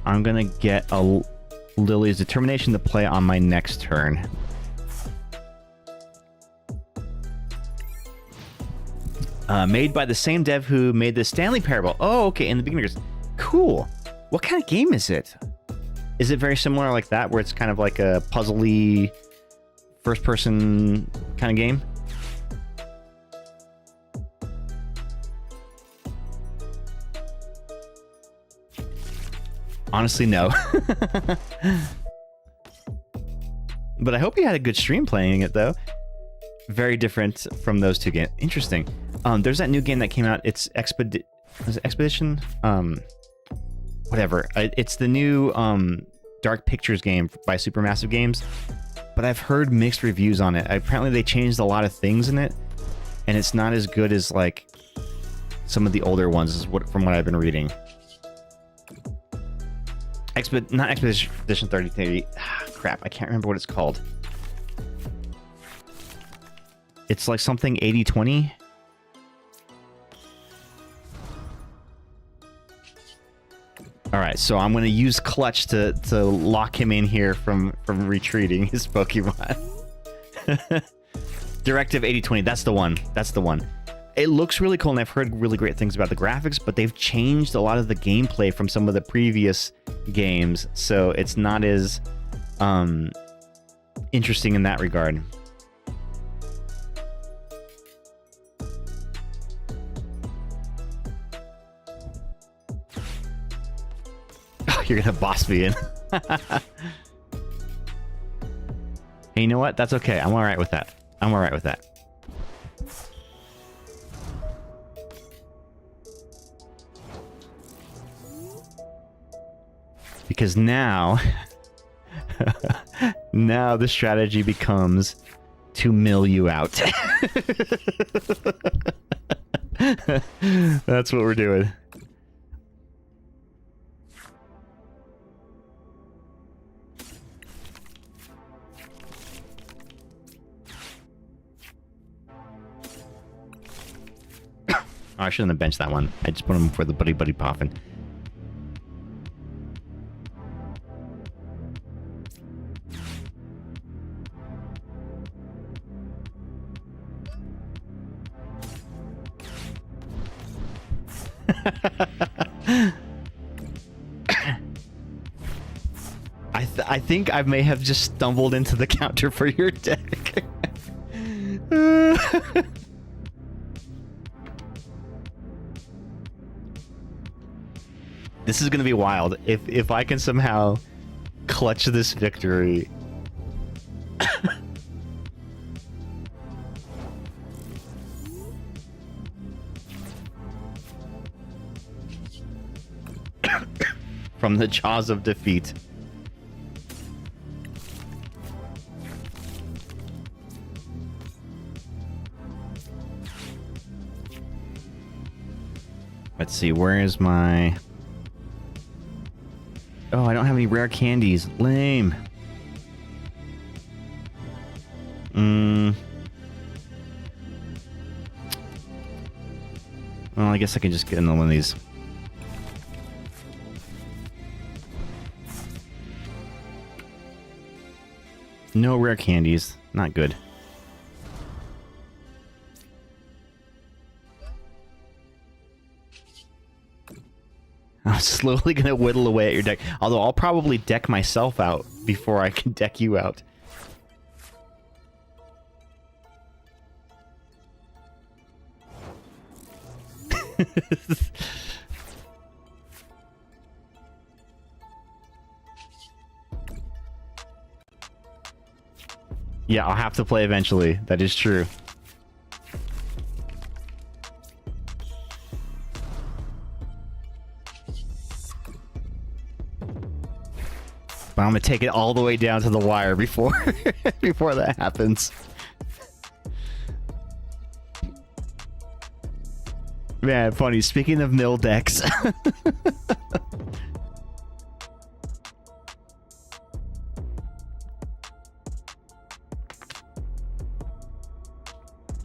I'm gonna get a Lily's Determination to play on my next turn. Made by the same dev who made the Stanley Parable. Oh, okay, in the beginners. Cool. What kind of game is it? Is it very similar like that, where it's kind of like a puzzly first-person kind of game? Honestly, no. But I hope you had a good stream playing it, though. Very different from those two games. Interesting. There's that new game that came out. It's Expedition? Whatever. It's the new Dark Pictures game by Supermassive Games. but I've heard mixed reviews on it. Apparently they changed a lot of things in it, and it's not as good as like some of the older ones, from what I've been reading. Not Expedition 33. Crap, I can't remember what it's called. It's like something 80-20. All right, so I'm going to use Clutch to lock him in here from retreating his Pokemon. Directive 80-20, that's the one. That's the one. It looks really cool, and I've heard really great things about the graphics, but they've changed a lot of the gameplay from some of the previous games, so it's not as interesting in that regard. Oh, you're gonna boss me in. Hey, you know what? That's okay. I'm all right with that. I'm all right with that. Because now, now the strategy becomes to mill you out. That's what we're doing. Oh, I shouldn't have benched that one. I just put him for the buddy poffin. I think I may have just stumbled into the counter for your deck. This is gonna be wild. If I can somehow clutch this victory. From the jaws of defeat. Let's see, where is my... Oh, I don't have any rare candies. Lame. Well, I guess I can just get into one of these. No rare candies. Not good. I'm slowly going to whittle away at your deck. Although I'll probably deck myself out before I can deck you out. Yeah, I'll have to play eventually. That is true. But I'm gonna take it all the way down to the wire before before that happens. Man, funny. Speaking of mill decks.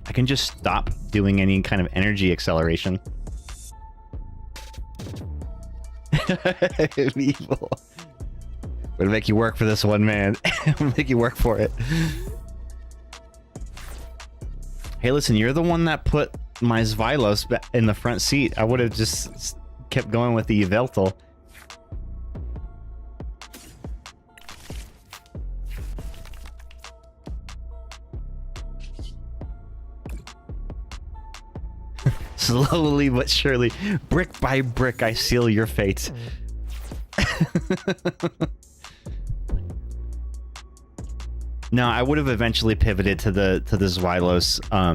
I can just stop doing any kind of energy acceleration. Evil. Gonna make you work for this one, man. I'm gonna make you work for it. Hey, listen, you're the one that put my Zvylos in the front seat. I would have just kept going with the Yveltal. Slowly but surely, brick by brick, I seal your fate. No, I would have eventually pivoted to the Zvylos. I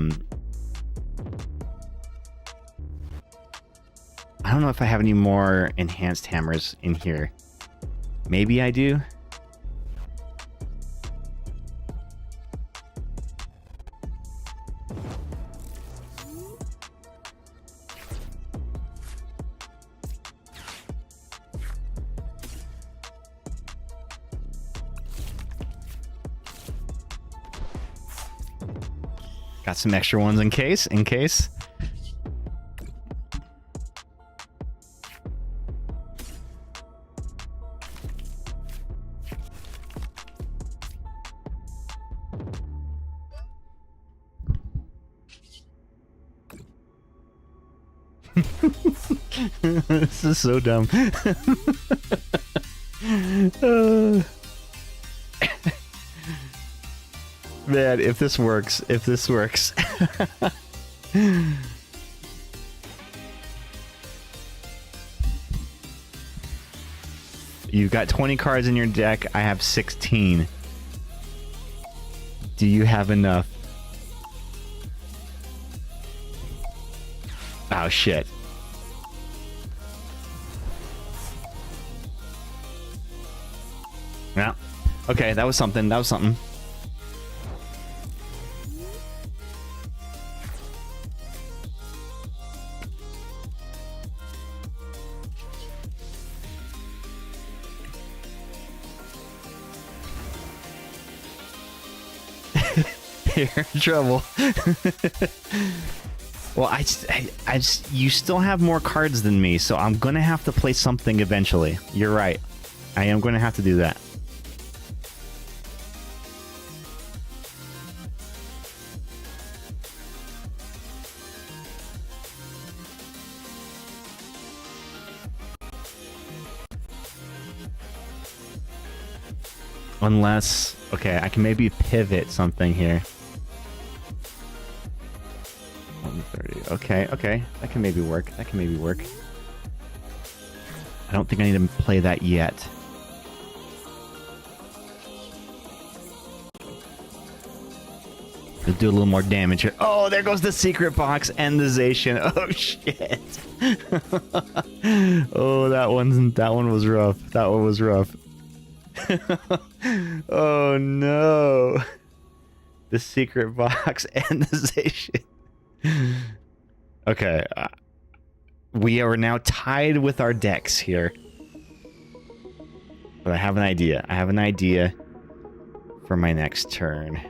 don't know if I have any more enhanced hammers in here. Maybe I do. Got some extra ones in case. This is so dumb. Man, if this works. You've got 20 cards in your deck. I have 16. Do you have enough? Oh, shit. Yeah. Okay, that was something. You're in trouble. Well, I just, you still have more cards than me, so I'm gonna have to play something eventually. You're right. I am gonna have to do that. Unless, okay, I can maybe pivot something here. 130. Okay, that can maybe work. I don't think I need to play that yet. Let's do a little more damage here. Oh, there goes the secret box and the Zacian. Oh shit. Oh, that one was rough. Oh no. The secret box and the Zacian. Okay, we are now tied with our decks here. But I have an idea. For my next turn.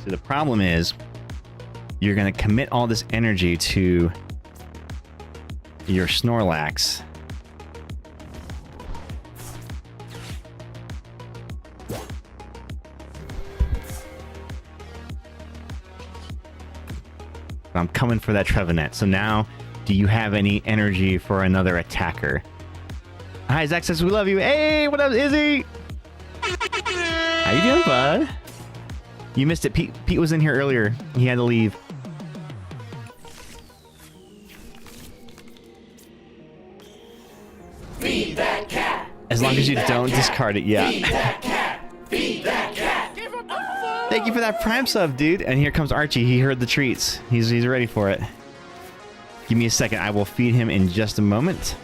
So the problem is, you're going to commit all this energy to your Snorlax. I'm coming for that Trevenant. So now, do you have any energy for another attacker? Hi, Zach says we love you. Hey, what up, Izzy? How you doing, bud? You missed it. Pete was in here earlier. He had to leave. Feed that cat. As long as you don't discard it, yeah. Feed that cat. Feed that cat. Give him the food. Thank you for that Prime sub, dude. And here comes Archie. He heard the treats. He's ready for it. Give me a second. I will feed him in just a moment.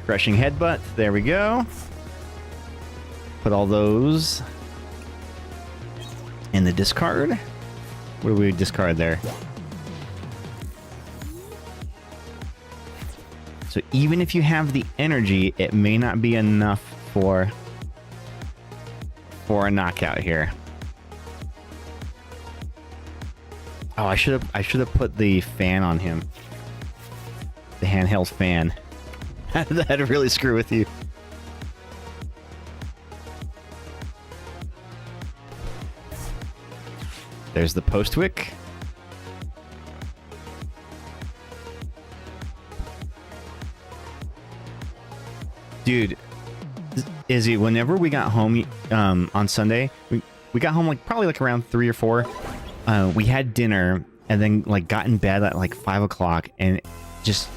Crushing headbutt. There we go. Put all those in the discard. What do we discard there? So even if you have the energy, it may not be enough for a knockout here. Oh, I should have put the fan on him. The handheld fan. That'd really screw with you. There's the Postwick. Dude, Izzy, whenever we got home on Sunday, we got home probably around 3 or 4. We had dinner and then got in bed at 5 o'clock and just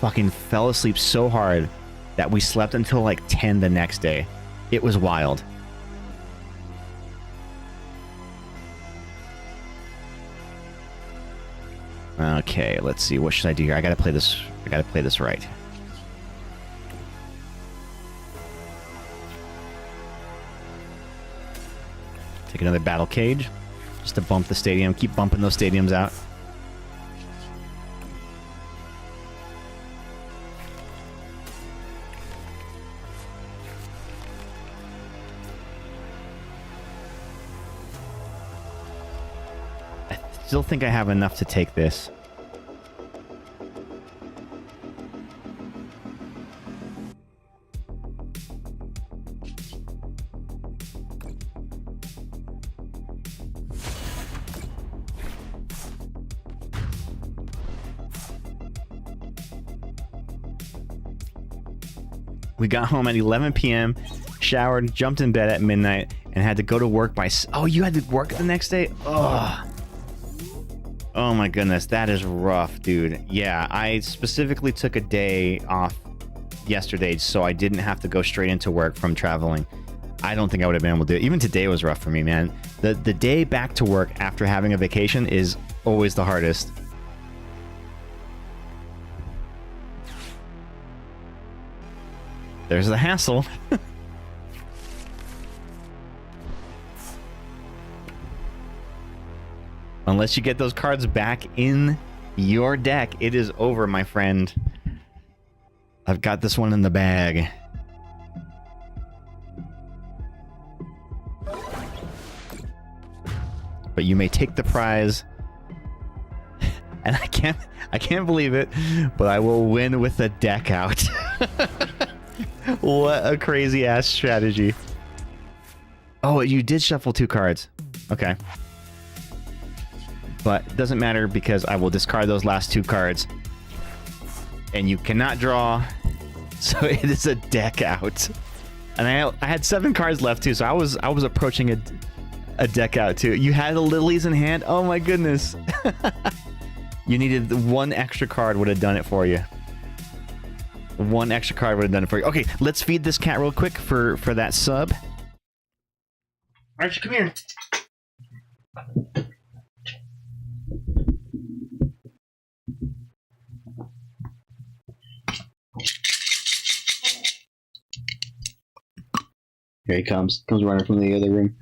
fucking fell asleep so hard that we slept until 10 the next day. It was wild. Okay, let's see. What should I do here? I gotta play this right. Take another battle cage. Just to bump the stadium. Keep bumping those stadiums out. I still think I have enough to take this. We got home at 11 p.m., showered, jumped in bed at midnight, and had to go to work by... Oh, you had to work the next day? Ugh. Oh my goodness, that is rough, dude. Yeah, I specifically took a day off yesterday so I didn't have to go straight into work from traveling. I don't think I would have been able to do it. Even today was rough for me, man. The day back to work after having a vacation is always the hardest. There's the hassle. Unless you get those cards back in your deck, it is over, my friend. I've got this one in the bag. But you may take the prize. And I can't believe it, but I will win with the deck out. What a crazy ass strategy. Oh, you did shuffle 2 cards. Okay. But it doesn't matter because I will discard those last 2 cards. And you cannot draw. So it is a deck out. And I had 7 cards left too, so I was approaching a deck out too. You had the lilies in hand? Oh my goodness. You needed 1 extra card would have done it for you. 1 extra card would have done it for you. Okay, let's feed this cat real quick for that sub. Archie, come here. Here he comes. Comes running from the other room.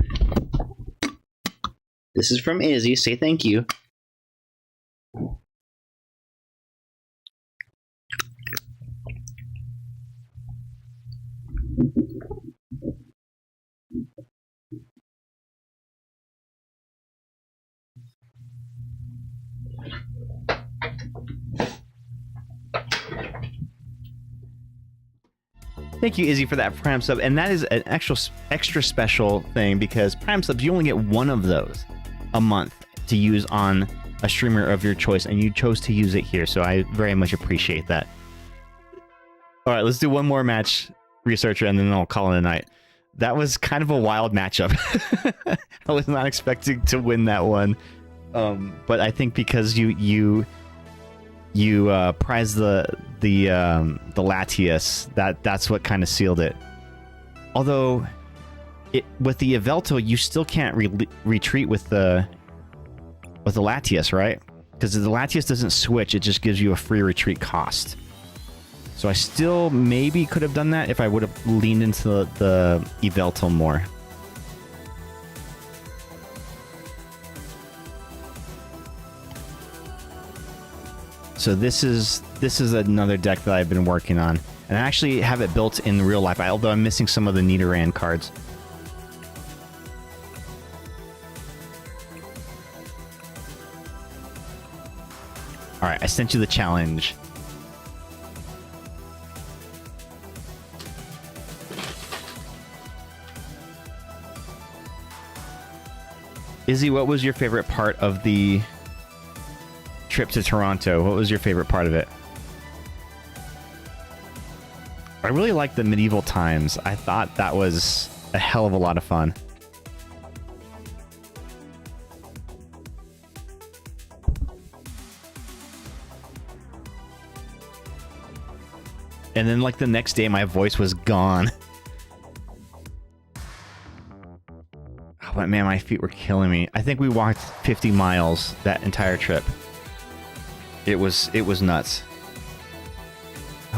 This is from Izzy. Say thank you. Thank you, Izzy, for that Prime sub. And that is an extra special thing because Prime subs, you only get 1 of those a month to use on a streamer of your choice, and you chose to use it here, so I very much appreciate that. All right, let's do one more match, Researcher, and then I'll call it a night. That was kind of a wild matchup. I was not expecting to win that one, but I think because you prize the Latias, that's what kind of sealed it. Although with the Yveltal, you still can't retreat with the Latias, right? Because the Latias doesn't switch; it just gives you a free retreat cost. So I still maybe could have done that if I would have leaned into the Yveltal more. So this is another deck that I've been working on, and I actually have it built in real life, although I'm missing some of the Nidoran cards. All right, I sent you the challenge. Izzy, what was your favorite part of the trip to Toronto? What was your favorite part of it? I really liked the medieval times. I thought that was a hell of a lot of fun. And then like the next day my voice was gone. But man, my feet were killing me. I think we walked 50 miles that entire trip. It was nuts.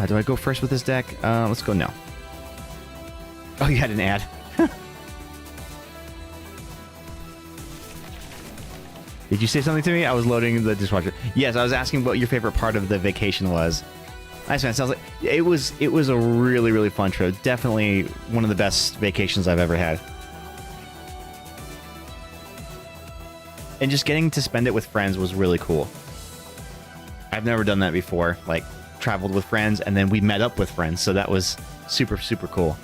Do I go first with this deck? Let's go now. Oh, you had an ad. Did you say something to me? I was loading the dishwasher. Yes, I was asking what your favorite part of the vacation was. Nice, man. Sounds like it was a really, really fun trip. Definitely one of the best vacations I've ever had. And just getting to spend it with friends was really cool. I've never done that before. Like, traveled with friends and then we met up with friends. So that was super, super cool.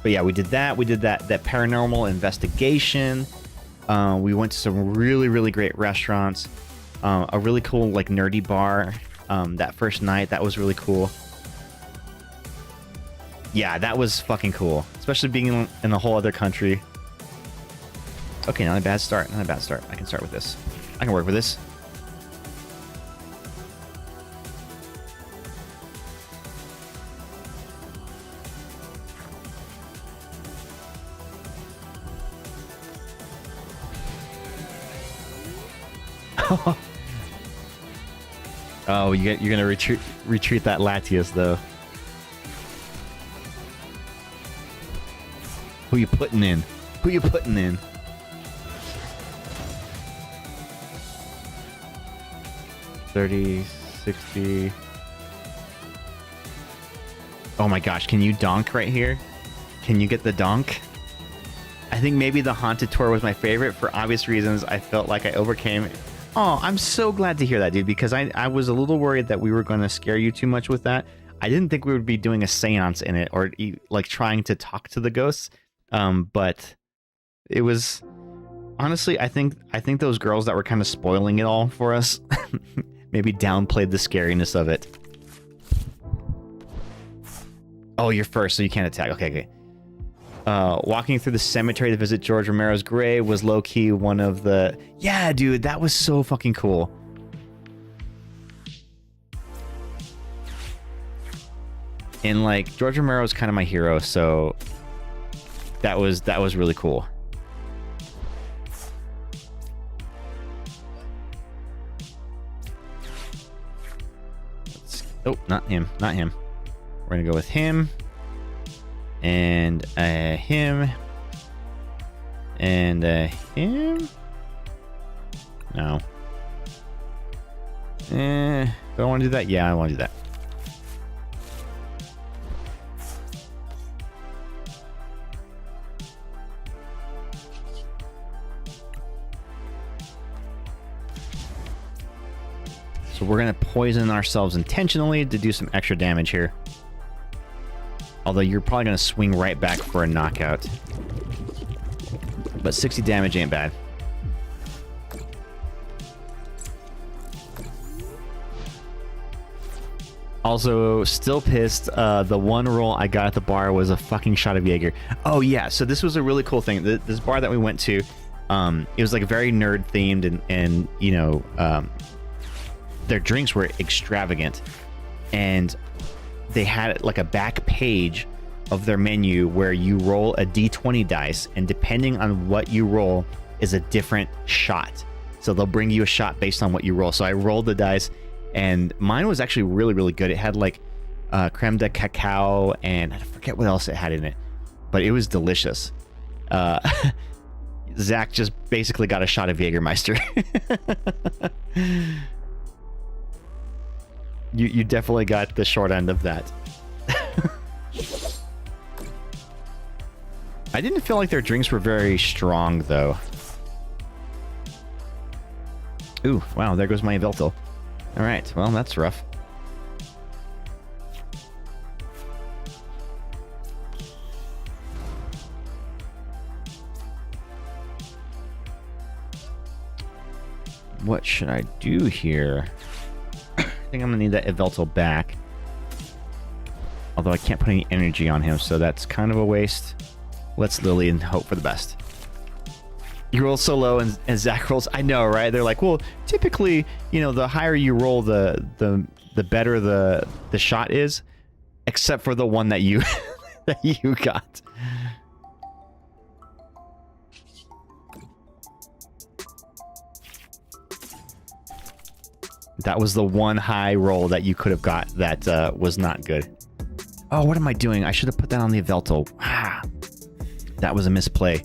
But yeah, we did that. We did that paranormal investigation. We went to some really, really great restaurants. A really cool, like, nerdy bar. That first night, that was really cool. Yeah, that was fucking cool. Especially being in a whole other country. Okay, not a bad start. Not a bad start. I can start with this. I can work with this. Oh, you're gonna retreat that Latias though. Who you putting in? Who you putting in? $30, $60. Oh my gosh, can you donk right here? Can you get the donk? I think maybe the haunted tour was my favorite for obvious reasons. I felt like I overcame. Oh, I'm so glad to hear that, dude, because I was a little worried that we were going to scare you too much with that. I didn't think we would be doing a seance in it or like trying to talk to the ghosts. But it was honestly, I think those girls that were kind of spoiling it all for us maybe downplayed the scariness of it. Oh, you're first, so you can't attack. Okay. Walking through the cemetery to visit George Romero's grave was low-key one of the... Yeah, dude, that was so fucking cool. And, like, George Romero's kind of my hero, so... That was really cool. Oh, not him. Not him. We're gonna go with him. And him. And him? No. Do I want to do that? Yeah, I want to do that. So we're going to poison ourselves intentionally to do some extra damage here. Although you're probably going to swing right back for a knockout. But 60 damage ain't bad. Also, still pissed. The one roll I got at the bar was a fucking shot of Jaeger. Oh yeah, so this was a really cool thing. This bar that we went to, it was like very nerd themed, and you know, their drinks were extravagant, and they had like a back page of their menu where you roll a d20 dice, and depending on what you roll is a different shot. So they'll bring you a shot based on what you roll. So I rolled the dice, and mine was actually really, really good. It had like creme de cacao, and I forget what else it had in it, but it was delicious. Zach just basically got a shot of Jägermeister. You definitely got the short end of that. I didn't feel like their drinks were very strong, though. Ooh, wow, there goes my Yveltal. Alright, well, that's rough. What should I do here? I think I'm gonna need that Yveltal back. Although I can't put any energy on him, so that's kind of a waste. Let's Lily and hope for the best. You roll so low, and Zach rolls. I know, right? They're like, well, typically, you know, the higher you roll, the better the shot is, except for the one that you that you got. That was the one high roll that you could have got that was not good. Oh, what am I doing? I should have put that on the Yveltal. Ah. That was a misplay.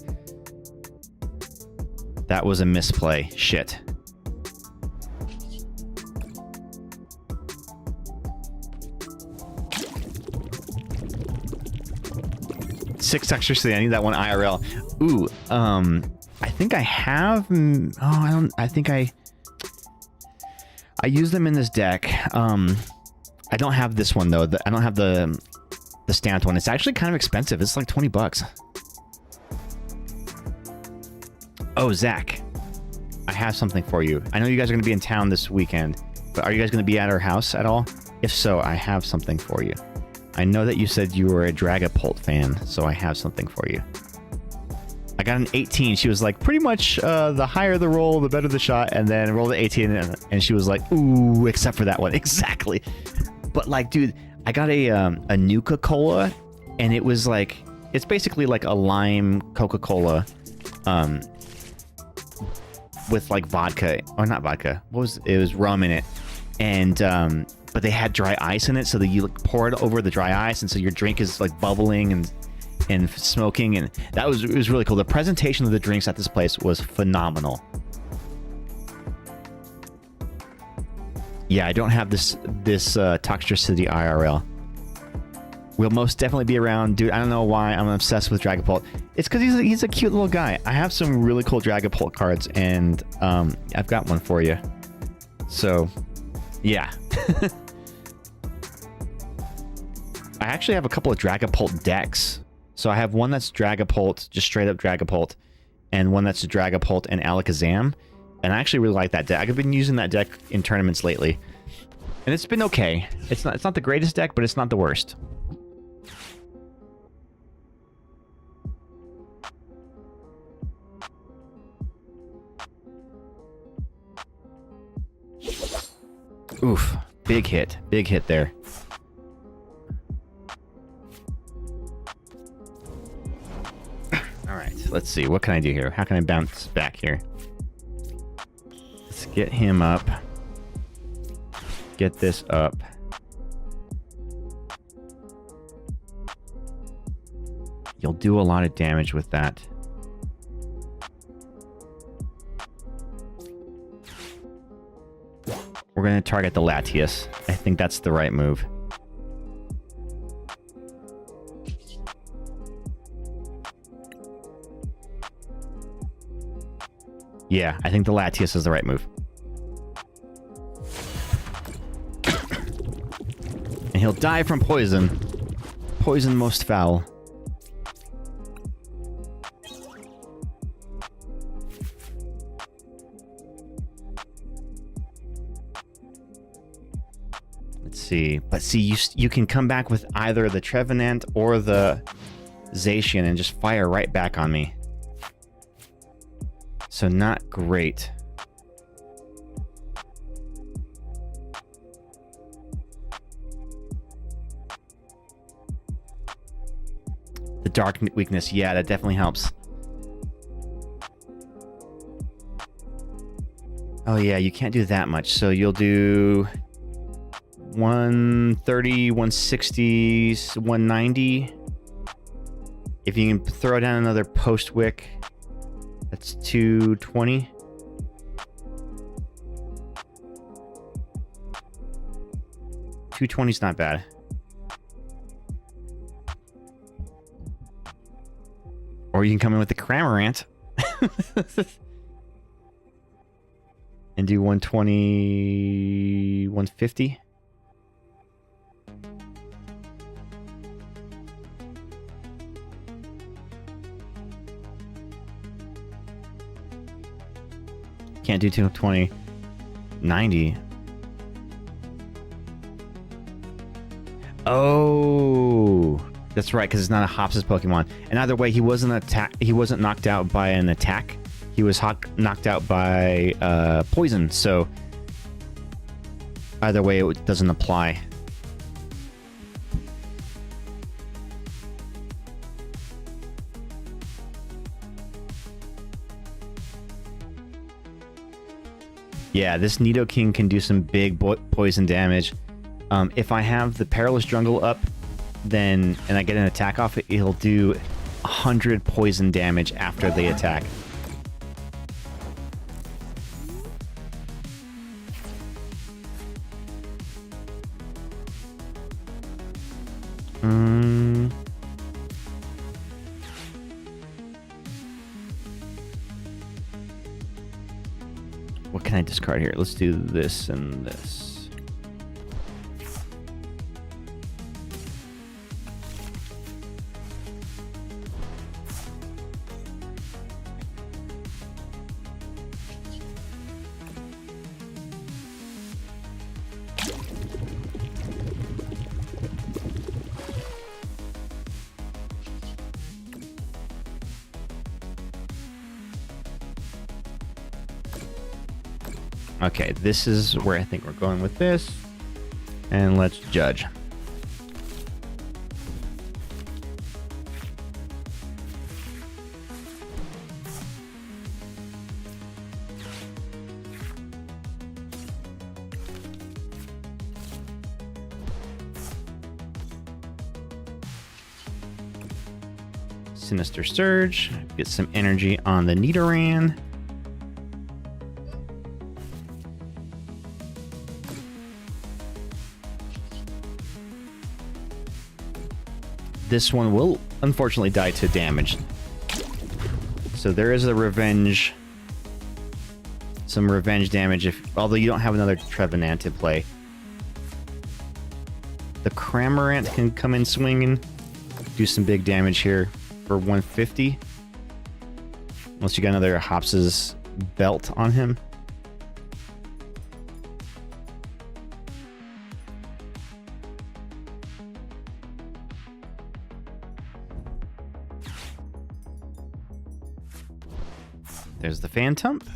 That was a misplay. Shit. Six extra, so I need that one IRL. Ooh, I think I have. Oh, I don't. I think I use them in this deck. I don't have this one though. I don't have the stamped one. It's actually kind of expensive. It's like $20. Oh, Zach, I have something for you. I know you guys are going to be in town this weekend, but are you guys going to be at our house at all? If so, I have something for you. I know that you said you were a Dragapult fan, so I have something for you. I got an 18. She was like, pretty much the higher the roll, the better the shot, and then rolled the 18, and she was like, ooh, except for that one. Exactly. But like, dude, I got a Nuka-Cola, and it was like, it's basically like a lime Coca-Cola, with like vodka, or not vodka. It was rum in it, and but they had dry ice in it, so that you like, pour it over the dry ice, and so your drink is like bubbling and smoking, and it was really cool. The presentation of the drinks at this place was phenomenal. Yeah, I don't have this Toxtricity IRL. We'll most definitely be around, dude. I don't know why I'm obsessed with Dragapult. It's because he's a cute little guy. I have some really cool Dragapult cards, and I've got one for you. So, yeah. I actually have a couple of Dragapult decks. So I have one that's Dragapult, just straight up Dragapult, and one that's Dragapult and Alakazam. And I actually really like that deck. I've been using that deck in tournaments lately, and it's been okay. It's not the greatest deck, but it's not the worst. Oof, big hit there. All right, let's see. What can I do here? How can I bounce back here? Let's get him up. Get this up. You'll do a lot of damage with that. We're going to target the Latias. I think that's the right move. Yeah, I think the Latias is the right move. And he'll die from poison. Poison most foul. Let's see. But see, you can come back with either the Trevenant or the Zacian and just fire right back on me. So not great. The dark weakness, yeah, that definitely helps. Oh yeah, you can't do that much, so you'll do 130, 160, 190. If you can throw down another post wick, that's 220. $220's not bad. Or you can come in with the Cramorant and do 120, 150. Can't do 220. 90. Oh, that's right, because it's not a Hopsis Pokemon. And either way, he wasn't knocked out by an attack. He was knocked out by poison. So either way, it doesn't apply. Yeah, this Nidoking can do some big poison damage. If I have the Perilous Jungle up, then and I get an attack off it, it'll do 100 poison damage after they attack. What can I discard here? Let's do this and this. Okay, this is where I think we're going with this. And let's judge. Sinister Surge. Get some energy on the Nidoran. This one will unfortunately die to damage. So there is a revenge. Some revenge damage, although you don't have another Trevenant to play. The Cramorant can come in swinging, do some big damage here for 150. Unless you got another Hops's belt on him. There's the Phantump.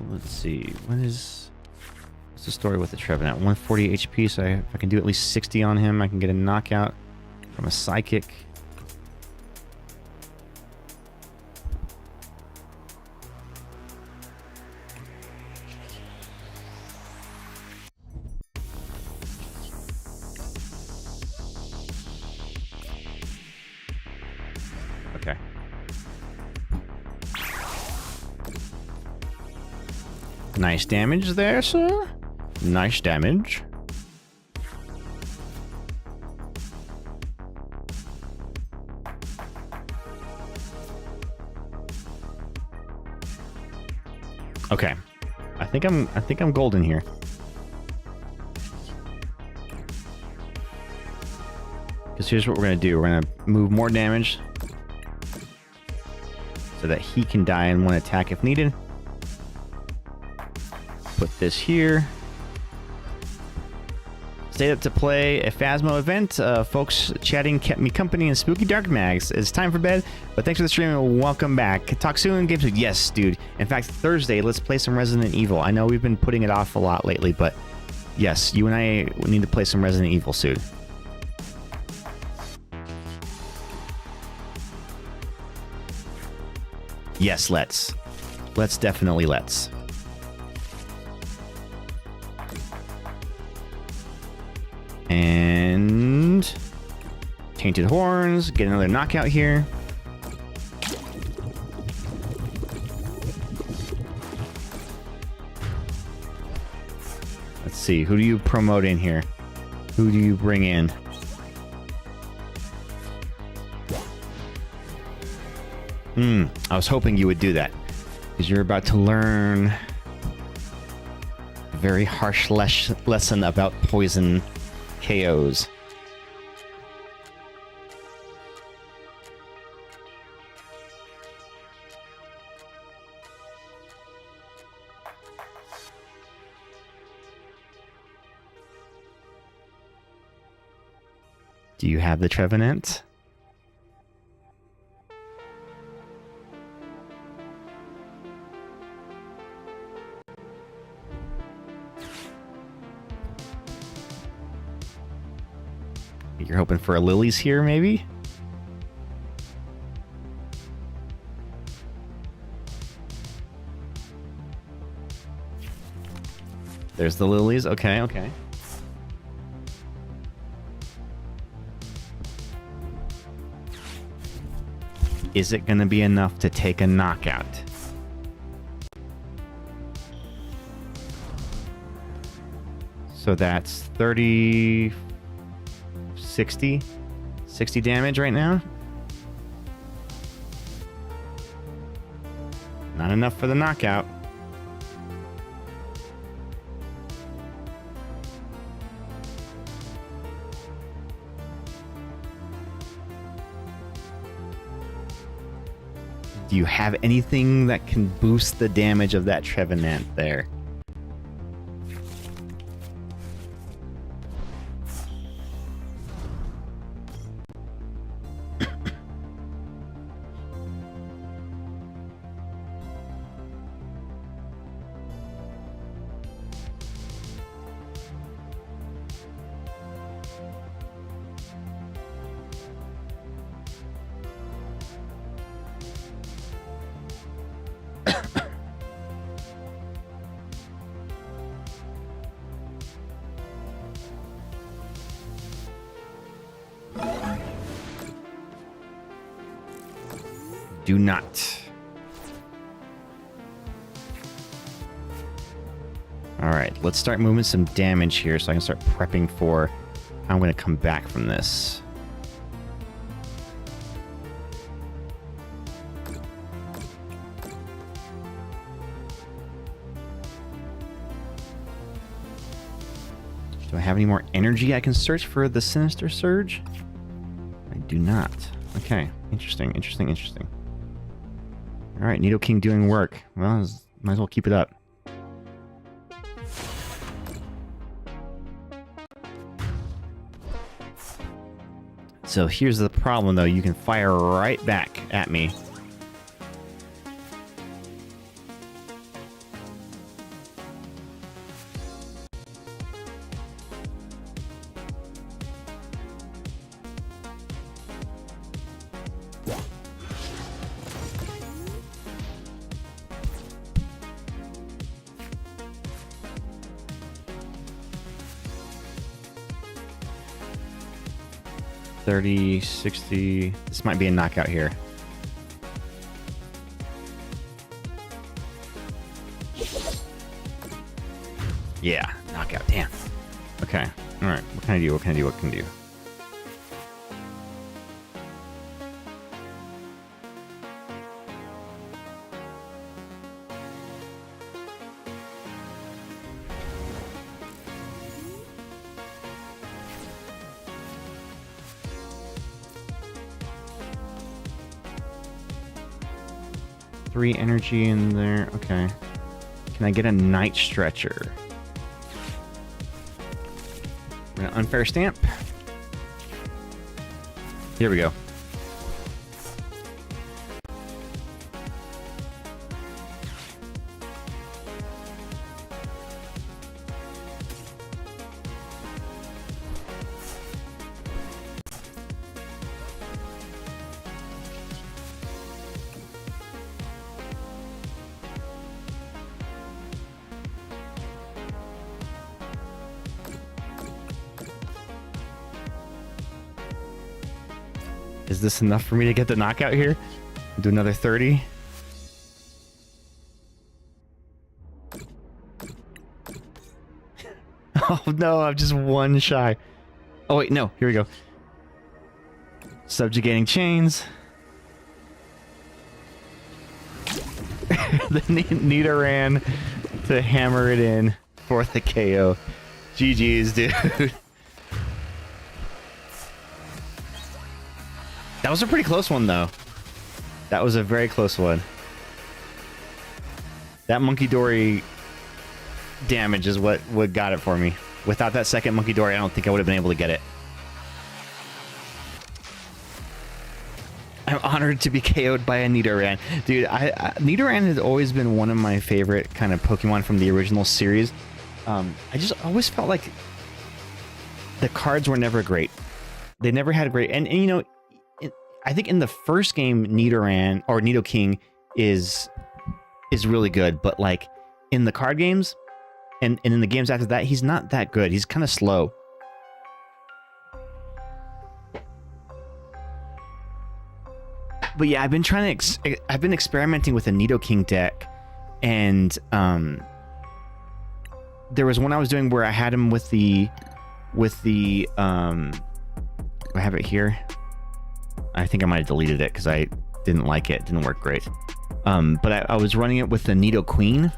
Let's see. What's the story with the Trevenant? 140 HP, so if I can do at least 60 on him, I can get a knockout from a Psychic. Okay. Nice damage there, sir. Nice damage. Okay. I think I'm golden here. Because here's what we're gonna do. We're gonna move more damage so that he can die in one attack if needed. Put this here. Stayed up to play a Phasmo event. Folks chatting kept me company in Spooky Dark Mags. It's time for bed, but thanks for the stream and welcome back. Talk soon, Games. Yes, dude. In fact, Thursday, let's play some Resident Evil. I know we've been putting it off a lot lately, but yes, you and I need to play some Resident Evil soon. Yes, let's. Let's definitely let's. And Tainted Horns, get another knockout here. Let's see, who do you promote in here? Who do you bring in? I was hoping you would do that, because you're about to learn a very harsh lesson about poison KOs. Do you have the Trevenant? You're hoping for a Lilies here, maybe? There's the Lilies. Okay, okay. is it going to be enough to take a knockout? So that's 30, 60 damage right now. Not enough for the knockout. Do you have anything that can boost the damage of that Trevenant there? Do not. Alright, let's start moving some damage here so I can start prepping for how I'm going to come back from this. Do I have any more energy I can search for the Sinister Surge? I do not. Okay, interesting. Alright, Nidoking doing work. Well, might as well keep it up. So here's the problem though, you can fire right back at me. $30, $60. This might be a knockout here. Yeah, knockout. Damn. Okay. All right. What can I do? What can I do? Three energy in there. Okay. Can I get a Night Stretcher? An unfair stamp. Here we go. Is this enough for me to get the knockout here? Do another 30. Oh no, I'm just one shy. Oh wait, no, here we go. Subjugating Chains. The Nidoran to hammer it in for the KO. GG's, dude. That was a pretty close one, though. That was a very close one. That Monkey Dory damage is what got it for me. Without that second Monkey Dory, I don't think I would have been able to get it. I'm honored to be KO'd by a Nidoran. Dude, Nidoran has always been one of my favorite kind of Pokemon from the original series. I just always felt like the cards were never great. They never had a great... And you know... I think in the first game, Nidoran or Nidoking is really good, but like in the card games and in the games after that, he's not that good. He's kind of slow. But yeah, I've been trying to I've been experimenting with a Nidoking deck, and there was one I was doing where I had him with the I have it here. I think I might have deleted it because I didn't like it. It didn't work great. But I was running it with the Nidoqueen,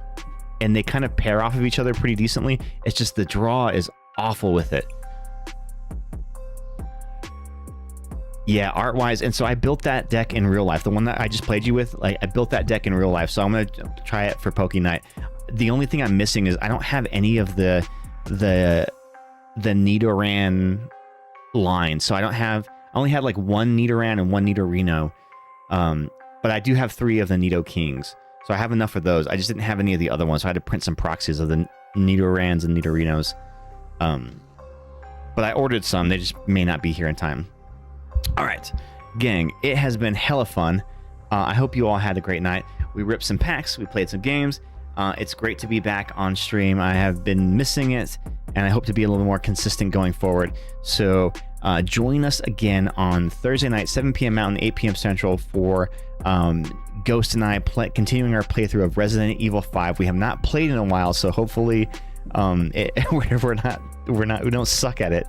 and they kind of pair off of each other pretty decently. It's just the draw is awful with it. Yeah, art-wise. And so I built that deck in real life. The one that I just played you with, like, I built that deck in real life. So I'm going to try it for Poke Night. The only thing I'm missing is I don't have any of the Nidoran line. So I only had like one Nidoran and one Nidorino. But I do have 3 of the Nidokings. So I have enough of those. I just didn't have any of the other ones. So I had to print some proxies of the Nidorans and Nidorinos. But I ordered some. They just may not be here in time. All right, gang, it has been hella fun. I hope you all had a great night. We ripped some packs. We played some games. It's great to be back on stream. I have been missing it, and I hope to be a little more consistent going forward. So join us again on Thursday night, 7 p.m. Mountain, 8 p.m. Central for Ghost and I continuing our playthrough of Resident Evil 5. We have not played in a while, so hopefully we don't suck at it.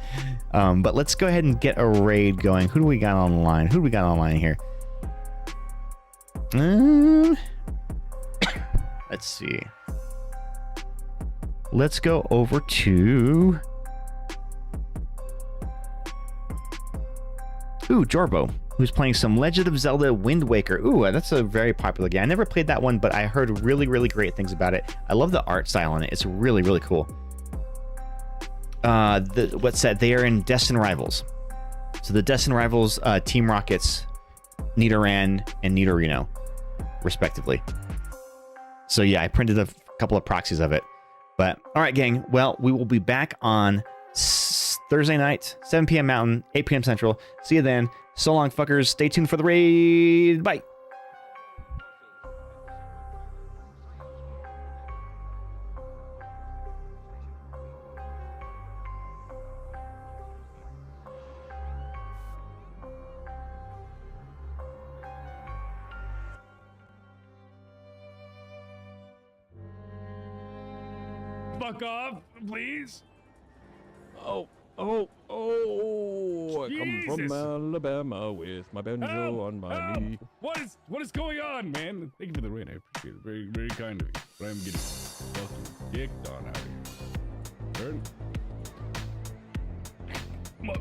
But let's go ahead and get a raid going. Who do we got online? Who do we got online here? Let's see. Let's go over to... Jorbo, who's playing some Legend of Zelda Wind Waker. That's a very popular game. I never played that one, but I heard really, really great things about it. I love the art style on it. It's really, really cool. What's that? They are in Destin Rivals. So the Destin Rivals, Team Rockets, Nidoran, and Nidorino, respectively. So yeah, I printed a couple of proxies of it. But all right, gang. Well, we will be back on Thursday night, 7 p.m. Mountain, 8 p.m. Central. See you then. So long, fuckers. Stay tuned for the raid. Bye. Fuck off, please. Oh, I come from Alabama with my banjo on my knee. What is going on, man? Thank you for the rain. I appreciate it. Very, very kind of you. But I'm getting fucking kicked on out here. Turn.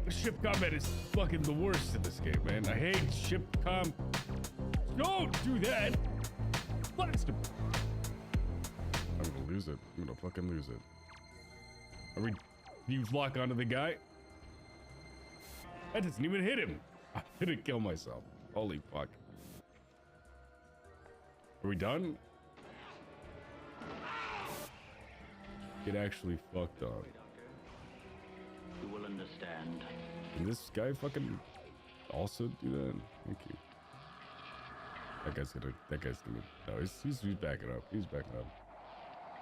Ship combat is fucking the worst in this game, man. I hate ship com. Don't do that. What is the... I'm gonna lose it. I'm gonna fucking lose it. You lock onto the guy? That doesn't even hit him. I'm gonna kill myself. Holy fuck. Are we done? Get actually fucked up. You will understand. Can this guy fucking also do that? Thank you. That guy's gonna, no, he's backing up. He's backing up.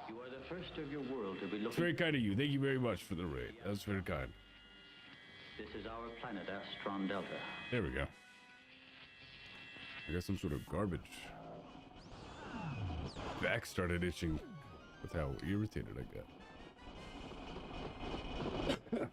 You are the first of your world to be looking... It's very kind of you. Thank you very much for the raid. That was very kind. This is our planet, Astron Delta. There we go. I got some sort of garbage. Back started itching with how irritated I got.